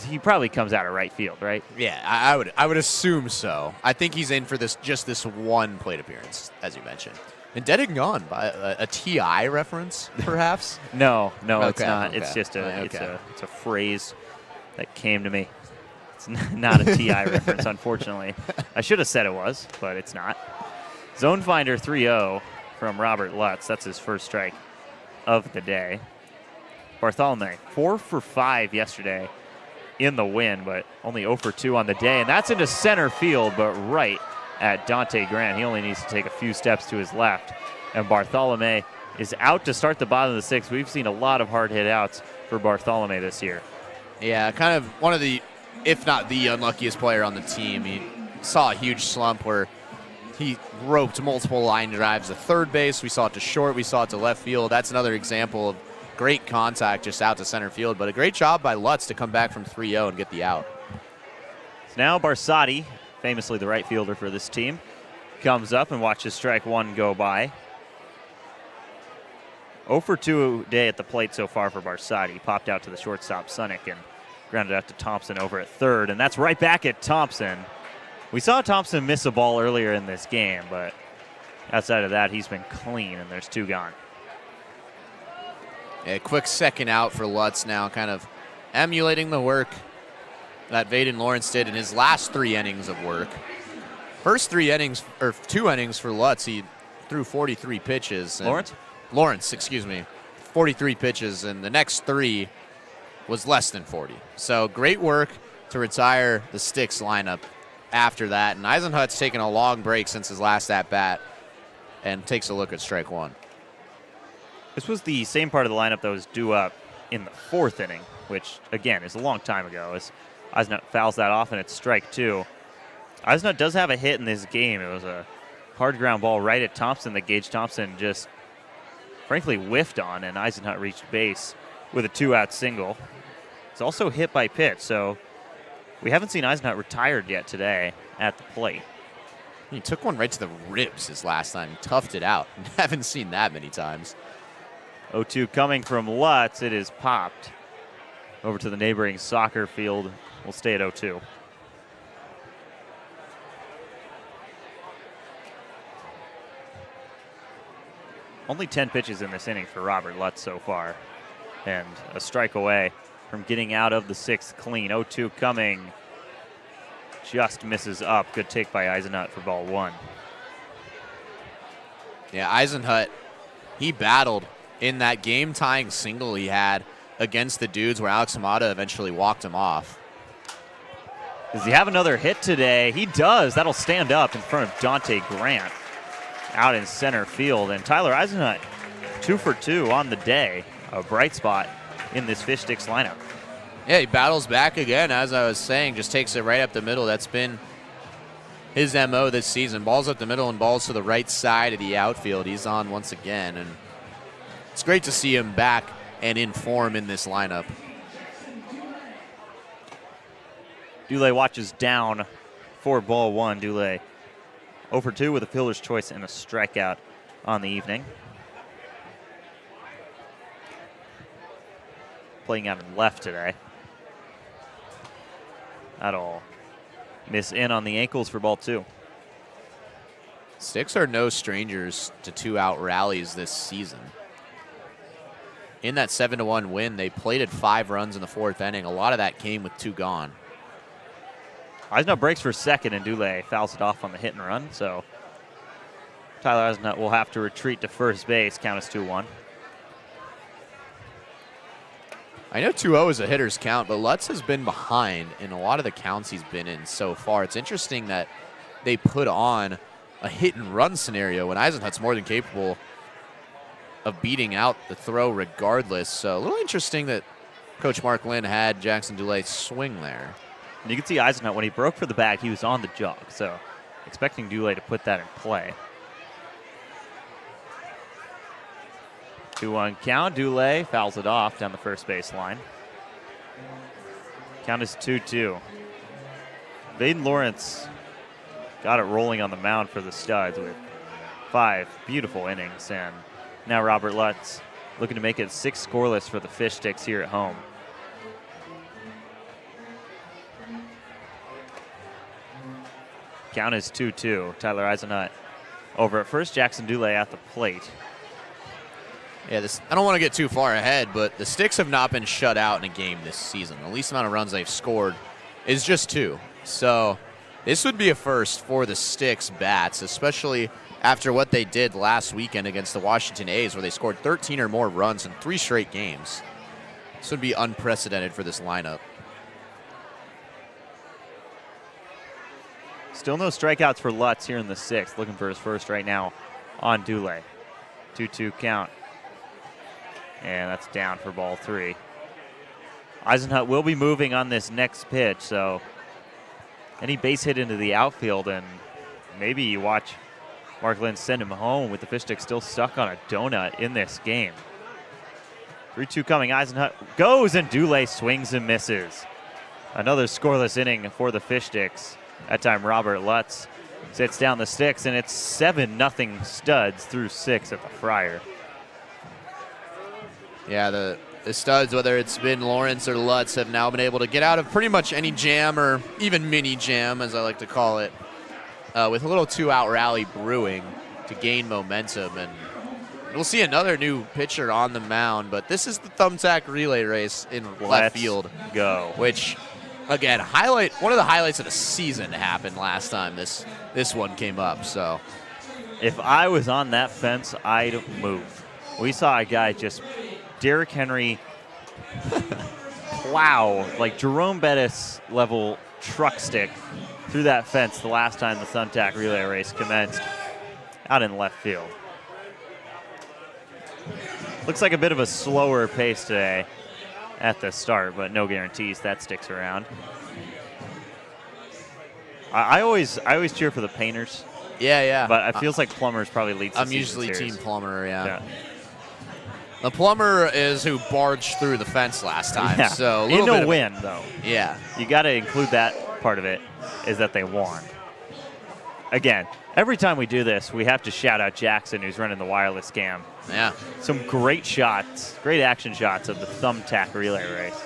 he probably comes out of right field, right? Yeah, I would assume so. I think he's in for this one plate appearance, as you mentioned. And dead and gone by a TI reference, perhaps? No, Okay, it's not. okay. It's just Okay. it's a phrase that came to me. It's not a TI reference, unfortunately. I should have said it was, but it's not. Zone Finder 3-0 from Robert Lutz. That's his first strike of the day. Bartholomew, 4 for 5 yesterday in the win, but only 0 for 2 on the day. And that's into center field, but right at Dante Grant. He only needs to take a few steps to his left. And Bartholomew is out to start the bottom of the 6th. We've seen a lot of hard hit outs for Bartholomew this year. Yeah, kind of one of the, if not the unluckiest player on the team. He saw a huge slump where he roped multiple line drives to third base. We saw it to short. We saw it to left field. That's another example of great contact just out to center field. But a great job by Lutz to come back from 3-0 and get the out. So now Barsati, famously the right fielder for this team, comes up and watches strike 1 go by. 0 for 2 day at the plate so far for Barsati. Popped out to the shortstop, Sunick, and grounded out to Thompson over at third, and that's right back at Thompson. We saw Thompson miss a ball earlier in this game, but outside of that, he's been clean, and there's 2 gone. A quick second out for Lutz now, kind of emulating the work that Vaden Lawrence did in his last 3 innings of work. First 3 innings, or 2 innings for Lutz, he threw 43 pitches. Lawrence, excuse me. 43 pitches, and the next 3 was less than 40. So great work to retire the Sticks lineup after that. And Eisenhut's taken a long break since his last at-bat and takes a look at strike 1. This was the same part of the lineup that was due up in the 4th inning, which, again, is a long time ago. As Eisenhut fouls that off, and it's strike 2. Eisenhut does have a hit in this game. It was a hard ground ball right at Thompson that Gage Thompson just, frankly, whiffed on, and Eisenhut reached base with a 2-out single. It's also hit by pitch, so we haven't seen Eisenhut retired yet today at the plate. He took one right to the ribs his last time. He toughed it out. Haven't seen that many times. 0-2 coming from Lutz. It is popped over to the neighboring soccer field. We'll stay at 0-2. Only 10 pitches in this inning for Robert Lutz so far, and a strike away from getting out of the 6th clean. 0-2 coming. Just misses up. Good take by Eisenhut for ball 1. Yeah, Eisenhut, he battled in that game-tying single he had against the Dudes where Alex Hamada eventually walked him off. Does he have another hit today? He does. That'll stand up in front of Dante Grant out in center field. And Tyler Eisenhut, 2 for 2 on the day. A bright spot in this Fish Sticks lineup. Yeah, he battles back again, as I was saying, just takes it right up the middle. That's been his MO this season. Balls up the middle and balls to the right side of the outfield. He's on once again, and it's great to see him back and in form in this lineup. Dule watches down for ball 1. Dule 0 for 2 with a fielder's choice and a strikeout on the evening. Playing out in left today. That'll miss in on the ankles for ball 2. Sticks are no strangers to 2-out rallies this season. In that 7-1 win, they plated 5 runs in the 4th inning. A lot of that came with 2 gone. Eisenhut breaks for second, and Dule fouls it off on the hit and run. So Tyler Eisenhut will have to retreat to first base. Count is 2-1. I know 2-0 is a hitter's count, but Lutz has been behind in a lot of the counts he's been in so far. It's interesting that they put on a hit and run scenario when Eisenhut's more than capable of beating out the throw regardless. So a little interesting that Coach Mark Lynn had Jackson Dule swing there. And you can see Eisenhut, when he broke for the bag, he was on the jog. So expecting Dule to put that in play. 2-1 count. Dule fouls it off down the first base line. Count is 2-2. Vaden Lawrence got it rolling on the mound for the Studs with 5 beautiful innings. And now Robert Lutz looking to make it 6 scoreless for the Fish Sticks here at home. Count is 2-2. Tyler Eisenhut over at first. Jackson Dule at the plate. Yeah, I don't want to get too far ahead, but the Sticks have not been shut out in a game this season. The least amount of runs they've scored is just 2. So this would be a first for the Sticks bats, especially after what they did last weekend against the Washington A's, where they scored 13 or more runs in 3 straight games. This would be unprecedented for this lineup. Still no strikeouts for Lutz here in the 6th. Looking for his first right now on Dule. 2-2 count. And that's down for ball 3. Eisenhut will be moving on this next pitch, so any base hit into the outfield, and maybe you watch Mark Lynn send him home with the Fish Stick still stuck on a donut in this game. 3-2 coming. Eisenhut goes, and Dule swings and misses. Another scoreless inning for the Fish Sticks. That time Robert Lutz sits down the Sticks, and it's 7-0 Studs through 6 at the Friar. Yeah, the Studs, whether it's been Lawrence or Lutz, have now been able to get out of pretty much any jam, or even mini jam, as I like to call it, with a little 2-out rally brewing to gain momentum. And we'll see another new pitcher on the mound, but this is the thumbtack relay race in left field. Go. Which, again, one of the highlights of the season happened last time this one came up. So, if I was on that fence, I'd move. We saw a guy just Derrick Henry plow, like Jerome Bettis level truck stick through that fence the last time the thumbtack relay race commenced out in left field. Looks like a bit of a slower pace today at the start, but no guarantees that sticks around. I always cheer for the painters. Yeah. But it feels like Plumbers probably leads the I'm season usually series. Team Plumber, yeah. The Plumber is who barged through the fence last time. Yeah. So in a win, though. Yeah. You got to include that part of it, is that they won. Again, every time we do this, we have to shout out Jackson, who's running the wireless cam. Yeah. Some great shots, great action shots of the thumbtack relay race.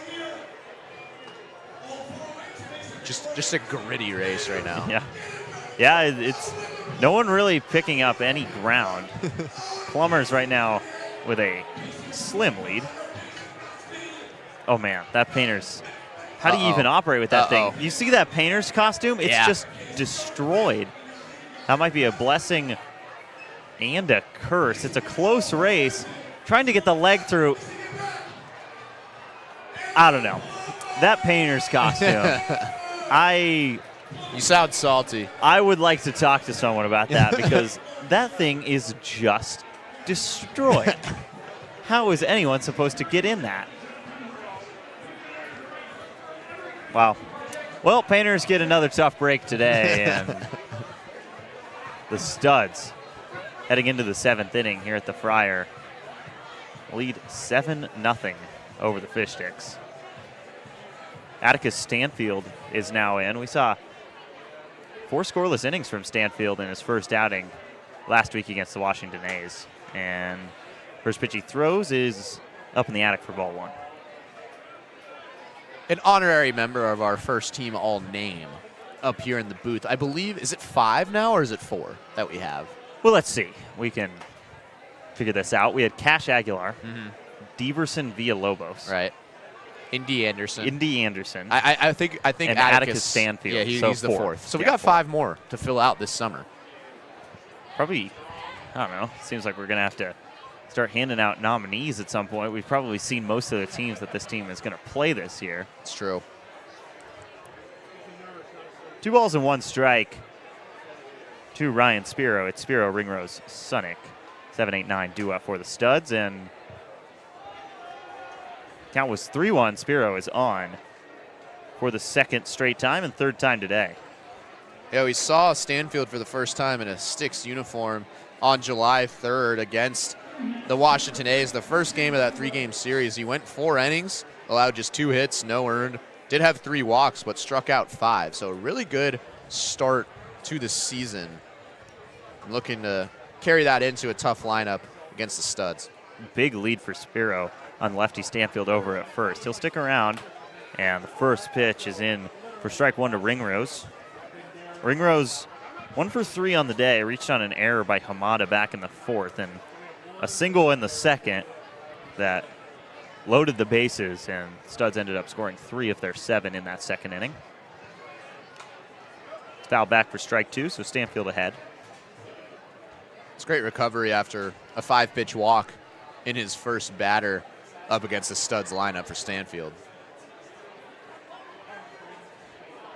Just a gritty race right now. Yeah. Yeah, it's no one really picking up any ground. Plumbers right now with a slim lead. Oh, man, that Painters. How do you even operate with that thing? You see that Painters costume? It's just destroyed. That might be a blessing and a curse. It's a close race. Trying to get the leg through. I don't know. That Painters costume. You sound salty. I would like to talk to someone about that, because that thing is just destroyed. How is anyone supposed to get in that? Wow. Well, Painters get another tough break today, and the Studs, heading into the 7th inning here at the Friar, lead 7-0 over the Fish Sticks. Atticus Stanfield is now in. We saw 4 scoreless innings from Stanfield in his first outing last week against the Washington A's. And first pitch he throws is up in the attic for ball 1. An honorary member of our first team all name up here in the booth. I believe, is it 5 now or is it 4 that we have? Well, let's see. We can figure this out. We had Cash Aguilar, Deverson Villalobos. Right. Indy Anderson. I think and Atticus Stanfield. Yeah, he's the 4th. So we got 5 more to fill out this summer. Probably, I don't know. Seems like we're going to have to start handing out nominees at some point. We've probably seen most of the teams that this team is going to play this year. It's true. 2 balls and 1 strike to Ryan Spiro. It's Spiro, Ringrose, Sonic. 7-8-9 due up for the Studs, and count was 3-1. Spiro is on for the 2nd straight time and 3rd time today. Yeah, we saw Stanfield for the first time in a Sticks uniform on July 3rd against the Washington A's. The first game of that 3-game series, he went 4 innings, allowed just 2 hits, no earned. Did have 3 walks, but struck out 5. So a really good start to the season. I'm looking to carry that into a tough lineup against the Studs. Big lead for Spiro on lefty Stanfield over at first. He'll stick around, and the first pitch is in for strike 1 to Ringrose. Ringrose 1 for 3 on the day, reached on an error by Hamada back in the 4th, and a single in the 2nd that loaded the bases, and Studs ended up scoring 3 of their 7 in that 2nd inning. It's foul back for strike 2, so Stanfield ahead. It's great recovery after a 5-pitch walk in his first batter up against the Studs lineup for Stanfield.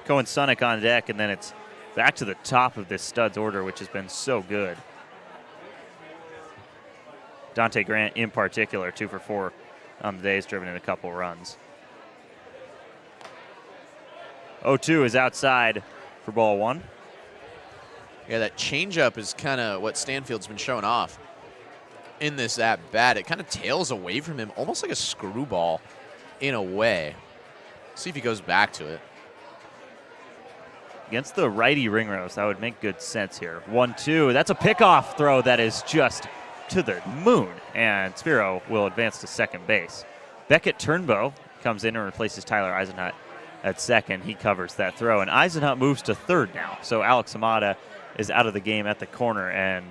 Cohen Sonic on deck, and then it's back to the top of this Studs order, which has been so good. Dante Grant in particular, 2 for 4 on the day, has driven in a couple runs. 0-2 is outside for ball 1. Yeah, that changeup is kind of what Stanfield's been showing off in this at-bat. It kind of tails away from him, almost like a screwball in a way. See if he goes back to it. Against the righty Ringrose, that would make good sense here. 1-2, that's a pickoff throw that is just to the moon, and Spiro will advance to second base. Beckett Turnbow comes in and replaces Tyler Eisenhut at second. He covers that throw, and Eisenhut moves to third now. So Alex Amada is out of the game at the corner, and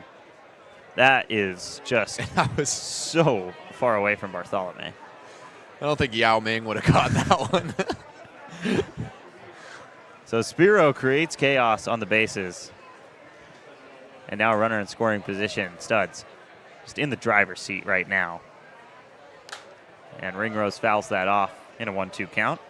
that is just so far away from Bartholomew. I don't think Yao Ming would have caught that one. So Spiro creates chaos on the bases. And now a runner in scoring position. Studs just in the driver's seat right now. And Ringrose fouls that off in a 1-2 count.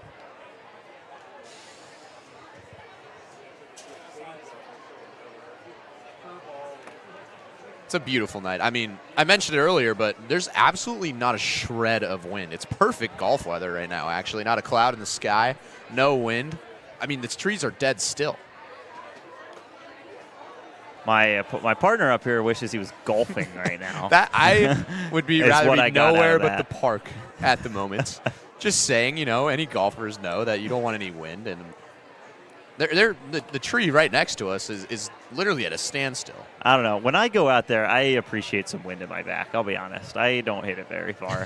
It's a beautiful night. I mean, I mentioned it earlier, but there's absolutely not a shred of wind. It's perfect golf weather right now, actually. Not a cloud in the sky, no wind. I mean, the trees are dead still. My partner up here wishes he was golfing right now. That I would be rather be nowhere but that. the park at the moment. Just saying, you know, any golfers know that you don't want any wind, and the tree right next to us is literally at a standstill. I don't know. When I go out there, I appreciate some wind in my back. I'll be honest. I don't hit it very far.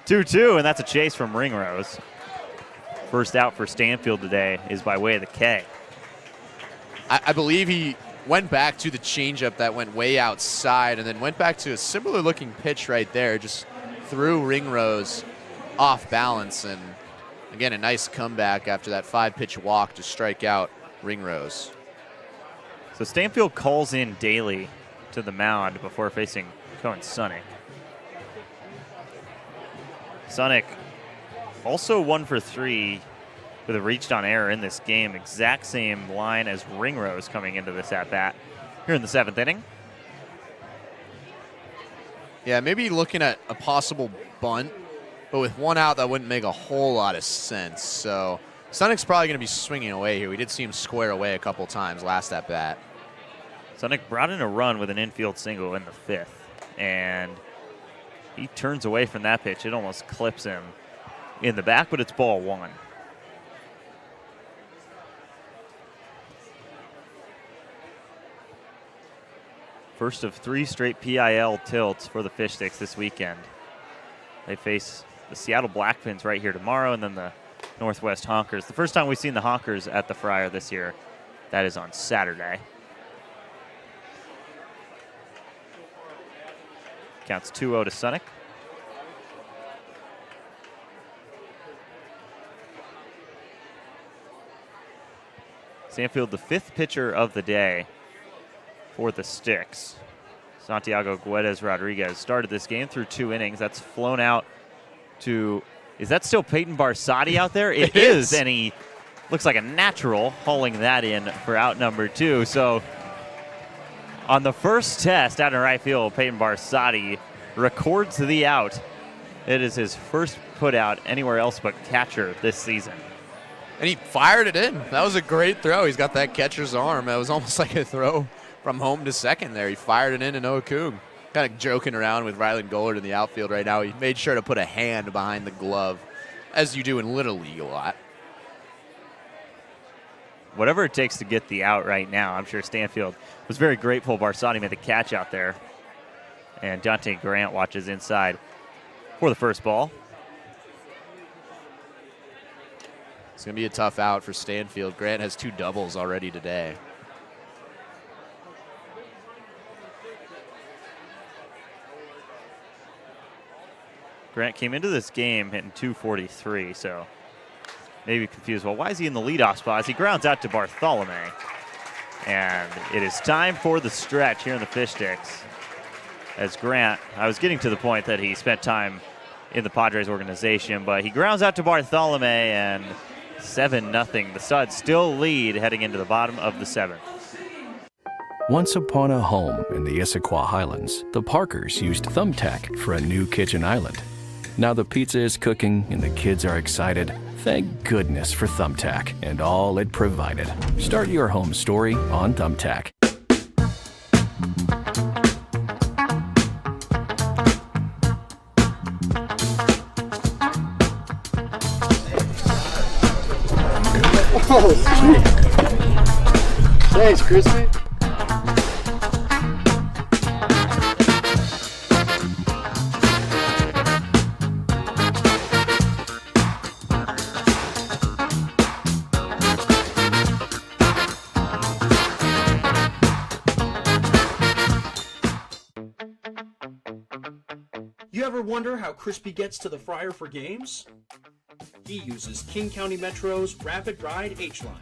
2-2, and that's a chase from Ringrose. First out for Stanfield today is by way of the K. I believe he went back to the changeup that went way outside and then went back to a similar looking pitch right there, just threw Ringrose off balance, and again, a nice comeback after that 5-pitch walk to strike out Ringrose. So Stanfield calls in Daly to the mound before facing Cohen Sunick. Sunick also 1 for 3 with a reached on error in this game. Exact same line as Ringrose coming into this at-bat here in the 7th inning. Yeah, maybe looking at a possible bunt, but with one out, that wouldn't make a whole lot of sense. So Sunick's probably going to be swinging away here. We did see him square away a couple times last at-bat. Sunick brought in a run with an infield single in the 5th, and he turns away from that pitch. It almost clips him in the back, but it's ball 1. First of 3 straight PIL tilts for the Fish Sticks this weekend. They face the Seattle Blackfins right here tomorrow, and then the Northwest Honkers. The first time we've seen the Honkers at the Friar this year, that is on Saturday. Counts 2-0 to Sunick. Stanfield, the 5th pitcher of the day for the Sticks. Santiago Guedes Rodriguez started this game through 2 innings. That's flown out to, is that still Peyton Barsotti out there? It is, and he looks like a natural hauling that in for out number 2. So on the first test out in right field, Peyton Barsotti records the out. It is his first put out anywhere else but catcher this season. And he fired it in. That was a great throw. He's got that catcher's arm. It was almost like a throw from home to second there. He fired it in to Noah Coog. Kind of joking around with Rylan Gollard in the outfield right now. He made sure to put a hand behind the glove, as you do in Little League a lot. Whatever it takes to get the out right now, I'm sure Stanfield was very grateful Barsotti made the catch out there. And Dante Grant watches inside for the first ball. It's going to be a tough out for Stanfield. Grant has 2 doubles already today. Grant came into this game hitting .243, so maybe confused. Well, why is he in the leadoff spot? As he grounds out to Bartholomew. And it is time for the stretch here in the Fish Sticks. As Grant, I was getting to the point that he spent time in the Padres organization, but he grounds out to Bartholomew, and 7-0. The Studs still lead heading into the bottom of the 7th. Once upon a home in the Issaquah Highlands, the Parkers used Thumbtack for a new kitchen island. Now the pizza is cooking and the kids are excited. Thank goodness for Thumbtack and all it provided. Start your home story on Thumbtack. Oh, sweet. Thanks, Crispy. ever wonder how Crispy gets to the fryer for games? He uses King County Metro's Rapid Ride H-Line.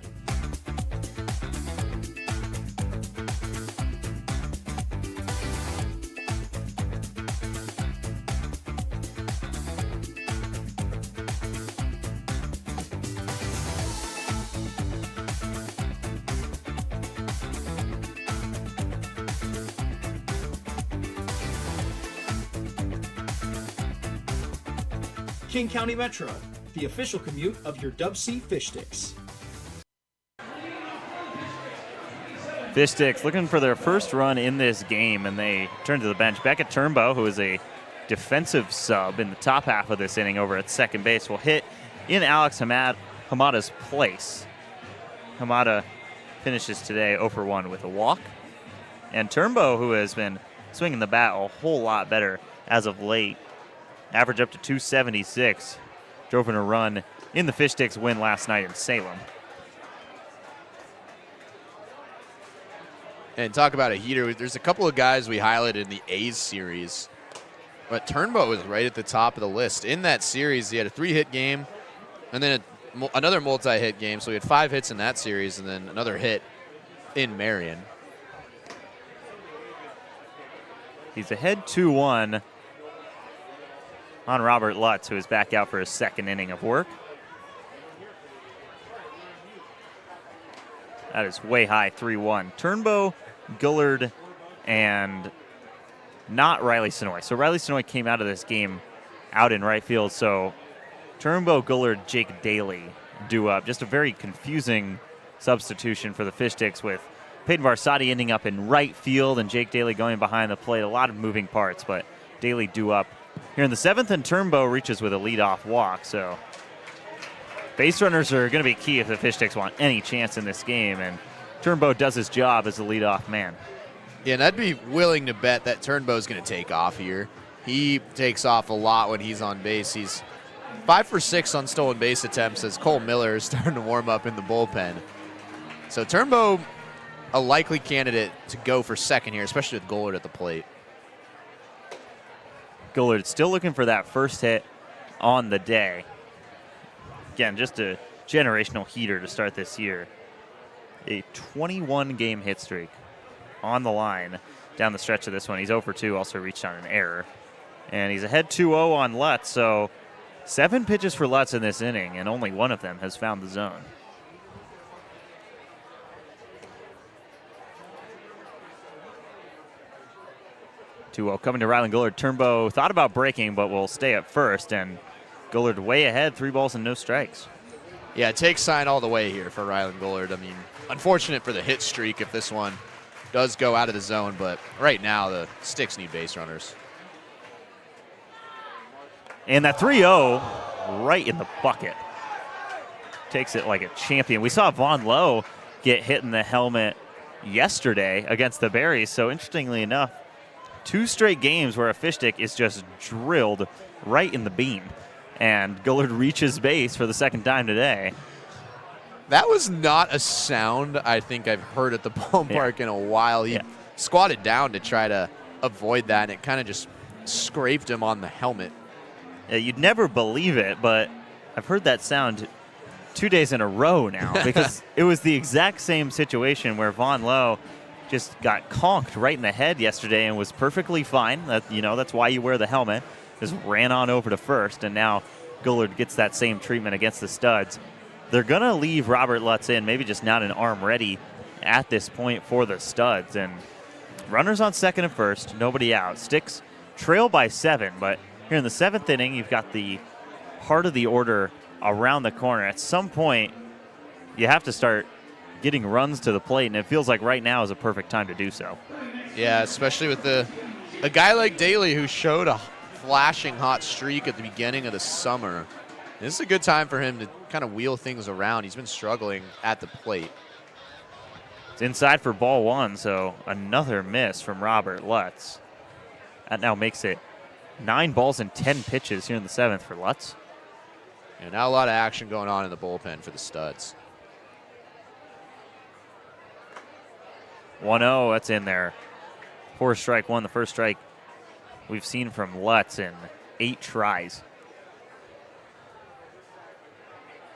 King County Metro, the official commute of your DubSea Fish Sticks. Fish Sticks looking for their first run in this game, and they turn to the bench. Beckett Turnbow, who is a defensive sub in the top half of this inning over at second base, will hit in Alex Hamada's place. Hamada finishes today 0 for 1 with a walk. And Turnbow, who has been swinging the bat a whole lot better as of late, average up to 276. Drove in a run in the Fish Sticks win last night in Salem. And talk about a heater. There's a couple of guys we highlighted in the A's series, but Turnbow was right at the top of the list. In that series, he had a 3-hit game and then another multi-hit game. So he had 5 hits in that series and then another hit in Marion. He's ahead 2-1 on Robert Lutz, who is back out for his second inning of work. That is way high, 3-1. Turnbow, Gullard, and not Riley Sonoy. So Riley Sonoy came out of this game out in right field. So Turnbow, Gullard, Jake Daly do up. Just a very confusing substitution for the Fish Sticks, with Peyton Varsati ending up in right field and Jake Daly going behind the plate. A lot of moving parts, but Daly do up here in the 7th, and Turnbow reaches with a leadoff walk. So base runners are going to be key if the Fish Sticks want any chance in this game, and Turnbow does his job as the leadoff man. Yeah, and I'd be willing to bet that Turnbow's going to take off here. He takes off a lot when he's on base. He's 5 for 6 on stolen base attempts as Cole Miller is starting to warm up in the bullpen. So Turnbow, a likely candidate to go for second here, especially with Gullard at the plate. Gullard still looking for that first hit on the day. Again, just a generational heater to start this year. A 21-game hit streak on the line down the stretch of this one. He's 0 for 2, also reached on an error. And he's ahead 2-0 on Lutz, so 7 pitches for Lutz in this inning, and only one of them has found the zone. Coming to Rylan Gullard. Turnbow thought about breaking, but will stay up first, and Gullard way ahead, 3 balls and no strikes. Yeah, take sign all the way here for Rylan Gullard. I mean, unfortunate for the hit streak if this one does go out of the zone, but right now the Sticks need base runners. And that 3-0 right in the bucket. Takes it like a champion. We saw Vaughn Lowe get hit in the helmet yesterday against the Berries, so interestingly enough, 2 straight games where a fish stick is just drilled right in the beam. And Gullard reaches base for the second time today. That was not a sound I think I've heard at the ballpark in a while. He squatted down to try to avoid that, and it kind of just scraped him on the helmet. Yeah, you'd never believe it, but I've heard that sound 2 days in a row now, because it was the exact same situation where Vaughn Lowe just got conked right in the head yesterday and was perfectly fine. That's why you wear the helmet. Just ran on over to first, and now Gullard gets that same treatment against the Studs. They're going to leave Robert Lutz in, maybe just not an arm ready at this point for the Studs. And runners on second and first, nobody out. Sticks trail by 7, but here in the 7th inning, you've got the heart of the order around the corner. At some point, you have to start getting runs to the plate, and it feels like right now is a perfect time to do so. Yeah, especially with a guy like Daly who showed a flashing hot streak at the beginning of the summer. This is a good time for him to kind of wheel things around. He's been struggling at the plate. It's inside for ball 1, so another miss from Robert Lutz. That now makes it 9 balls and 10 pitches here in the 7th for Lutz. And now a lot of action going on in the bullpen for the Studs. 1-0, that's in there. 4 strike 1, the first strike we've seen from Lutz in 8 tries.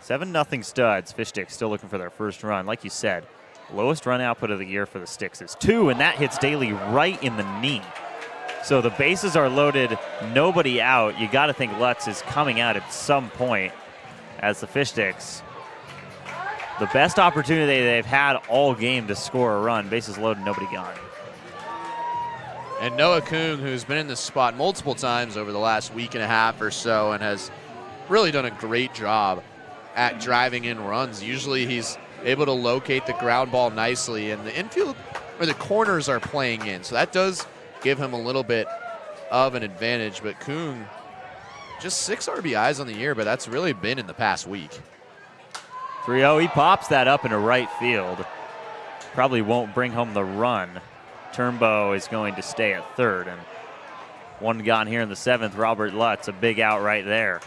7-0 Studs. Fish Sticks still looking for their first run. Like you said, lowest run output of the year for the Sticks is 2, and that hits Daly right in the knee. So the bases are loaded, nobody out. You got to think Lutz is coming out at some point as the Fish Sticks, the best opportunity they've had all game to score a run. Bases loaded, nobody gone. And Noah Kung, who's been in this spot multiple times over the last week and a half or so and has really done a great job at driving in runs. Usually he's able to locate the ground ball nicely, and the infield or the corners are playing in. So that does give him a little bit of an advantage. But Kung, just 6 RBIs on the year, but that's really been in the past week. 3-0, he pops that up into right field. Probably won't bring home the run. Turnbow is going to stay at third, and one gone here in the 7th. Robert Lutz, a big out right there.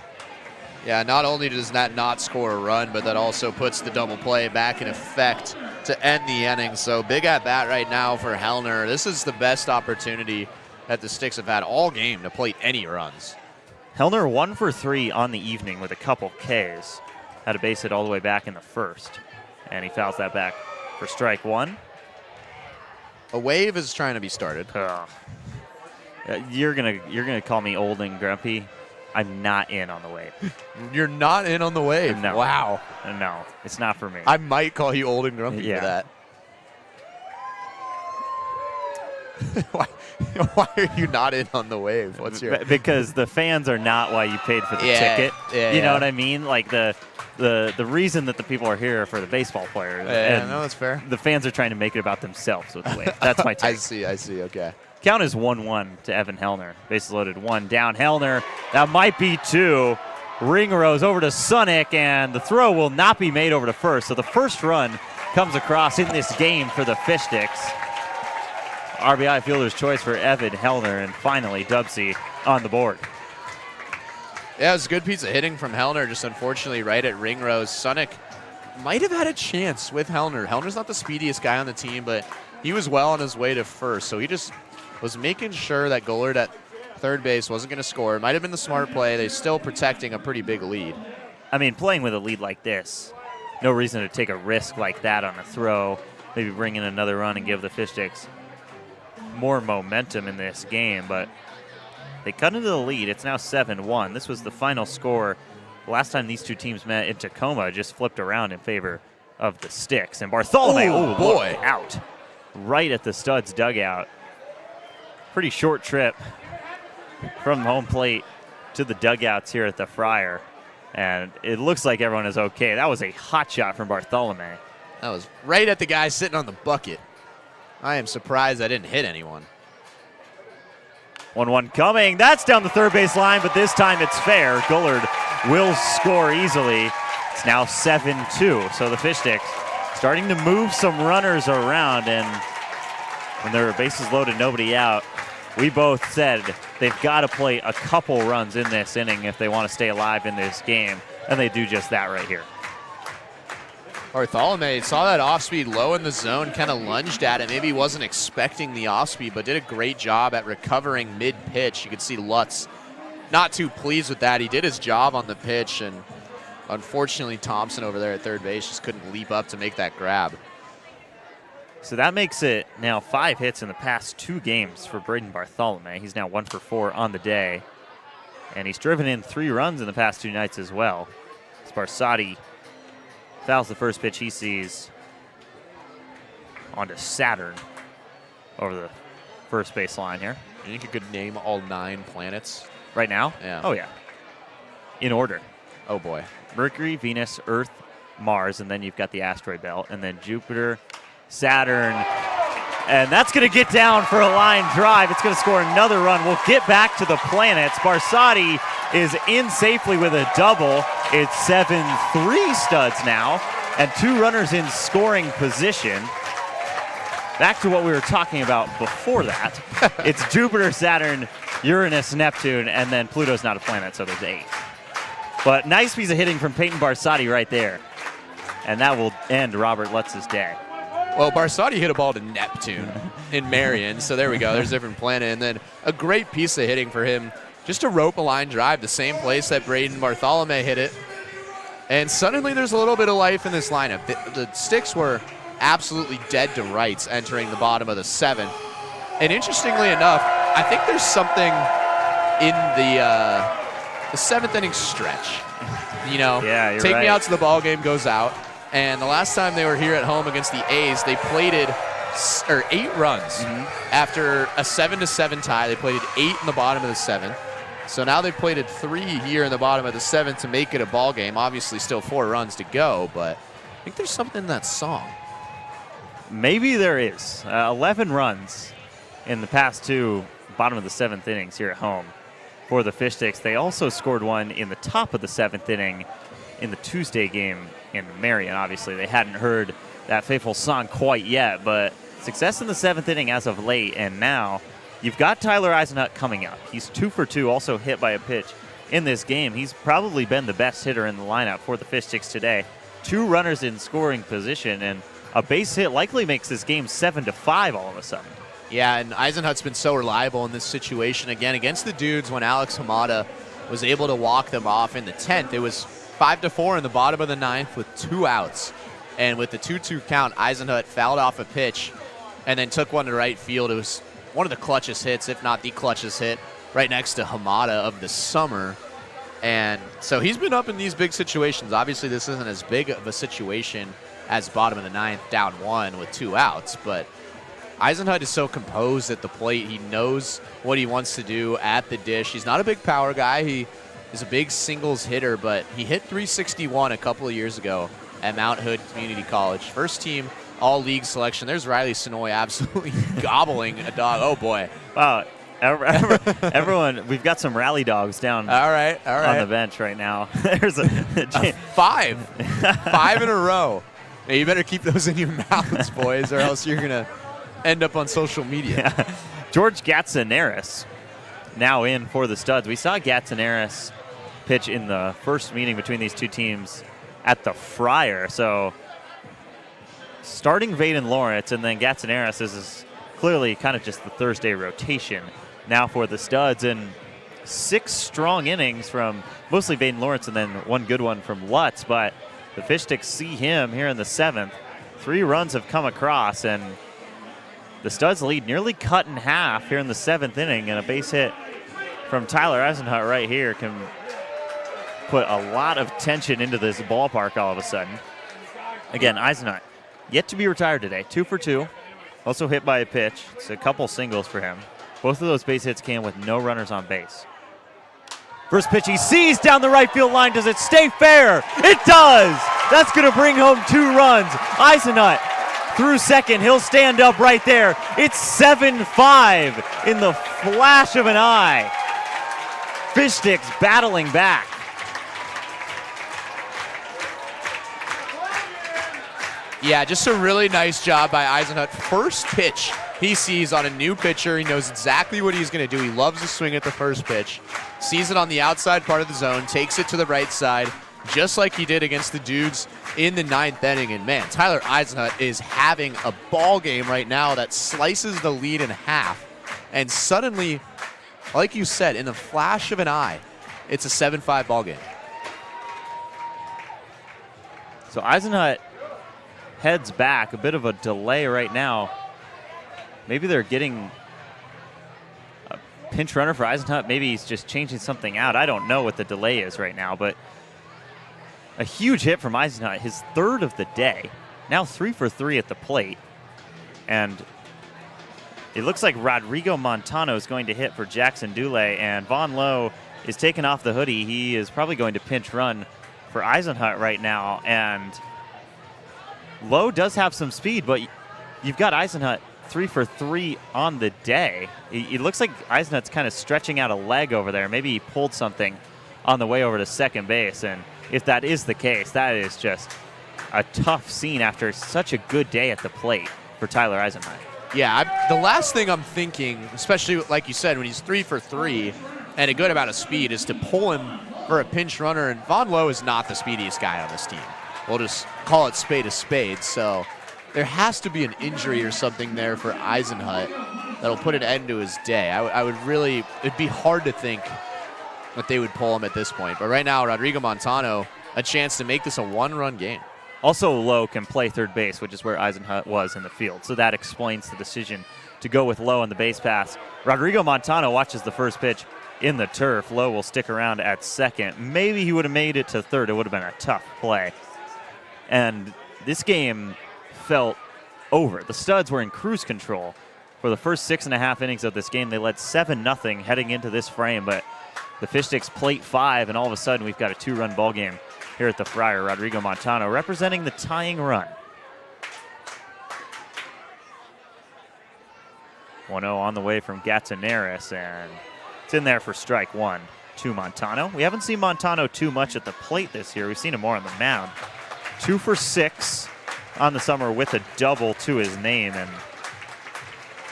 Yeah, not only does that not score a run, but that also puts the double play back in effect to end the inning. So big at bat right now for Hellner. This is the best opportunity that the Sticks have had all game to plate any runs. Hellner 1 for 3 on the evening with a couple Ks. Had a base hit all the way back in the 1st, and he fouls that back for strike 1. A wave is trying to be started. You're gonna call me old and grumpy. I'm not in on the wave. You're not in on the wave? No. Wow. No, it's not for me. I might call you old and grumpy for that. Why are you not in on the wave? What's your... Because the fans are not why you paid for the ticket. You know what I mean? Like the reason that the people are here are for the baseball players. Yeah, no, that's fair. The fans are trying to make it about themselves with the wave. That's my take. I see, okay. Count is 1-1 to Evan Hellner. Bases loaded, 1 down. Hellner, that might be 2. Ringrose over to Sunick, and the throw will not be made over to first. So the first run comes across in this game for the Fish Sticks. RBI fielder's choice for Evan Hellner, and finally DubSea on the board. Yeah, it was a good piece of hitting from Hellner, just unfortunately right at Ringrose. Sunick might have had a chance with Hellner. Hellner's not the speediest guy on the team, but he was well on his way to first, so he just was making sure that Gullard at third base wasn't going to score. It might have been the smart play. They're still protecting a pretty big lead. I mean, playing with a lead like this, no reason to take a risk like that on a throw, maybe bring in another run and give the Fish Sticks more momentum in this game, but they cut into the lead. It's now 7-1. This was the final score. Last time these two teams met in Tacoma, just flipped around in favor of the Sticks. And Bartholomew, boy, out right at the Studs dugout. Pretty short trip from home plate to the dugouts here at the Friar, and it looks like everyone is okay. That was a hot shot from Bartholomew. That was right at the guy sitting on the bucket. I am surprised I didn't hit anyone. 1-1 coming. That's down the third base line, but this time it's fair. Gullard will score easily. It's now 7-2. So the Fish Sticks starting to move some runners around, and when there are bases loaded, nobody out, we both said they've got to play a couple runs in this inning if they want to stay alive in this game, and they do just that right here. Bartholomew saw that off-speed low in the zone, kind of lunged at it. Maybe he wasn't expecting the off-speed, but did a great job at recovering mid-pitch. You could see Lutz not too pleased with that. He did his job on the pitch, and unfortunately Thompson over there at third base just couldn't leap up to make that grab. So that makes it now 5 hits in the past 2 games for Braden Bartholomew. He's now 1 for 4 on the day, and he's driven in 3 runs in the past 2 nights as well. Sparsati fouls the first pitch he sees onto Saturn over the first base line here. You think you could name all 9 planets? Right now? Yeah. Oh, yeah. In order. Oh, boy. Mercury, Venus, Earth, Mars, and then you've got the asteroid belt, and then Jupiter, Saturn, and that's going to get down for a line drive. It's going to score another run. We'll get back to the planets. Barsati is in safely with a double. It's 7-3 Studs now, and 2 runners in scoring position. Back to what we were talking about before that. It's Jupiter, Saturn, Uranus, Neptune, and then Pluto's not a planet, so there's 8. But nice piece of hitting from Peyton Barsati right there, and that will end Robert Lutz's day. Well, Barsati hit a ball to Neptune in Marion, so there we go. There's a different planet. And then a great piece of hitting for him just a rope a line drive, the same place that Braden Bartholomew hit it. And suddenly there's a little bit of life in this lineup. The Sticks were absolutely dead to rights entering the bottom of the 7th. And interestingly enough, I think there's something in the 7th inning stretch. You know, yeah, you're take right. me out to the ball game goes out. And the last time they were here at home against the A's, they plated 8 runs after a 7-7 tie. They plated 8 in the bottom of the 7th. So now they've plated 3 here in the bottom of the 7th to make it a ball game. Obviously still 4 runs to go, but I think there's something in that song. Maybe there is. 11 runs in the past 2 bottom of the 7th innings here at home for the Fish Sticks. They also scored one in the top of the 7th inning in the Tuesday game in Marion. Obviously, they hadn't heard that fateful song quite yet, but success in the 7th inning as of late, and now you've got Tyler Eisenhut coming up. He's 2 for 2, also hit by a pitch in this game. He's probably been the best hitter in the lineup for the Fish Sticks today. 2 runners in scoring position, and a base hit likely makes this game 7-5 all of a sudden. Yeah, and Eisenhut's been so reliable in this situation. Again, against the Dudes, when Alex Hamada was able to walk them off in the 10th, it was 5-4 in the bottom of the 9th with 2 outs. And with the 2-2 count, Eisenhut fouled off a pitch and then took one to right field. It was one of the clutchest hits, if not the clutchest hit, right next to Hamada of the summer. And so he's been up in these big situations. Obviously, this isn't as big of a situation as bottom of the 9th, down 1 with 2 outs, but Eisenhut is so composed at the plate. He knows what he wants to do at the dish. He's not a big power guy. He is a big singles hitter, but he hit .361 a couple of years ago at Mount Hood Community College. First team all-league selection. There's Riley Sonoy absolutely gobbling a dog. Oh, boy. Wow. Everyone, we've got some rally dogs down all right. on the bench right now. There's a 5 in a row. Now, you better keep those in your mouths, boys, or else you're going to end up on social media. Yeah. George Gatsonaris now in for the Studs. We saw Gatsonaris pitch in the first meeting between these two teams at the Friar. So starting Vaden Lawrence, and then Gatsonaris is clearly kind of just the Thursday rotation now for the Studs. And 6 strong innings from mostly Vaden Lawrence and then 1 good one from Lutz. But the Fish Sticks see him here in the 7th. 3 runs have come across, and the Studs lead nearly cut in half here in the 7th inning, and a base hit from Tyler Eisenhut right here can put a lot of tension into this ballpark all of a sudden. Again, Eisenhut yet to be retired today, 2 for 2. Also hit by a pitch. It's a couple singles for him. Both of those base hits came with no runners on base. First pitch he sees down the right field line. Does it stay fair? It does! That's going to bring home 2 runs. Eisenhut through second. He'll stand up right there. It's 7-5 in the flash of an eye. Fish Sticks battling back. Yeah, just a really nice job by Eisenhut. First pitch he sees on a new pitcher. He knows exactly what he's going to do. He loves to swing at the first pitch. Sees it on the outside part of the zone, takes it to the right side, just like he did against the Dudes in the 9th inning. And man, Tyler Eisenhut is having a ball game right now that slices the lead in half. And suddenly, like you said, in the flash of an eye, it's a 7-5 ball game. So Eisenhut heads back, a bit of a delay right now. Maybe they're getting a pinch runner for Eisenhut. Maybe he's just changing something out. I don't know what the delay is right now, but a huge hit from Eisenhut, his 3rd of the day. Now 3 for 3 at the plate. And it looks like Rodrigo Montano is going to hit for Jackson Dule, and Vaughn Lowe is taking off the hoodie. He is probably going to pinch run for Eisenhut right now, and Lowe does have some speed, but you've got Eisenhut 3 for 3 on the day. It looks like Eisenhut's kind of stretching out a leg over there. Maybe he pulled something on the way over to second base, and if that is the case, that is just a tough scene after such a good day at the plate for Tyler Eisenhut. Yeah, the last thing I'm thinking, especially like you said, when he's 3 for 3 and a good amount of speed, is to pull him for a pinch runner, and Vaughn Lowe is not the speediest guy on this team. We'll just call it spade a spade. So there has to be an injury or something there for Eisenhut that'll put an end to his day. I would really, it'd be hard to think that they would pull him at this point. But right now, Rodrigo Montano, a chance to make this a one-run game. Also, Lowe can play third base, which is where Eisenhut was in the field. So that explains the decision to go with Lowe on the base pass. Rodrigo Montano watches the first pitch in the turf. Lowe will stick around at second. Maybe he would have made it to third. It would have been a tough play. And this game felt over. The Studs were in cruise control for the first 6.5 innings of this game. They led 7-0 heading into this frame, but the Fish Sticks plate 5, and all of a sudden we've got a 2-run ball game here at the Friar. Rodrigo Montano representing the tying run. 1-0 on the way from Gatsonaris, and it's in there for strike one to Montano. We haven't seen Montano too much at the plate this year. We've seen him more on the mound. 2 for 6 on the summer with a double to his name, and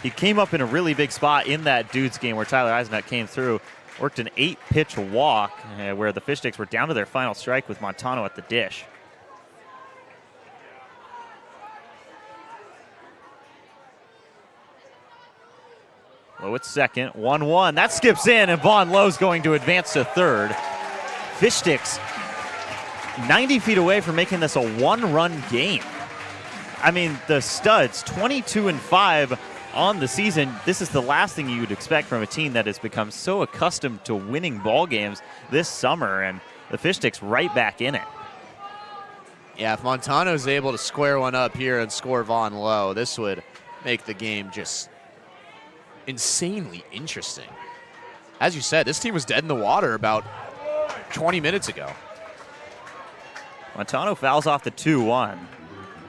he came up in a really big spot in that Dudes game where Tyler Eisenhut came through, worked an 8-pitch walk where the Fish Sticks were down to their final strike with Montano at the dish. Lowe at second, 1-1. That skips in, and Vaughn Lowe's going to advance to third. Fish Sticks 90 feet away from making this a one-run game. I mean, the Studs, 22-5 on the season. This is the last thing you would expect from a team that has become so accustomed to winning ball games this summer, and the Fish Sticks right back in it. Yeah, if Montano's able to square one up here and score Vaughn Lowe, this would make the game just insanely interesting. As you said, this team was dead in the water about 20 minutes ago. Montano fouls off the 2-1.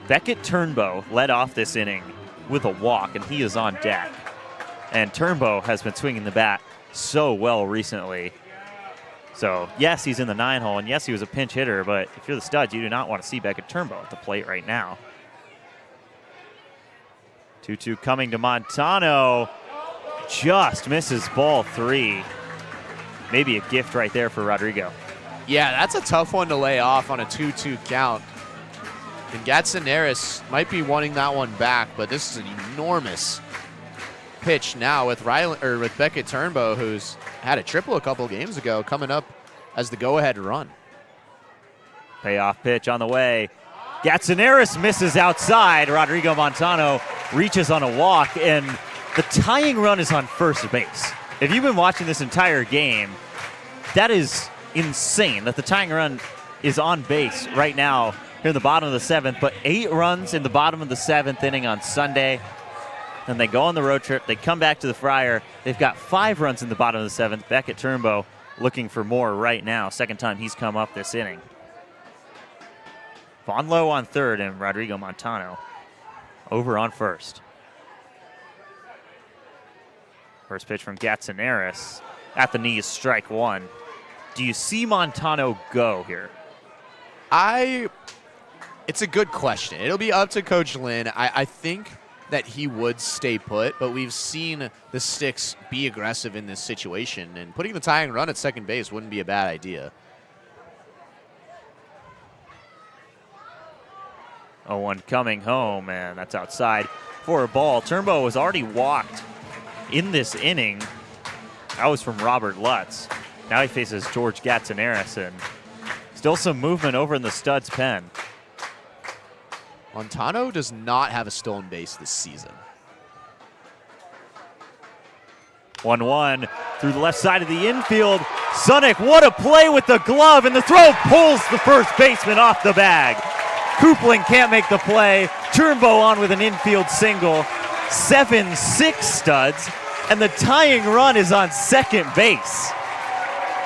Beckett Turnbow led off this inning with a walk, and he is on deck. And Turnbow has been swinging the bat so well recently. So, yes, he's in the 9-hole, and yes, he was a pinch hitter, but if you're the Studs, you do not want to see Beckett Turnbow at the plate right now. 2-2 coming to Montano. Just misses ball 3. Maybe a gift right there for Rodrigo. Yeah, that's a tough one to lay off on a 2-2 count. And Gatsonaris might be wanting that one back, but this is an enormous pitch now with Beckett Turnbow, who's had a triple a couple games ago, coming up as the go-ahead run. Payoff pitch on the way. Gatsonaris misses outside. Rodrigo Montano reaches on a walk, and the tying run is on first base. If you've been watching this entire game, that is insane that the tying run is on base right now here in the bottom of the 7th, but 8 runs in the bottom of the 7th inning on Sunday. Then they go on the road trip. They come back to the Friar. They've got 5 runs in the bottom of the 7th. Beckett Turnbow looking for more right now. Second time he's come up this inning. Vaughn Lowe on third and Rodrigo Montano over on first. First pitch from Gatsonaris at the knees, strike one. Do you see Montano go here? It's a good question. It'll be up to Coach Lynn. I think that he would stay put, but we've seen the Sticks be aggressive in this situation, and putting the tying run at second base wouldn't be a bad idea. 0-1 coming home, and that's outside for a ball. Turnbow was already walked in this inning. That was from Robert Lutz. Now he faces George Gatsonaris, and still some movement over in the Studs pen. Montano does not have a stolen base this season. 1-1 through the left side of the infield. Sunick, what a play with the glove, and the throw pulls the first baseman off the bag. Coupling can't make the play. Turnbow on with an infield single. 7-6 Studs, and the tying run is on second base.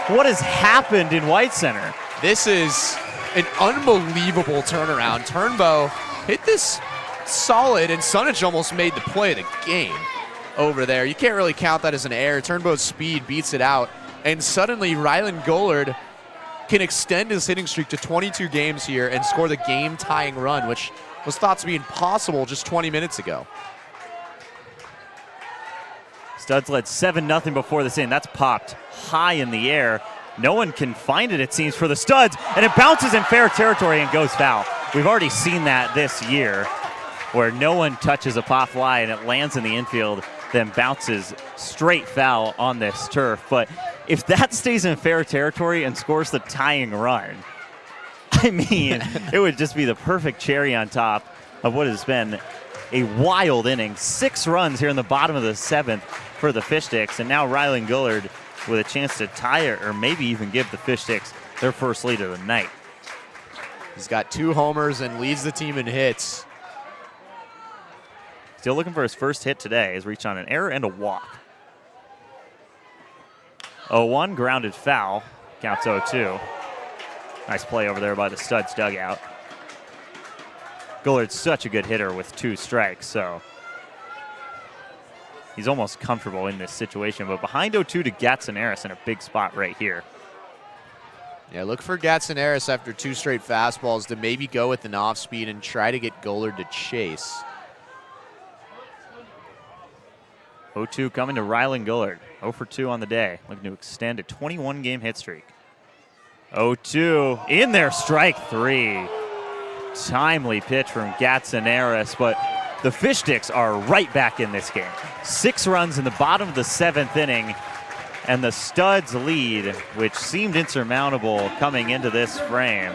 What has happened in White Center? This is an unbelievable turnaround. Turnbow hit this solid, and Sunic almost made the play of the game over there. You can't really count that as an error. Turnbow's speed beats it out, and suddenly Rylan Gollard can extend his hitting streak to 22 games here and score the game-tying run, which was thought to be impossible just 20 minutes ago. Studs led 7-0 before this inning. That's popped high in the air. No one can find it seems, for the Studs, and it bounces in fair territory and goes foul. We've already seen that this year, where no one touches a pop fly and it lands in the infield, then bounces straight foul on this turf. But if that stays in fair territory and scores the tying run, I mean, it would just be the perfect cherry on top of what has been a wild inning. 6 runs here in the bottom of the 7th for the Fish Sticks, and now Rylan Gullard with a chance to tie it or maybe even give the Fish Sticks their first lead of the night. He's got 2 homers and leads the team in hits. Still looking for his first hit today. He's reached on an error and a walk. 0-1, grounded foul. Counts 0-2. Nice play over there by the Studs dugout. Gullard's such a good hitter with 2 strikes, so he's almost comfortable in this situation. But behind 0-2 to Gatsonaris in a big spot right here. Yeah, look for Gatsonaris after 2 straight fastballs to maybe go with an off speed and try to get Gullard to chase. 0-2 coming to Rylan Gullard. 0 for 2 on the day. Looking to extend a 21-game hit streak. 0-2 in there, strike 3. Timely pitch from Gatsonaris, but the Fish Sticks are right back in this game. 6 runs in the bottom of the 7th inning, and the Studs lead, which seemed insurmountable coming into this frame,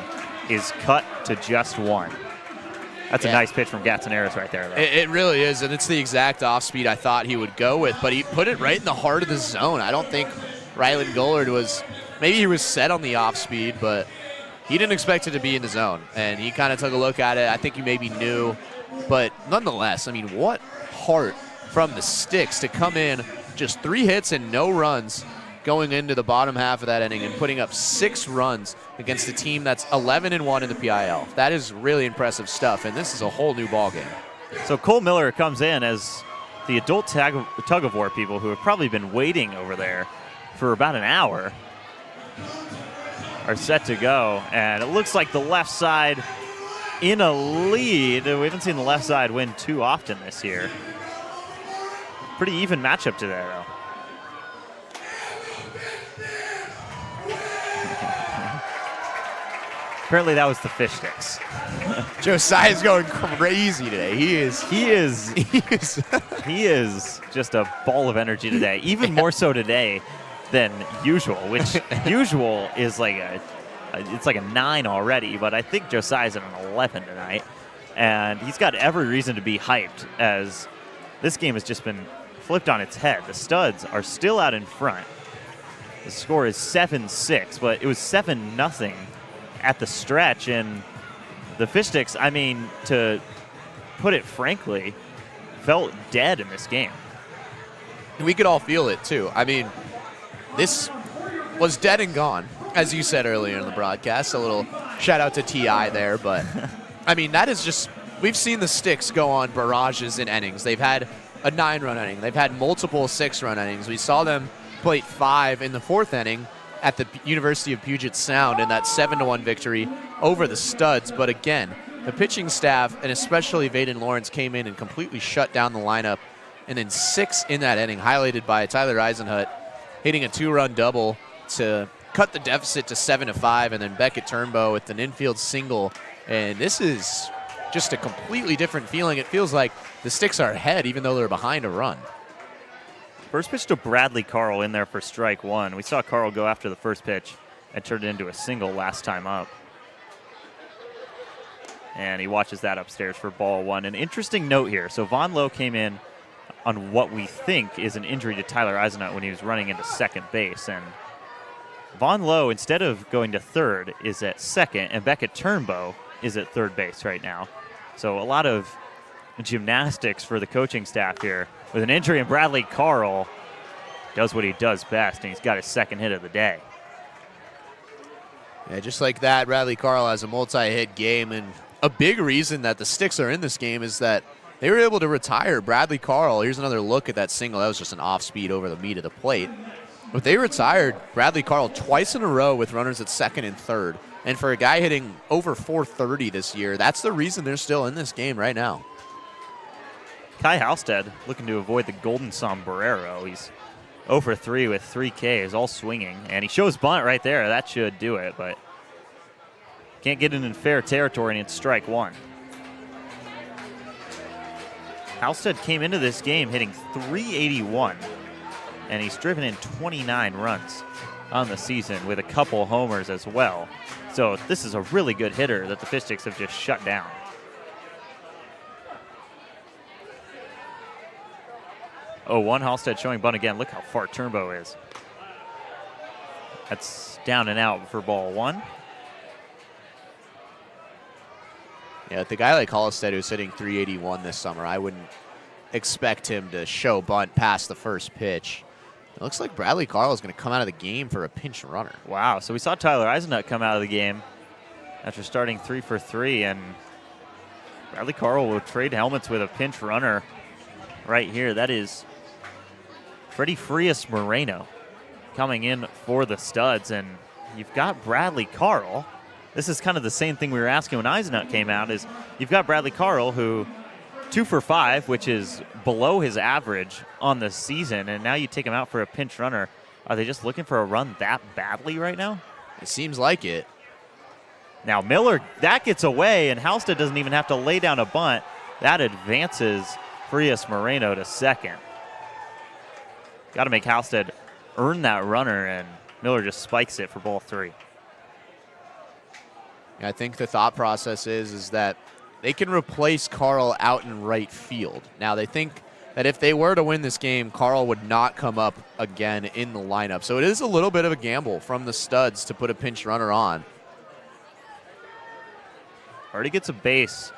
is cut to just 1. That's a nice pitch from Gatsonaris right there, though. It really is, and it's the exact off speed I thought he would go with, but he put it right in the heart of the zone. I don't think Rylan Gullard was, maybe he was set on the off speed, but he didn't expect it to be in the zone, and he kind of took a look at it. I think he maybe knew, but nonetheless, I mean, what heart from the Sticks to come in, just 3 hits and no runs going into the bottom half of that inning and putting up 6 runs against a team that's 11-1 in the PIL. That is really impressive stuff, and this is a whole new ballgame. So Cole Miller comes in as the adult tug-of-war people who have probably been waiting over there for about an hour are set to go, and it looks like the left side in a lead. We haven't seen the left side win too often this year. Pretty even matchup today, though. Apparently that was the Fish Sticks. Josiah's going crazy today. He is just a ball of energy today. Even more so today than usual, which usual is like it's like a 9 already, but I think Josiah's at an 11 tonight. And he's got every reason to be hyped, as this game has just been flipped on its head. The Studs are still out in front. The score is 7-6, but it was 7-0 at the stretch, and the Fish Sticks, I mean, to put it frankly, felt dead in this game. We could all feel it, too. I mean, this was dead and gone, as you said earlier in the broadcast. A little shout-out to T.I. there, but, I mean, that is just, we've seen the Sticks go on barrages in innings. They've had a 9-run inning. They've had multiple 6-run innings. We saw them plate 5 in the 4th inning at the University of Puget Sound in that 7-1 victory over the Studs. But again, the pitching staff, and especially Vaden Lawrence, came in and completely shut down the lineup. And then 6 in that inning, highlighted by Tyler Eisenhut, hitting a 2-run double to cut the deficit to 7-5, and then Beckett Turnbow with an infield single. And this is just a completely different feeling. It feels like the Sticks are ahead, even though they're behind a run. First pitch to Bradley Carl in there for strike 1. We saw Carl go after the first pitch and turned it into a single last time up. And he watches that upstairs for ball 1. An interesting note here. So Von Lowe came in on what we think is an injury to Tyler Eisenhut when he was running into second base. And Von Lowe, instead of going to third, is at second, and Beckett Turnbow is at third base right now. So a lot of gymnastics for the coaching staff here. With an injury, and Bradley Carl does what he does best, and he's got his second hit of the day. Yeah, just like that, Bradley Carl has a multi-hit game, and a big reason that the Sticks are in this game is that they were able to retire Bradley Carl. Here's another look at that single. That was just an off-speed over the meat of the plate. But they retired Bradley Carl twice in a row with runners at second and third. And for a guy hitting over .430 this year, that's the reason they're still in this game right now. Kai Halstead looking to avoid the golden sombrero. He's 0 for 3 with 3 Ks, all swinging. And he shows bunt right there. That should do it, but can't get it in fair territory, and it's strike 1. Halstead came into this game hitting .381 and he's driven in 29 runs on the season with a couple homers as well. So this is a really good hitter that the Fish Sticks have just shut down. Oh, one Halstead showing bunt again. Look how far Turnbow is. That's down and out for ball one. Yeah, with the guy like Halstead who's hitting 381 this summer, I wouldn't expect him to show bunt past the first pitch. It looks like Bradley Carl is going to come out of the game for a pinch runner. Wow, so we saw Tyler Eisenhut come out of the game after starting 3 for 3, and Bradley Carl will trade helmets with a pinch runner right here. That is Freddie Frias Moreno coming in for the Studs, and you've got Bradley Carl. This is kind of the same thing we were asking when Eisenhut came out, is you've got Bradley Carl who 2 for 5, which is below his average on the season, and now you take him out for a pinch runner. Are they just looking for a run that badly right now? It seems like it. Now Miller, that gets away, and Halstead doesn't even have to lay down a bunt. That advances Frias Moreno to second. Got to make Halstead earn that runner, and Miller just spikes it for ball 3. I think the thought process is that they can replace Carl out in right field. Now, they think that if they were to win this game, Carl would not come up again in the lineup. So it is a little bit of a gamble from the Studs to put a pinch runner on. Already gets a base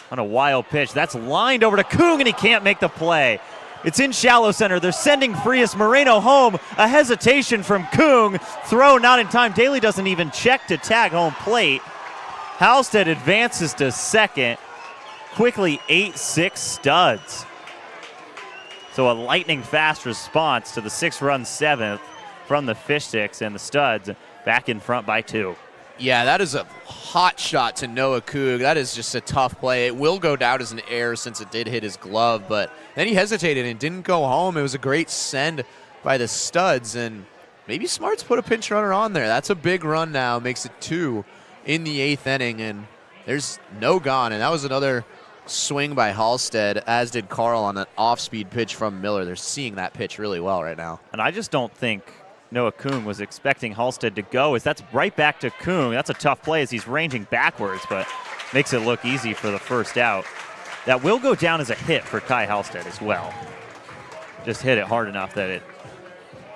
on a wild pitch. That's lined over to Kung, and he can't make the play. It's in shallow center. They're sending Frias Moreno home. A hesitation from Kung. Throw not in time. Daly doesn't even check to tag home plate. Halstead advances to second. Quickly 8-6 Studs. So a lightning fast response to the 6-run 7th from the Fish Sticks, and the Studs back in front by 2. Yeah, that is a hot shot to Noah Kug. That is just a tough play. It will go down as an error since it did hit his glove, but then he hesitated and didn't go home. It was a great send by the Studs, and maybe Smart's put a pinch runner on there. That's a big run now. Makes it 2 in the 8th inning, and there's no gone. And that was another swing by Halstead, as did Carl on an off-speed pitch from Miller. They're seeing that pitch really well right now. And I just don't think Noah Kung was expecting Halstead to go, as that's right back to Kung. That's a tough play as he's ranging backwards, but makes it look easy for the first out. That will go down as a hit for Kai Halstead as well. Just hit it hard enough that it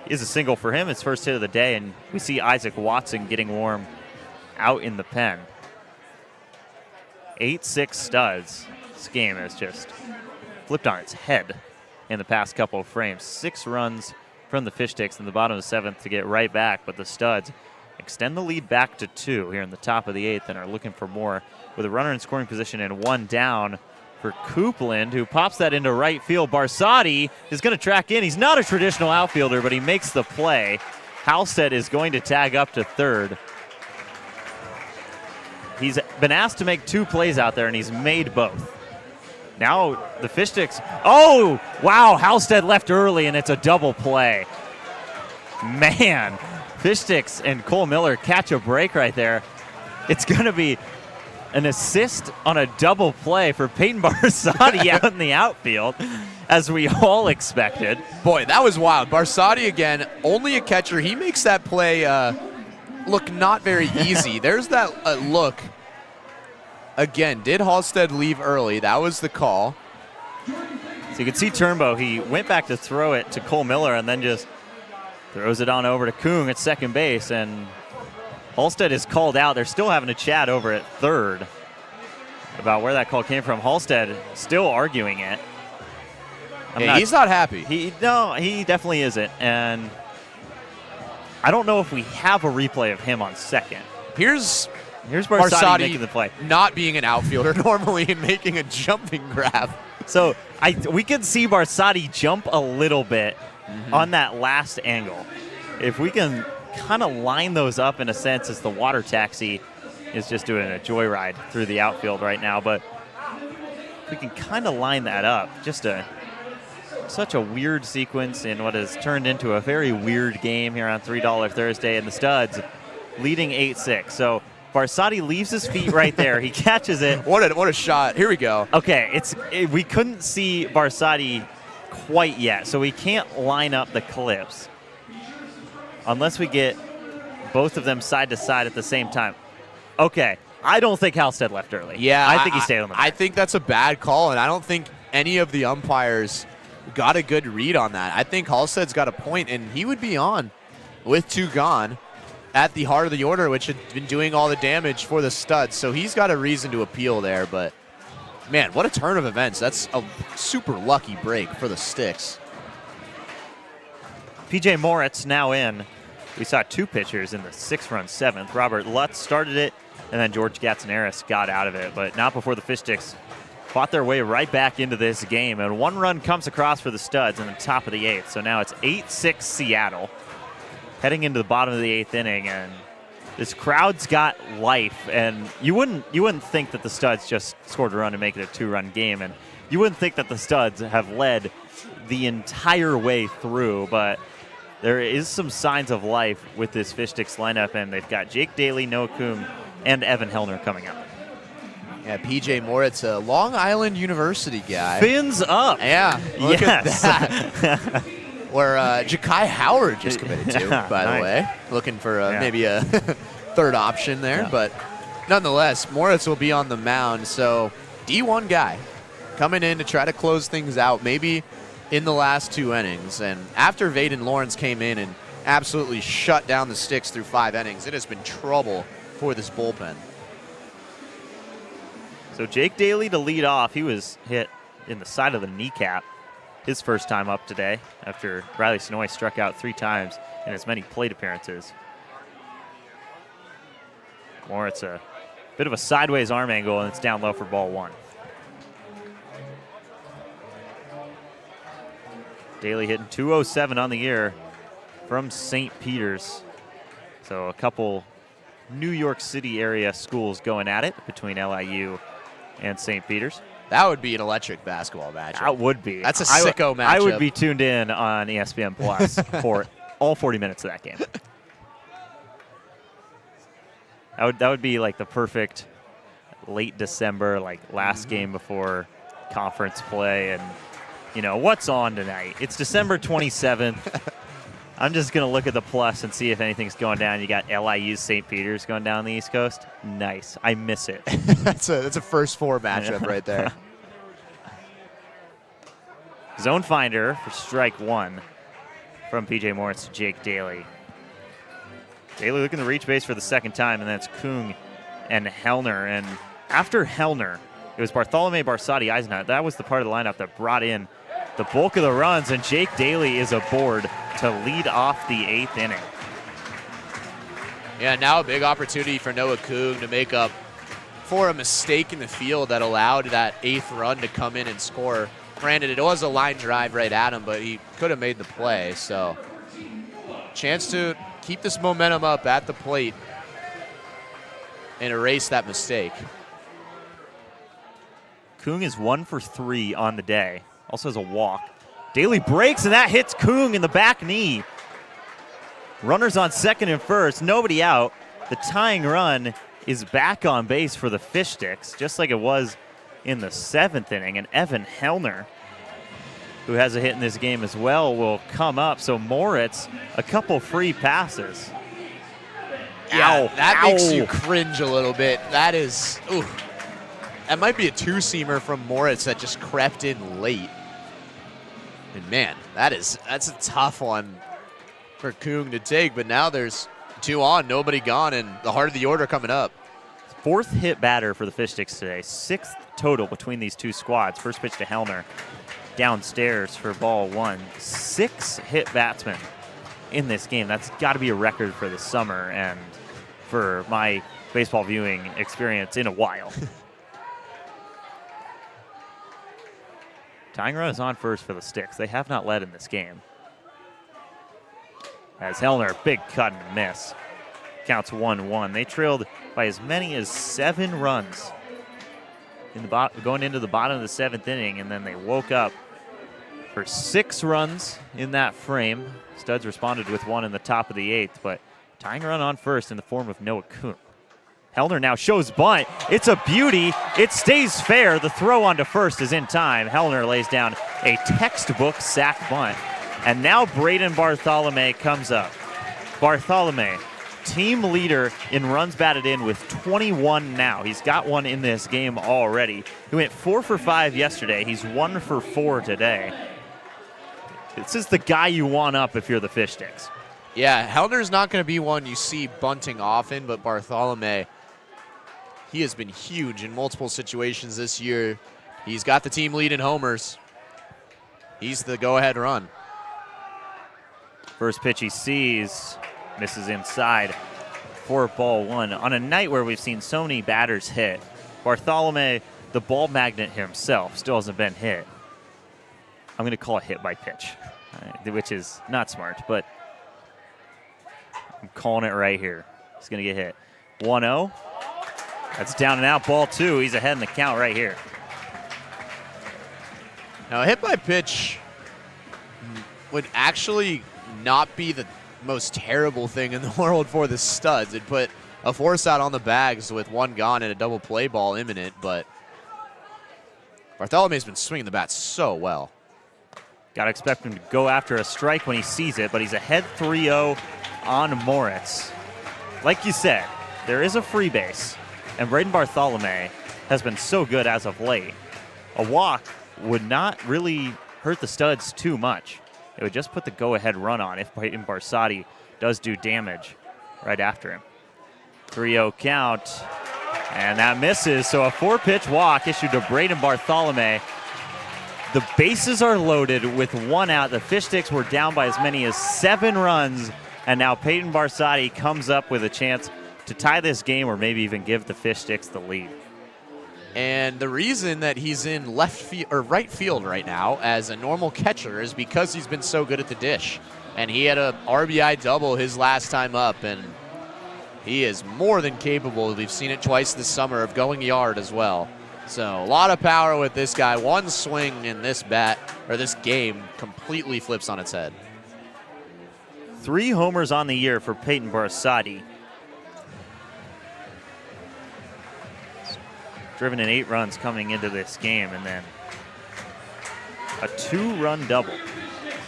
is a single for him, his first hit of the day, and we see Isaac Watson getting warm out in the pen. 8-6 Studs. This game has just flipped on its head in the past couple of frames. 6 runs from the Fish Sticks in the bottom of the 7th to get right back, but the Studs extend the lead back to 2 here in the top of the 8th and are looking for more with a runner in scoring position and 1 down for Coupland, who pops that into right field. Barsati is going to track in. He's not a traditional outfielder, but he makes the play. Halstead is going to tag up to third. He's been asked to make 2 plays out there, and he's made both. Now the Fish Sticks, oh, wow, Halstead left early, and it's a double play. Man, Fish Sticks and Cole Miller catch a break right there. It's going to be an assist on a double play for Peyton Barsati out in the outfield, as we all expected. Boy, that was wild. Barsati again, only a catcher. He makes that play look not very easy. There's that look. Again, did Halstead leave early? That was the call. So you can see Turnbow, he went back to throw it to Cole Miller and then just throws it on over to Kung at second base, and Halstead is called out. They're still having a chat over at third about where that call came from. Halstead still arguing it. He's not happy. He definitely isn't. And I don't know if we have a replay of him on second. Here's Barsati making the play. Not being an outfielder normally and making a jumping grab. So we can see Barsati jump a little bit on that last angle. If we can kind of line those up in a sense, as the water taxi is just doing a joyride through the outfield right now, but if we can kind of line that up, just such a weird sequence in what has turned into a very weird game here on $3 Thursday, and the Studs leading 8-6. So Barsati leaves his feet right there. He catches it. What a shot. Here we go. Okay, we couldn't see Barsati quite yet, so we can't line up the clips unless we get both of them side to side at the same time. Okay, I don't think Halstead left early. Yeah, I think he stayed on the back. I think that's a bad call, and I don't think any of the umpires got a good read on that. I think Halstead's got a point, and he would be on with 2 gone at the heart of the order, which had been doing all the damage for the Studs. So he's got a reason to appeal there, but man, what a turn of events. That's a super lucky break for the Sticks. PJ Moritz now in. We saw 2 pitchers in the 6-run 7th. Robert Lutz started it, and then George Gatsonaris got out of it, but not before the Fish Sticks fought their way right back into this game. And 1 run comes across for the Studs in the top of the 8th. So now it's 8-6 Seattle, heading into the bottom of the 8th inning, and this crowd's got life. And you wouldn't think that the Studs just scored a run to make it a 2-run game, and you wouldn't think that the Studs have led the entire way through, but there is some signs of life with this Fish Sticks lineup, and they've got Jake Daly, Noah Kuhn, and Evan Hellner coming up. Yeah, PJ Moritz, a Long Island University guy. Fins up. Yeah, look yes. at that. Where Ja'Kai Howard just committed to, by the way. Looking for maybe a third option there. But nonetheless, Moritz will be on the mound. So D1 guy coming in to try to close things out, maybe in the last 2 innings. And after Vaden Lawrence came in and absolutely shut down the Sticks through 5 innings, it has been trouble for this bullpen. So Jake Daly to lead off. He was hit in the side of the kneecap his first time up today after Riley Sonoy struck out 3 times in as many plate appearances. Moritz a bit of a sideways arm angle, and it's down low for ball 1. Daly hitting .207 on the year from St. Peter's. So a couple New York City area schools going at it between LIU and St. Peter's. That would be an electric basketball matchup. That would be. That's a sicko matchup. I would be tuned in on ESPN Plus for all 40 minutes of that game. That would be like the perfect late December, like last game before conference play, and you know what's on tonight. It's December 27th. I'm just going to look at the plus and see if anything's going down. You got LIU St. Peter's going down the East Coast. Nice. I miss it. That's a first 4 matchup right there. Zone finder for strike 1 from PJ Moritz to Jake Daly. Daly looking to reach base for the second time, and that's Kung and Hellner. And after Hellner, it was Bartholomew Barsati Eisenhut. That was the part of the lineup that brought in the bulk of the runs, and Jake Daly is aboard to lead off the 8th inning. Yeah, now a big opportunity for Noah Kung to make up for a mistake in the field that allowed that 8th run to come in and score. Granted, it was a line drive right at him, but he could have made the play. So chance to keep this momentum up at the plate and erase that mistake. Kung is 1 for 3 on the day. Also has a walk. Daly breaks, and that hits Kung in the back knee. Runners on second and first, nobody out. The tying run is back on base for the Fish Sticks, just like it was in the 7th inning. And Evan Hellner, who has a hit in this game as well, will come up. So Moritz, a couple free passes. Yeah, Ow. that Ow. makes you cringe a little bit. That is, ooh. That might be a 2-seamer from Moritz that just crept in late. And man, that's a tough one for Kung to take, but now there's 2 on, nobody gone, and the heart of the order coming up. 4th hit batter for the Fish Sticks today. 6th total between these 2 squads. First pitch to Hellner, downstairs for ball 1. 6 hit batsmen in this game. That's got to be a record for the summer and for my baseball viewing experience in a while. Tying run is on first for the Sticks. They have not led in this game. As Hellner, big cut and miss. Counts 1-1. They trailed by as many as 7 runs in the going into the bottom of the 7th inning, and then they woke up for 6 runs in that frame. Studs responded with 1 in the top of the 8th, but tying run on first in the form of Noah Kuhn. Hellner now shows bunt. It's a beauty. It stays fair. The throw onto first is in time. Hellner lays down A textbook sack bunt. And now Braden Bartholomew comes up. Bartholomew, team leader in runs batted in with 21 now. He's got one in this game already. He went 4 for 5 yesterday. He's 1 for 4 today. This is the guy you want up if you're the Fish Sticks. Yeah, Hellner's not going to be one you see bunting often, but Bartholomew, he has been huge in multiple situations this year. He's got the team lead in homers. He's the go-ahead run. First pitch he sees, misses inside for ball 1. On a night where we've seen so many batters hit, Bartholomew, the ball magnet himself, still hasn't been hit. I'm going to call it hit by pitch, which is not smart, but I'm calling it right here. He's going to get hit. 1-0. That's down and out, ball 2. He's ahead in the count right here. Now, a hit by pitch would actually not be the most terrible thing in the world for the Studs. It'd put a force out on the bags with 1 gone and a double play ball imminent, but Bartholomew's been swinging the bat so well. Got to expect him to go after a strike when he sees it, but he's ahead 3-0 on Moritz. Like you said, there is a free base, and Braden Bartholomew has been so good as of late. A walk would not really hurt the Studs too much. It would just put the go-ahead run on if Peyton Barsati does do damage right after him. 3-0 count, and that misses, so a 4-pitch walk issued to Braden Bartholomew. The bases are loaded with 1 out. The Fish Sticks were down by as many as 7 runs, and now Peyton Barsati comes up with a chance to tie this game or maybe even give the Fish Sticks the lead. And the reason that he's in right field right now as a normal catcher is because he's been so good at the dish. And he had a RBI double his last time up, and he is more than capable. We've seen it twice this summer of going yard as well. So a lot of power with this guy. 1 swing in this this game completely flips on its head. 3 homers on the year for Peyton Barsati. Driven in 8 runs coming into this game, and then a 2-run double,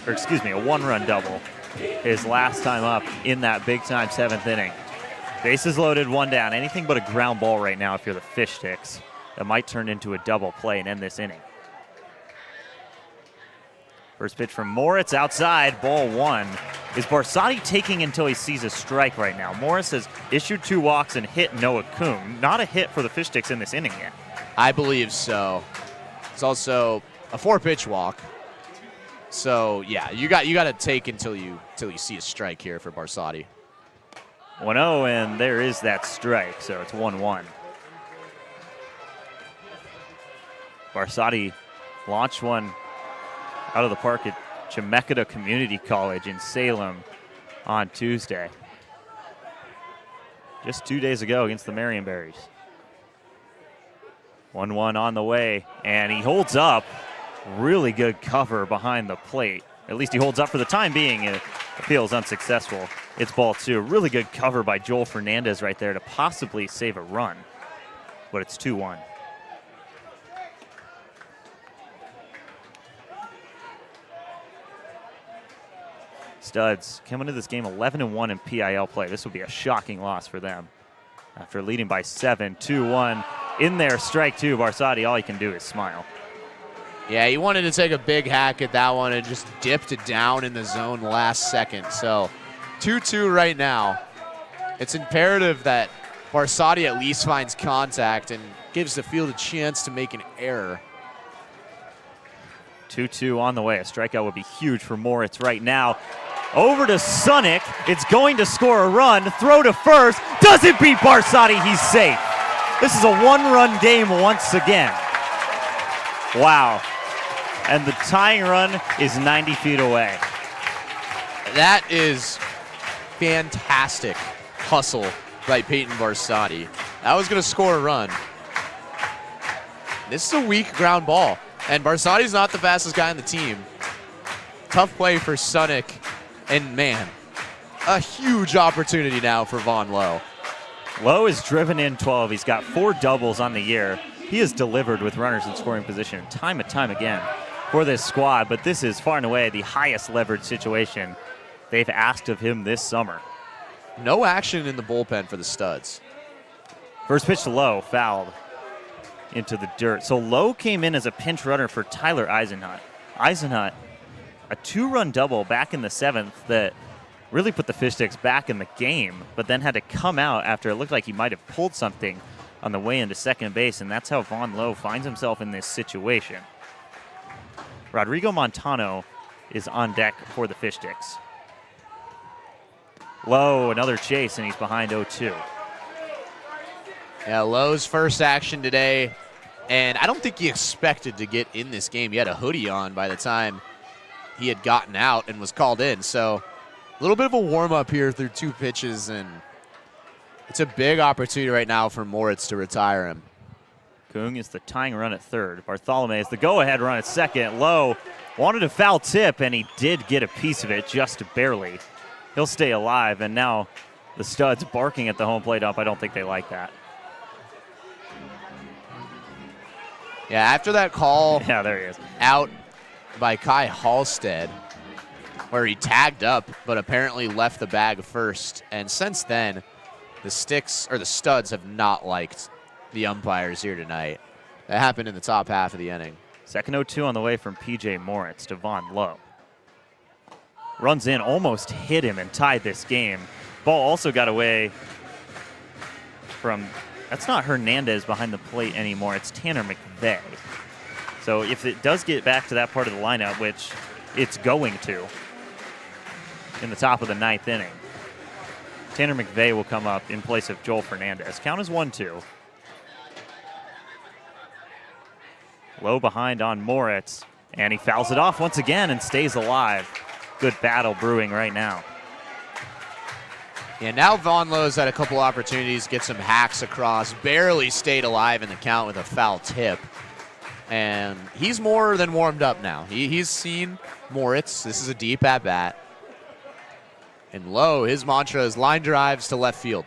or excuse me, a 1-run double his last time up in that big-time 7th inning. Bases loaded, 1 down. Anything but a ground ball right now if you're the Fish Sticks. That might turn into a double play and end this inning. First pitch from Moritz outside, ball 1. Is Barsati taking until he sees a strike right now? Morris has issued 2 walks and hit Noah Kuhn. Not a hit for the Fish Sticks in this inning yet. I believe so. It's also a 4-pitch walk. So yeah, you got to take until you see a strike here for Barsati. 1-0, and there is that strike, so it's 1-1. Barsati launched one out of the park at Chemeketa Community College in Salem on Tuesday. Just 2 days ago against the Marionberries. 1-1 on the way, and he holds up. Really good cover behind the plate. At least he holds up for the time being. It feels unsuccessful. It's ball 2. Really good cover by Joel Fernandez right there to possibly save a run. But it's 2-1. Studs coming into this game 11-1 in PIL play. This would be a shocking loss for them. After leading by 7, 2-1. In there, strike 2. Barsati, all he can do is smile. Yeah, he wanted to take a big hack at that one and just dipped it down in the zone last second. So 2-2 right now. It's imperative that Barsati at least finds contact and gives the field a chance to make an error. 2-2 on the way. A strikeout would be huge for Moritz right now. Over to Sunick. It's going to score a run. Throw to first. Doesn't beat Barsati. He's safe. This is a 1-run game once again. Wow. And the tying run is 90 feet away. That is fantastic hustle by Peyton Barsati. That was going to score a run. This is a weak ground ball. And Barsati's not the fastest guy on the team. Tough play for Sunick. And man, a huge opportunity now for Vaughn Lowe. Lowe is driven in 12. He's got 4 doubles on the year. He has delivered with runners in scoring position time and time again. for this squad, but this is far and away the highest leverage situation they've asked of him this summer. No action in the bullpen for the Studs. First pitch to Lowe, fouled into the dirt. So Lowe came in as a pinch runner for Tyler Eisenhut. Eisenhut, a 2-run double back in the 7th that really put the Fish Sticks back in the game, but then had to come out after it looked like he might have pulled something on the way into second base, and that's how Vaughn Lowe finds himself in this situation. Rodrigo Montano is on deck for the Fish Sticks. Lowe, another chase, and he's behind 0-2. Yeah, Lowe's first action today, and I don't think he expected to get in this game. He had a hoodie on by the time he had gotten out and was called in. So a little bit of a warm-up here through 2 pitches, and it's a big opportunity right now for Moritz to retire him. Kung is the tying run at third. Bartholome is the go-ahead run at second. Lowe wanted a foul tip, and he did get a piece of it just barely. He'll stay alive, and now the Studs barking at the home plate ump. I don't think they like that. Yeah, after that call Yeah, there he is. out by Kai Halstead, where he tagged up but apparently left the bag first, and since then, the Studs have not liked the umpires here tonight. That happened in the top half of the inning. Second 0-2 on the way from P.J. Moritz to Vaughn Lowe. Runs in, almost hit him and tied this game. Ball also got away from, that's not Hernandez behind the plate anymore, it's Tanner McVeigh. So if it does get back to that part of the lineup, which it's going to in the top of the 9th inning, Tanner McVeigh will come up in place of Joel Fernandez. Count is 1-2. Low behind on Moritz, and he fouls it off once again and stays alive. Good battle brewing right now. Yeah, now Vaughn Lowe's had a couple opportunities, get some hacks across, barely stayed alive in the count with a foul tip. And he's more than warmed up now. He's seen Moritz. This is a deep at-bat. And Lowe, his mantra is line drives to left field.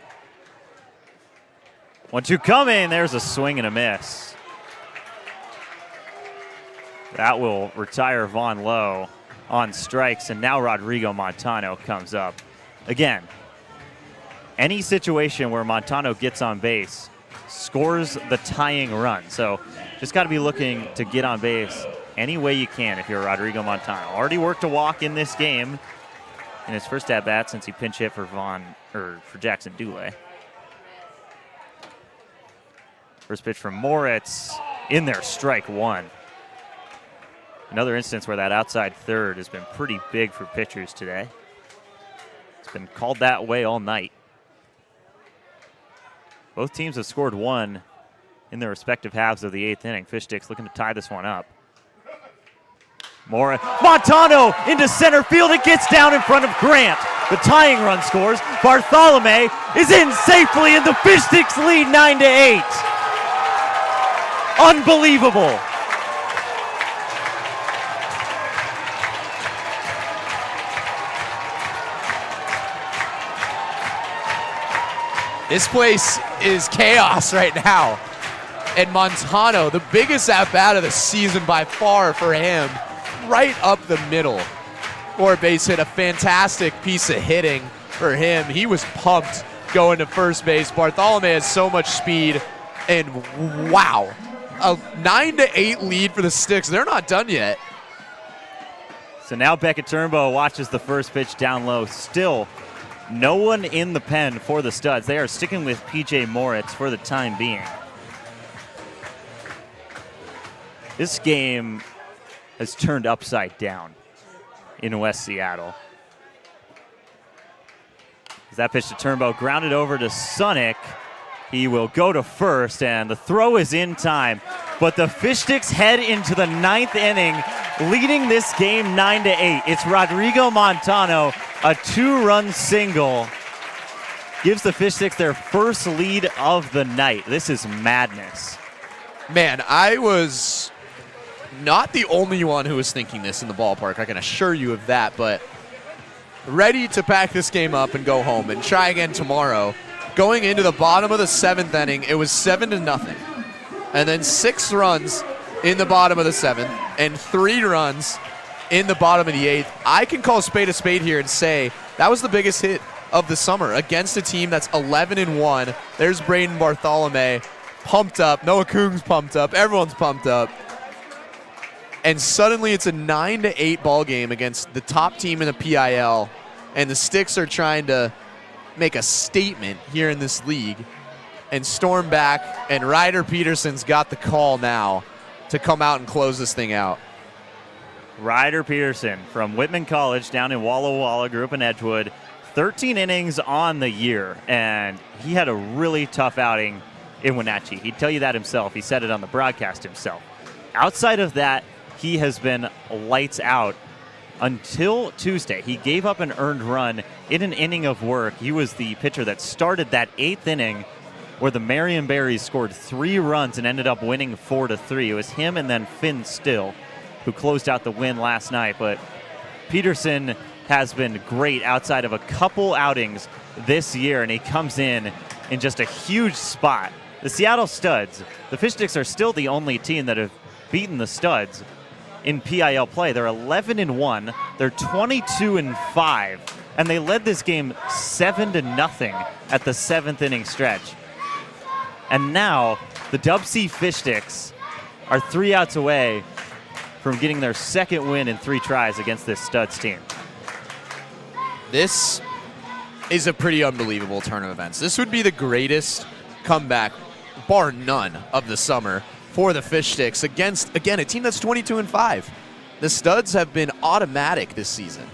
1-2 coming. There's a swing and a miss. That will retire Vaughn Lowe on strikes, and now Rodrigo Montano comes up. Again, any situation where Montano gets on base scores the tying run. So just got to be looking to get on base any way you can if you're Rodrigo Montano. Already worked a walk in this game in his first at-bat since he pinch hit for Jackson Dule. First pitch from Moritz in there, strike one. Another instance where that outside third has been pretty big for pitchers today. It's been called that way all night. Both teams have scored one in their respective halves of the 8th inning. Fish Sticks looking to tie this one up. Montano into center field. It gets down in front of Grant. The tying run scores. Bartholome is in safely, and the Fish Sticks lead 9-8. Unbelievable. This place is chaos right now. And Montano, the biggest at-bat of the season by far for him, right up the middle. For a base hit, a fantastic piece of hitting for him. He was pumped going to first base. Bartholome has so much speed, and wow, a 9-8 lead for the Sticks. They're not done yet. So now Beckett Turnbow watches the first pitch down low. Still no one in the pen for the Studs. They are sticking with P.J. Moritz for the time being. This game has turned upside down in West Seattle. As that pitch to Turnbow, grounded over to Sunick. He will go to first, and the throw is in time. But the Fish Sticks head into the 9th inning, leading this game 9-8. It's Rodrigo Montano, a 2-run single. Gives the Fish Sticks their first lead of the night. This is madness. Man, I was not the only one who was thinking this in the ballpark. I can assure you of that, but ready to pack this game up and go home and try again tomorrow. Going into the bottom of the 7th inning, it was 7-0. And then 6 runs in the bottom of the 7th and 3 runs in the bottom of the 8th. I can call a spade here and say that was the biggest hit of the summer against a team that's 11-1. There's Braden Bartholomew pumped up. Noah Kung's pumped up. Everyone's pumped up. And suddenly it's a 9-8 ball game against the top team in the PIL, and the Sticks are trying to make a statement here in this league and storm back, and Ryder Peterson's got the call now to come out and close this thing out. Ryder Peterson from Whitman College down in Walla Walla, grew up in Edgewood, 13 innings on the year, and he had a really tough outing in Wenatchee. He'd tell you that himself. He said it on the broadcast himself. Outside of that, he has been lights out until Tuesday. He gave up an earned run in an inning of work. He was the pitcher that started that 8th inning where the Marion Berries scored 3 runs and ended up winning 4-3. It was him and then Finn Still who closed out the win last night. But Peterson has been great outside of a couple outings this year, and he comes in just a huge spot. The Seattle Studs, the Fish Sticks are still the only team that have beaten the Studs in PIL play. They're 11-1. They're 22-5, and they led this game 7-0 at the 7th inning stretch. And now the DubSea Fish Sticks are 3 outs away from getting their 2nd win in 3 tries against this Studs team. This is a pretty unbelievable turn of events. This would be the greatest comeback, bar none, of the summer for the Fish Sticks against, again, a team that's 22-5. The Studs have been automatic this season,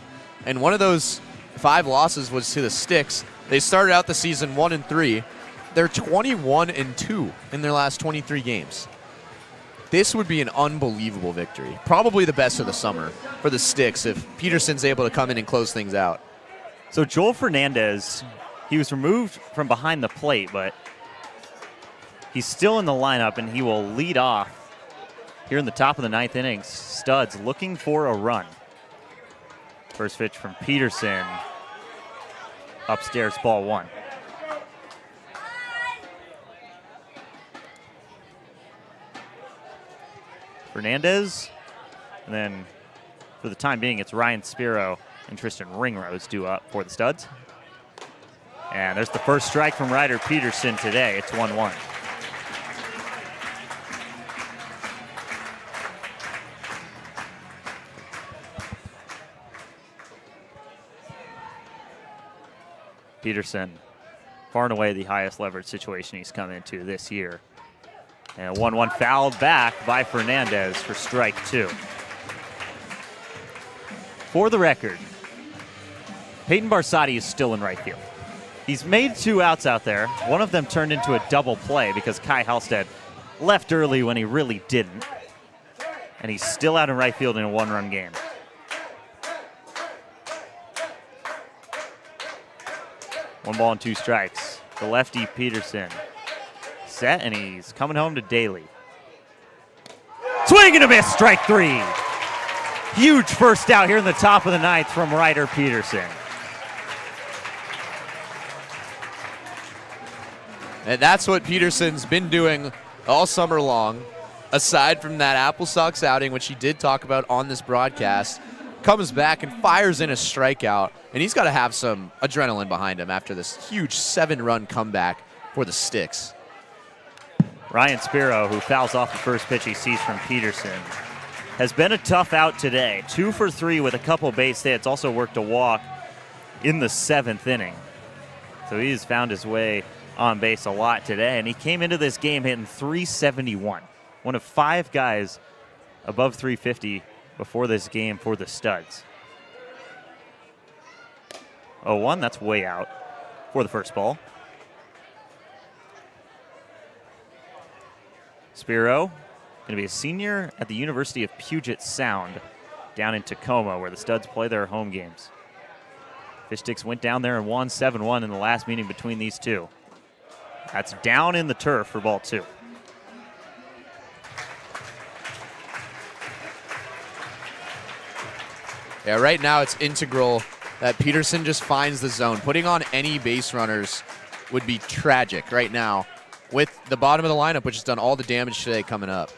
and one of those 5 losses was to the Sticks. They started out the season 1-3. They're 21-2 in their last 23 games. This would be an unbelievable victory. Probably the best of the summer for the Sticks if Peterson's able to come in and close things out. So Joel Fernandez, he was removed from behind the plate, but he's still in the lineup, and he will lead off here in the top of the 9th inning. Studs looking for a run. First pitch from Peterson. Upstairs, ball 1. Fernandez, and then for the time being, it's Ryan Spiro and Tristan Ringrose due up for the Studs. And there's the first strike from Ryder Peterson today. It's 1-1. Peterson, far and away the highest leverage situation he's come into this year. And 1-1 fouled back by Fernandez for strike 2. For the record, Peyton Barsotti is still in right field. He's made 2 outs out there. One of them turned into a double play because Kai Halstead left early when he really didn't. And he's still out in right field in a 1-run game. One ball and 2 strikes. The lefty Peterson. Set, and he's coming home to Daly. Swing and a miss, strike 3. Huge first out here in the top of the 9th from Ryder Peterson. And that's what Peterson's been doing all summer long. Aside from that Apple Sox outing, which he did talk about on this broadcast, comes back and fires in a strikeout. And he's got to have some adrenaline behind him after this huge 7-run comeback for the Sticks. Ryan Spiro, who fouls off the first pitch he sees from Peterson, has been a tough out today. 2 for 3 with a couple base hits. Also worked a walk in the 7th inning. So he's found his way on base a lot today. And he came into this game hitting .371. One of 5 guys above .350 before this game for the Studs. 0-1, that's way out for the first ball. Spiro, going to be a senior at the University of Puget Sound down in Tacoma, where the Studs play their home games. Fish Sticks went down there and won 7-1 in the last meeting between these two. That's down in the turf for ball 2. Yeah, right now it's integral that Peterson just finds the zone. Putting on any base runners would be tragic right now with the bottom of the lineup, which has done all the damage today coming up.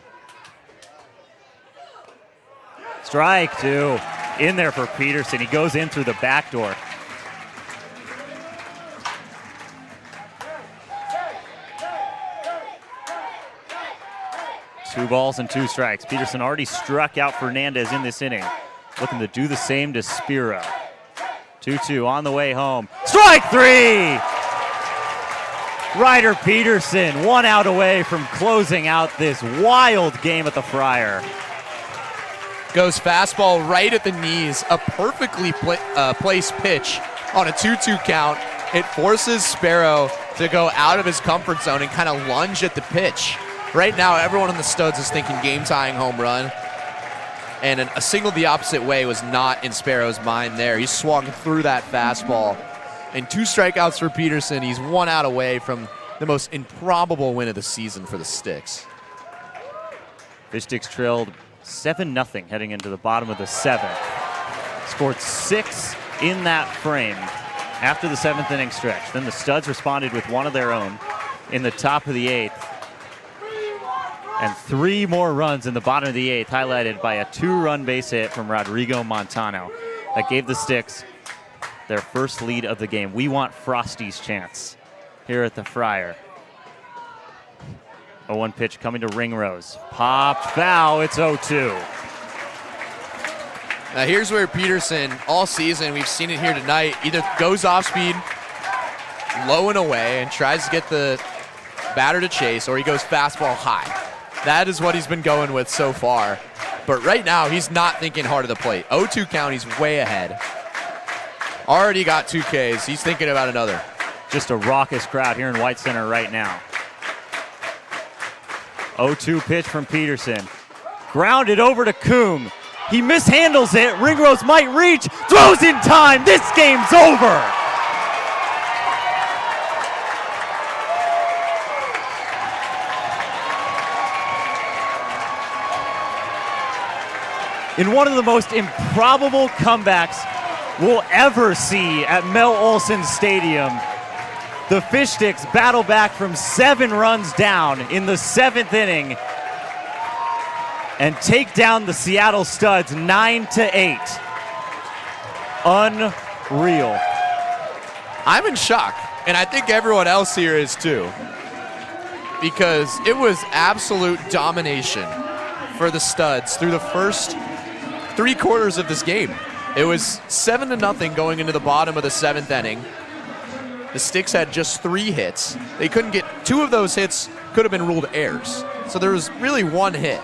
Strike two. In there for Peterson. He goes in through the back door. Two balls and 2 strikes. Peterson already struck out Fernandez in this inning. Looking to do the same to Spiro. 2-2 on the way home. Strike 3! Ryder Peterson, 1 out away from closing out this wild game at the Friar. Goes fastball right at the knees, a perfectly placed pitch on a 2-2 count. It forces Sparrow to go out of his comfort zone and kind of lunge at the pitch. Right now, everyone on the Studs is thinking game-tying home run, and a single the opposite way was not in Sparrow's mind there. He swung through that fastball, and 2 strikeouts for Peterson. He's 1 out away from the most improbable win of the season for the Sticks. Fish Sticks trailed 7-0 heading into the bottom of the 7th. Scored 6 in that frame after the 7th inning stretch. Then the Studs responded with 1 of their own in the top of the 8th. And 3 more runs in the bottom of the 8th, highlighted by a 2-run base hit from Rodrigo Montano. That gave the Sticks their first lead of the game. We want Frosty's chance here at the Friar. 0-1 pitch coming to Ringrose. Popped foul, it's 0-2. Now here's where Peterson, all season, we've seen it here tonight, either goes off speed, low and away, and tries to get the batter to chase, or he goes fastball high. That is what he's been going with so far. But right now, he's not thinking hard of the plate. 0-2 count, he's way ahead. Already got 2 Ks, he's thinking about another. Just a raucous crowd here in White Center right now. 0-2 pitch from Peterson. Grounded over to Coombe. He mishandles it. Ringrose might reach. Throws in time. This game's over. In one of the most improbable comebacks we'll ever see at Mel Olson Stadium, the Fish Sticks battle back from 7 runs down in the 7th inning and take down the Seattle Studs 9-8. Unreal. I'm in shock, and I think everyone else here is too, because it was absolute domination for the Studs through the first 3 quarters of this game. It was 7-0 going into the bottom of the 7th inning. The Sticks had just 3 hits. They couldn't get 2 of those hits could have been ruled errors. So there was really 1 hit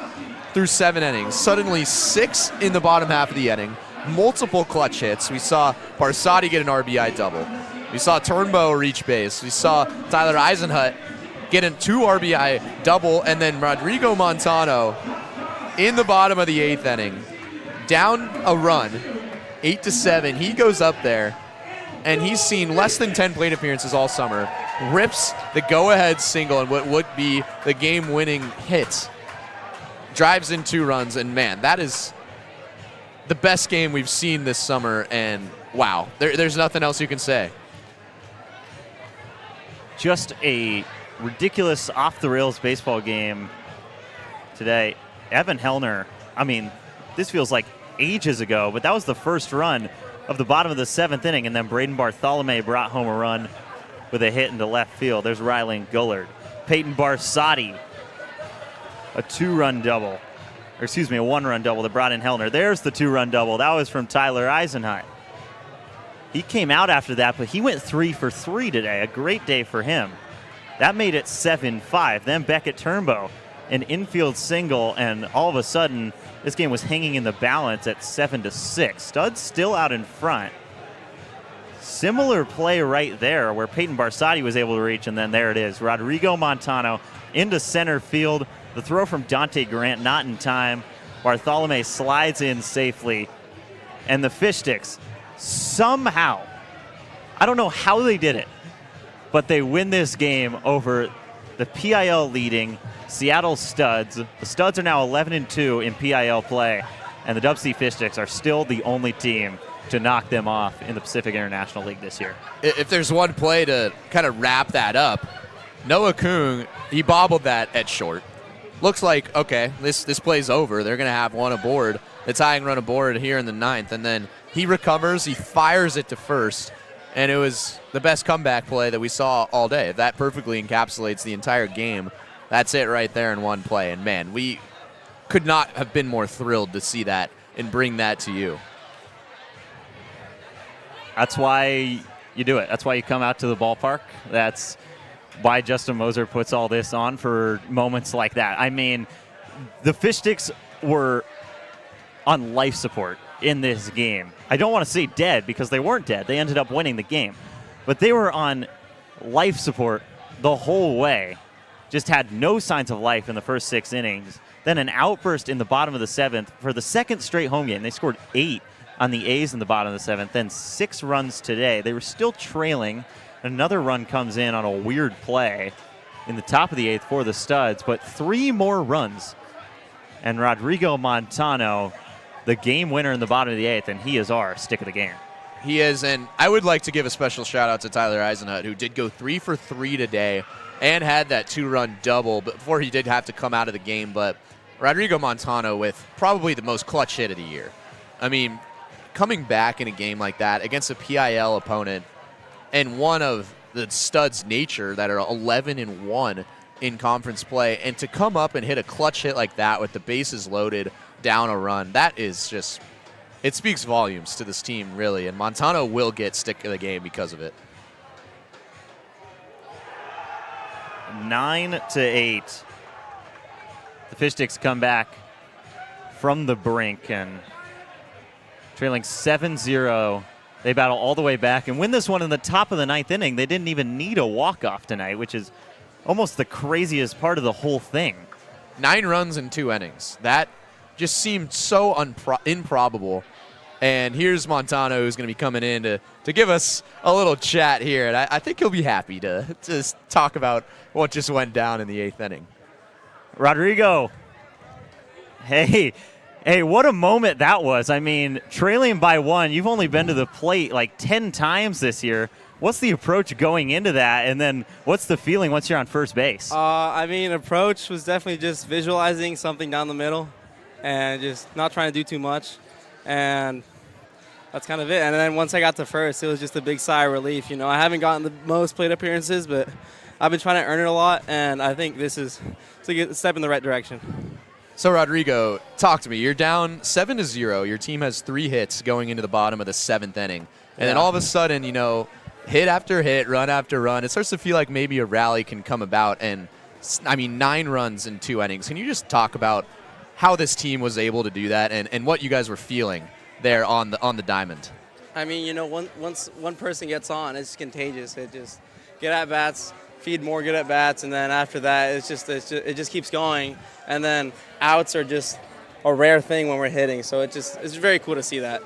through 7 innings. Suddenly 6 in the bottom half of the inning. Multiple clutch hits. We saw Barsotti get an RBI double. We saw Turnbow reach base. We saw Tyler Eisenhut get a 2 RBI double, and then Rodrigo Montano in the bottom of the 8th inning, down a run, 8-7. He goes up there, and he's seen less than 10 plate appearances all summer, rips the go-ahead single and what would be the game-winning hit, drives in 2 runs, and man, that is the best game we've seen this summer, and wow, there's nothing else you can say. Just a ridiculous off-the-rails baseball game today. Evan Hellner, I mean, this feels like ages ago, but that was the first run of the bottom of the 7th inning, and then Braden Bartholomew brought home a run with a hit into left field. There's Rylan Gullard. Peyton Barsotti, a 2-run double. Or excuse me, a 1-run double that brought in Hellner. There's the 2-run double. That was from Tyler Eisenhut. He came out after that, but he went 3 for 3 today. A great day for him. That made it 7-5. Then Beckett Turnbow, an infield single, and all of a sudden, this game was hanging in the balance at 7-6. Studs still out in front. Similar play right there where Peyton Barsotti was able to reach, and then there it is. Rodrigo Montano into center field. The throw from Dante Grant not in time. Bartholomew slides in safely. And the Fish Sticks somehow, I don't know how they did it, but they win this game over the PIL leading Seattle Studs. The Studs are now 11-2 in PIL play, and the DubSea Fish Sticks are still the only team to knock them off in the Pacific International League this year. If there's one play to kind of wrap that up, Noah Kung, he bobbled that at short. looks like, okay, this play's over. They're going to have one aboard, the tying run aboard here in the 9th. And then he recovers, he fires it to first, and it was the best comeback play that we saw all day. That perfectly encapsulates the entire game. That's it right there in one play. And, man, we could not have been more thrilled to see that and bring that to you. That's why you do it. That's why you come out to the ballpark. That's why Justin Moser puts all this on for moments like that. I mean, the Fish Sticks were on life support in this game. I don't want to say dead because they weren't dead. They ended up winning the game. But they were on life support the whole way. Just had no signs of life in the first 6 innings. Then an outburst in the bottom of the 7th for the second straight home game. They scored 8 on the A's in the bottom of the 7th, then 6 runs today. They were still trailing. Another run comes in on a weird play in the top of the 8th for the Studs, but 3 more runs. And Rodrigo Montano, the game winner in the bottom of the 8th, and he is our stick of the game. He is, and I would like to give a special shout-out to Tyler Eisenhut, who did go 3 for 3 today and had that 2-run double before he did have to come out of the game. But Rodrigo Montano with probably the most clutch hit of the year. I mean, coming back in a game like that against a PIL opponent and one of the Studs' nature that are 11-1 in conference play, and to come up and hit a clutch hit like that with the bases loaded down a run, that is just, it speaks volumes to this team, really, and Montano will get stick of the game because of it. 9-8. The Fish Sticks come back from the brink and trailing 7-0. They battle all the way back and win this one in the top of the 9th inning. They didn't even need a walk-off tonight, which is almost the craziest part of the whole thing. 9 runs in 2 innings. That just seemed so improbable. And here's Montano, who's going to be coming in to give us a little chat here. And I think he'll be happy to just talk about what just went down in the 8th inning. Rodrigo, hey, what a moment that was. I mean, trailing by 1, you've only been to the plate like 10 times this year. What's the approach going into that, and then what's the feeling once you're on first base? I mean, approach was definitely just visualizing something down the middle and just not trying to do too much, and that's kind of it. And then once I got to first, it was just a big sigh of relief. You know, I haven't gotten the most plate appearances, but I've been trying to earn it a lot, and I think this is a step in the right direction. So, Rodrigo, talk to me. You're down 7-0. Your team has 3 hits going into the bottom of the 7th inning. And then all of a sudden, you know, hit after hit, run after run, it starts to feel like maybe a rally can come about. And, I mean, 9 runs in 2 innings. Can you just talk about how this team was able to do that and what you guys were feeling there on the diamond? I mean, you know, once one person gets on, it's contagious. It just get at bats, feed more good at bats, and then after that, it just keeps going. And then outs are just a rare thing when we're hitting, so it's very cool to see that.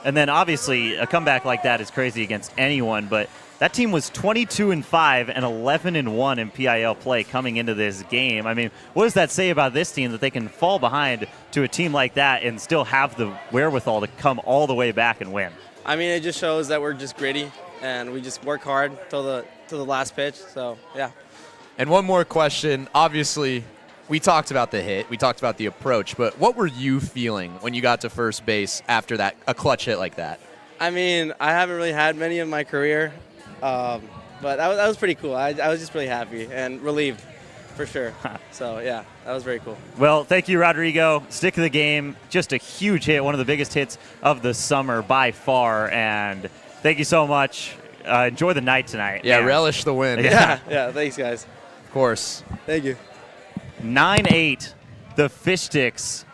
And then obviously a comeback like that is crazy against anyone, but that team was 22-5 and 11-1 in PIL play coming into this game. I mean, what does that say about this team that they can fall behind to a team like that and still have the wherewithal to come all the way back and win? I mean, it just shows that we're just gritty and we just work hard till the last pitch. So, yeah. And one more question. Obviously, we talked about the hit. We talked about the approach. But what were you feeling when you got to first base after a clutch hit like that? I mean, I haven't really had many in my career, but that was pretty cool. I was just really happy and relieved for sure. So, yeah, that was very cool. Well, thank you, Rodrigo. Stick of the game. Just a huge hit, one of the biggest hits of the summer by far. And thank you so much. Enjoy the night tonight. Yeah, man. Relish the win. Yeah, thanks, guys. Of course. Thank you. 9-8, the Fish Sticks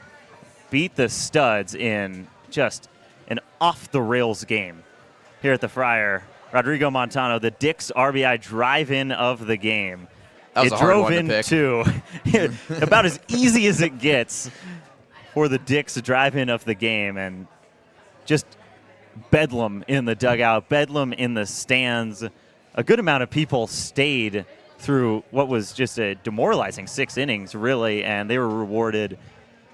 beat the Studs in just an off-the-rails game here at the Friar. Rodrigo Montano, the Dicks RBI drive-in of the game. That was it a hard drove one to in pick. too. About as easy as it gets for the Dicks to drive in of the game, and just bedlam in the dugout, bedlam in the stands. A good amount of people stayed through what was just a demoralizing 6 innings, really, and they were rewarded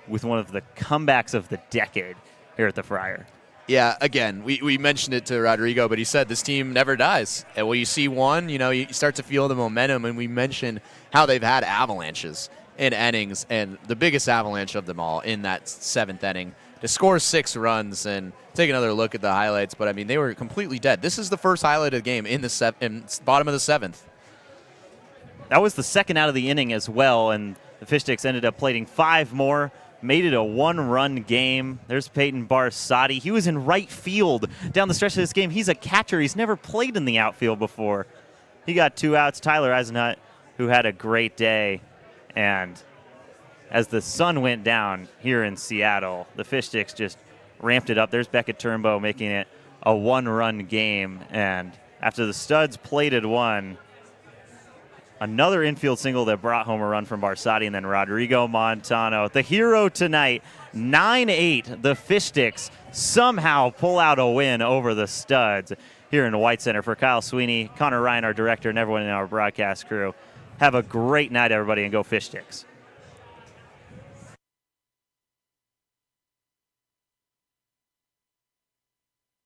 with one of the comebacks of the decade here at the Friar. Yeah, again, we mentioned it to Rodrigo, but he said this team never dies. And when you see one, you know, you start to feel the momentum, and we mentioned how they've had avalanches in innings, and the biggest avalanche of them all in that 7th inning to score 6 runs. And take another look at the highlights, but I mean, they were completely dead. This is the first highlight of the game in the bottom of the 7th. That was the second out of the inning as well, and the Fish Sticks ended up plating 5 more, made it a 1-run game. There's Peyton Barsati. He was in right field down the stretch of this game. He's a catcher. He's never played in the outfield before. He got 2 outs. Tyler Eisenhut, who had a great day. And as the sun went down here in Seattle, the Fish Sticks just ramped it up. There's Beckett Turnbow making it a 1-run game. And after the Studs plated 1, another infield single that brought home a run from Barsati, and then Rodrigo Montano, the hero tonight. 9-8, the Fish Sticks somehow pull out a win over the Studs here in the White Center. For Kyle Sweeney, Connor Ryan, our director, and everyone in our broadcast crew, have a great night, everybody, and go Fish Sticks.